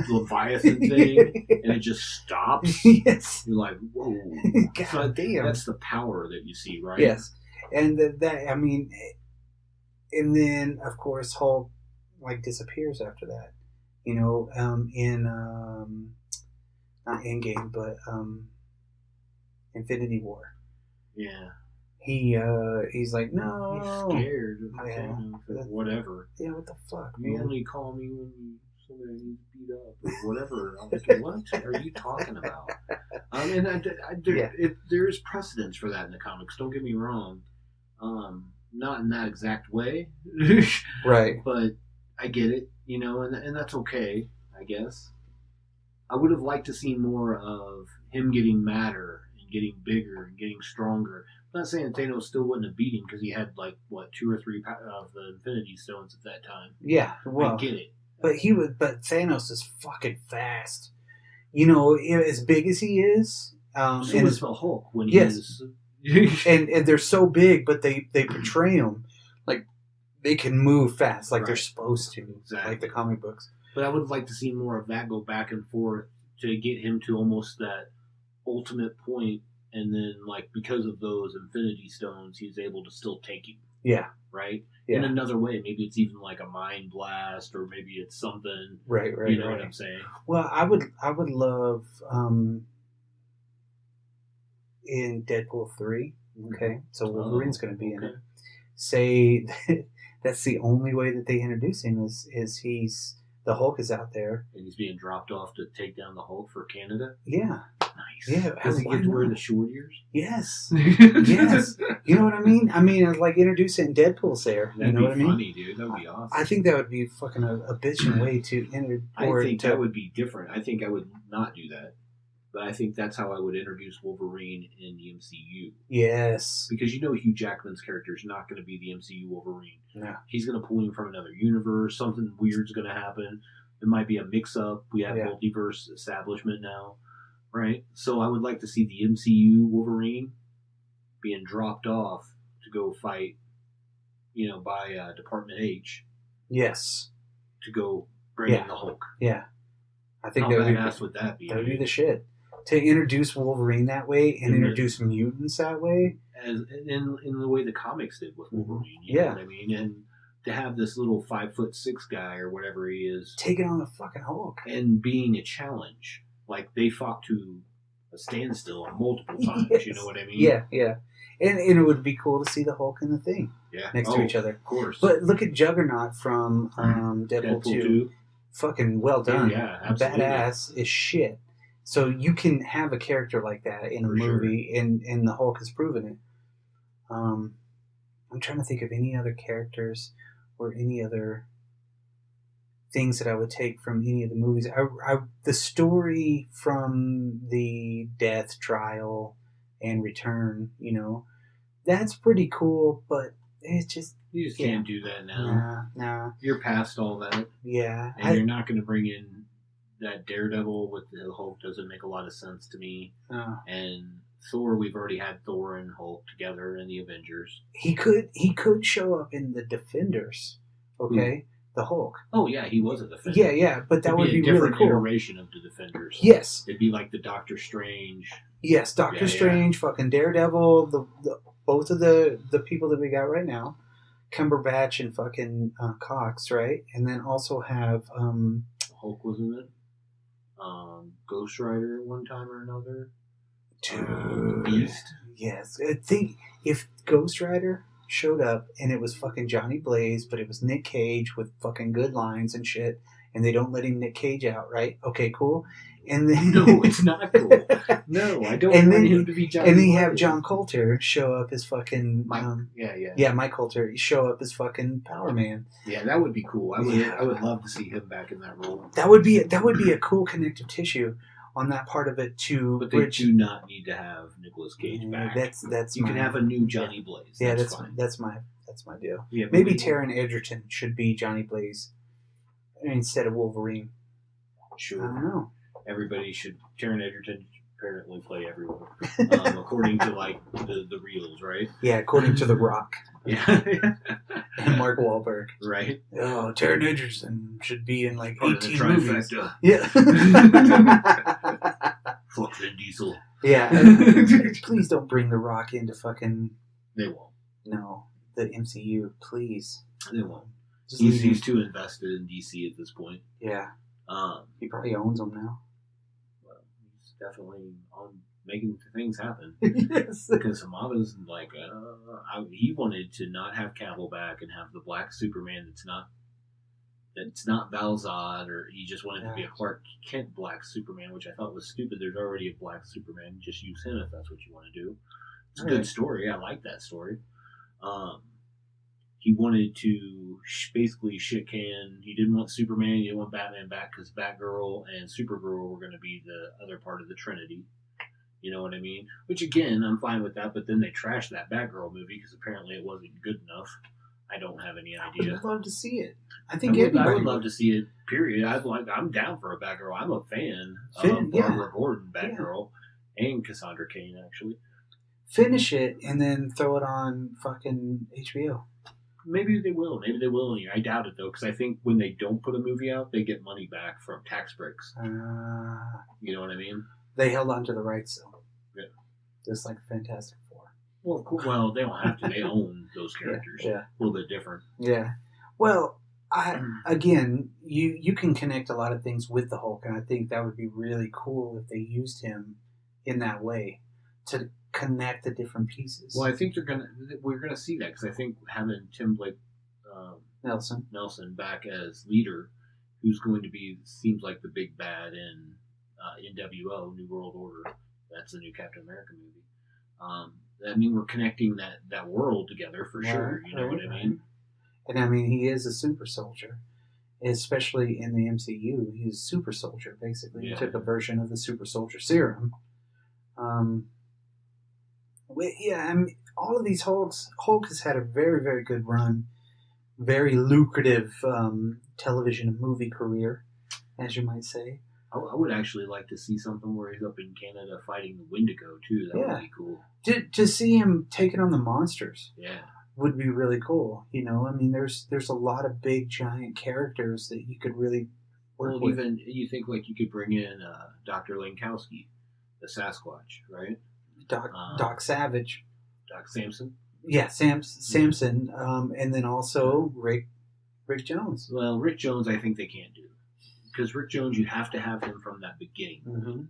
Leviathan thing, and it just stops. Yes. You're like, whoa. God so damn. That's the power that you see, right? Yes. And and then of course Hulk disappears after that. In not Endgame, but Infinity War. Yeah. He's like, no. He's scared. Yeah. Whatever. Yeah, what the fuck, you man? only call me when somebody needs beat up or whatever. I'm like, what are you talking about? There's precedence for that in the comics. Don't get me wrong. Not in that exact way. Right. But I get it, and that's okay, I guess. I would have liked to see more of him getting madder and getting bigger and getting stronger. I'm not saying Thanos still wouldn't have beat him because he had 2 or 3 of the Infinity Stones at that time. Yeah, well, I get it. But Thanos is fucking fast. As big as he is. So is the Hulk when he is. and they're so big, but they portray them like they can move fast, like they're supposed to, exactly. Like the comic books. But I would like to see more of that go back and forth to get him to almost that ultimate point, and then because of those Infinity Stones, he's able to still take him. Yeah. Right? Yeah. In another way. Maybe it's even like a mind blast, or maybe it's something. Right. You know what I'm saying? Well, I would love in Deadpool 3. Okay. So Wolverine's going to be in it. Say that's the only way that they introduce him is the Hulk is out there. And he's being dropped off to take down the Hulk for Canada? Yeah. Nice. Yeah. Does he get to wear the short ears? Yes. Yes. You know what I mean? Introduce it in Deadpool's there. That'd you know be what funny, dude. That would be awesome. I think that would be fucking a bitchin' way to enter. I think that would be different. I think I would not do that. But I think that's how I would introduce Wolverine in the MCU. Yes. Because Hugh Jackman's character is not going to be the MCU Wolverine. No. He's going to pull him from another universe. Something weird's going to happen. It might be a mix-up. We have multiverse establishment now. Right? So I would like to see the MCU Wolverine being dropped off to go fight, by Department H. Yes. To go bring in the Hulk. Yeah. I think that would that be? That would be the shit. To introduce Wolverine that way and introduce mutants that way. As in the way the comics did with Wolverine. You know what I mean? And to have this little 5'6" guy or whatever he is. Taking on the fucking Hulk. And being a challenge. Like they fought to a standstill multiple times. Yes. You know what I mean? Yeah, yeah. And it would be cool to see the Hulk and the Thing next to each other. Of course. But look at Juggernaut from Deadpool 2. Fucking well done. Yeah, absolutely. Badass is shit. So you can have a character like that in a movie, and the Hulk has proven it. I'm trying to think of any other characters or any other things that I would take from any of the movies. The story from the Death Trial and Return, that's pretty cool, but it's just... You just can't do that now. Nah. You're past all that. Yeah. And you're not going to bring in that Daredevil with the Hulk. Doesn't make a lot of sense to me. And Thor, we've already had Thor and Hulk together in the Avengers. He could show up in the Defenders. Okay? The Hulk. Oh yeah, he was a Defender. Yeah, but that would be a different really cool. Iteration of the Defenders. Yes. It'd be like the Doctor Strange. Yes, Doctor Strange, fucking Daredevil, the both of the people that we got right now. Cumberbatch and fucking Cox, right? And then also have Hulk was in it. Ghost Rider one time or another. Dude. Beast. Yes. I think if Ghost Rider showed up and it was fucking Johnny Blaze, but it was Nick Cage with fucking good lines and shit, and they don't let him Nick Cage out, right? Okay, cool. And then No, it's not cool. No, I don't And want then him to be Johnny and then you Blaze. have John Coulter show up as fucking Mike. Yeah, Yeah. Mike Coulter. He show up as fucking Power Man. Yeah, that would be cool. I Yeah. would love to see him back in that role. That would be a cool connective tissue on that part of it too. But they do not need to have Nicolas Cage back. That's You can have a new Johnny Blaze. Yeah, that's fine. that's my deal. Yeah, Maybe Taron Egerton should be Johnny Blaze instead of Wolverine. I Sure. don't know. Everybody should. Taron Egerton apparently play everyone, according to like the reels, right? Yeah, according to The Rock Yeah. and Mark Wahlberg. Right. Oh, Taron Egerton should be in like Part of the 18 movies. trifecta. Yeah. Fuck Vin Diesel. Yeah. Please don't bring The Rock into fucking They won't. the MCU. Please. They won't. Just leave He's him. too invested in DC at this point. Yeah. Um, He probably owns them now. well, he's definitely on making things happen. Yes. Because Hamada's like, he wanted to not have Cavill back and have the black Superman that's not Val-Zod, or he just wanted to be a Clark Kent black Superman, which I thought was stupid. There's already a black Superman. Just use him if that's what you want to do. It's a good story. I like that story. He wanted to basically shit can. He didn't want Superman. He didn't want Batman back because Batgirl and Supergirl were going to be the other part of the Trinity. You know what I mean? Which, again, I'm fine with that, but then they trashed that Batgirl movie because apparently it wasn't good enough. I don't have any idea. I'd love to see it. I I think would everybody love to see it, period. I'm down for a Batgirl. I'm a fan Finn, of Barbara Gordon Batgirl and Cassandra Cain, actually. Finish it and then throw it on fucking HBO. Maybe they will. Maybe they will. I doubt it, though, because I think when they don't put a movie out, they get money back from tax breaks. You know what I mean? They held on to the rights, though. Yeah. Just like Fantastic Four. Well, they don't have to. They own those characters. Yeah. A little bit different. Yeah. Well, you can connect a lot of things with the Hulk, and I think that would be really cool if they used him in that way to connect the different pieces. Well, I think we're gonna see that, because I think having Tim Blake Nelson. back as leader, who's going to be, seems like the big bad in NWO, New World Order. That's the new Captain America movie. I mean, we're connecting that world together for sure. You know what I mean? And I mean, he is a super soldier, especially in the MCU. He's a super soldier, basically. Yeah. He took a version of the super soldier serum. I mean, all of these Hulk has had a very, very good run, very lucrative television and movie career, as you might say. I would actually like to see something where he's up in Canada fighting the Wendigo too. That would be cool. To see him taking on the monsters, would be really cool. You know, I mean, there's a lot of big giant characters that you could really work with. Even you think like you could bring in Dr. Lankowski, the Sasquatch, right? Doc Savage, Doc Samson. Yeah, Samson, and then also Rick Jones. Well, Rick Jones, I think they can't do, because Rick Jones, you have to have him from that beginning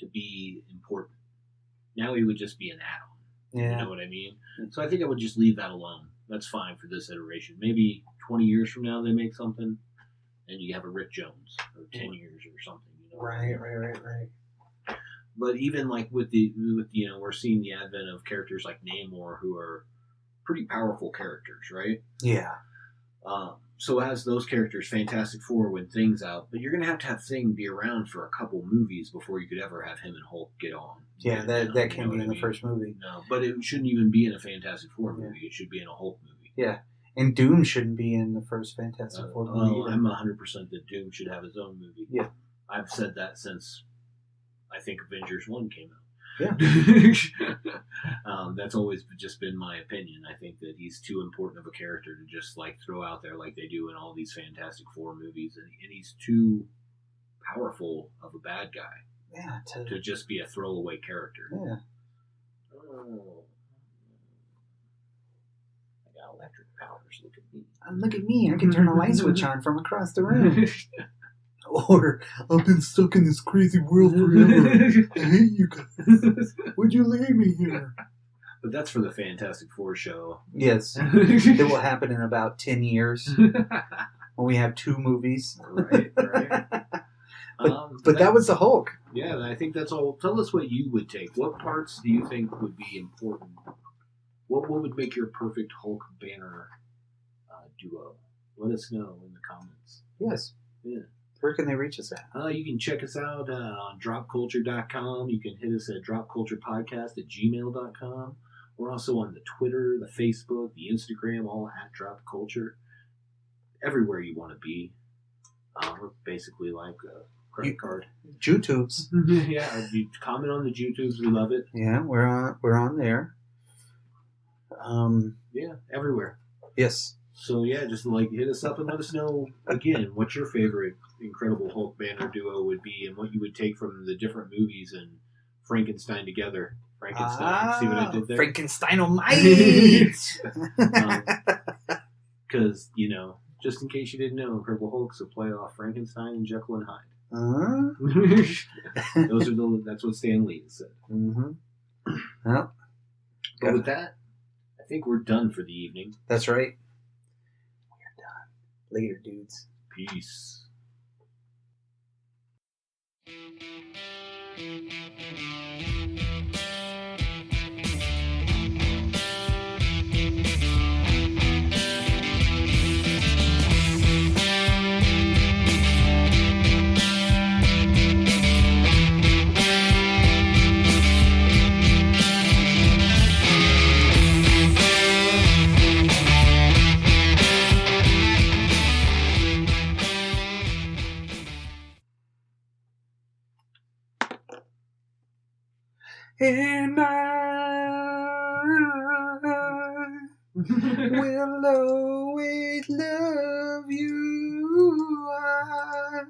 to be important. Now he would just be an add-on. Yeah. You know what I mean? So I think I would just leave that alone. That's fine for this iteration. Maybe 20 years from now they make something, and you have a Rick Jones, or 10 years or something. You know? Right. But even like with we're seeing the advent of characters like Namor, who are pretty powerful characters, right? Yeah. So as those characters, Fantastic Four win things out, but you're going to have Thing be around for a couple movies before you could ever have him and Hulk get on. Yeah, that can't be in the first movie. No, but it shouldn't even be in a Fantastic Four movie. It should be in a Hulk movie. Yeah, and Doom shouldn't be in the first Fantastic Four movie. I'm 100% that Doom should have his own movie. Yeah. I've said that since I think Avengers 1 came out. Yeah. That's always just been my opinion. I think that he's too important of a character to just like throw out there like they do in all these Fantastic Four movies, and he's too powerful of a bad guy. Yeah, to just be a throwaway character. Yeah. Oh. I got electric powers. Look at me. Look at me. I can turn a light switch on from across the room. Or I've been stuck in this crazy world forever. I hate you guys. Would you leave me here? But that's for the Fantastic Four show. Yes. It will happen in about 10 years when we have 2 movies. Right. But that was the Hulk. Yeah, I think that's all. Tell us what you would take. What parts do you think would be important? What would make your perfect Hulk Banner duo? Let us know in the comments. Yes. Yeah. Where can they reach us at? You can check us out on dropculture.com. You can hit us at dropculturepodcast@gmail.com. We're also on the Twitter, the Facebook, the Instagram, all at Drop Culture. Everywhere you want to be. We're basically like a credit card. YouTubes. Yeah, you comment on the YouTubes. We love it. Yeah, we're on there. Yeah, everywhere. Yes. So yeah, just like hit us up and let us know again what your favorite Incredible Hulk banner duo would be and what you would take from the different movies and Frankenstein together. Frankenstein. See what I did there? Frankenstein-o-mite! Because, just in case you didn't know, Incredible Hulk's a play off Frankenstein and Jekyll and Hyde. That's what Stan Lee said. Mm-hmm. Well, but with that, I think we're done for the evening. That's right. We're done. Later, dudes. Peace. And I will always love you. I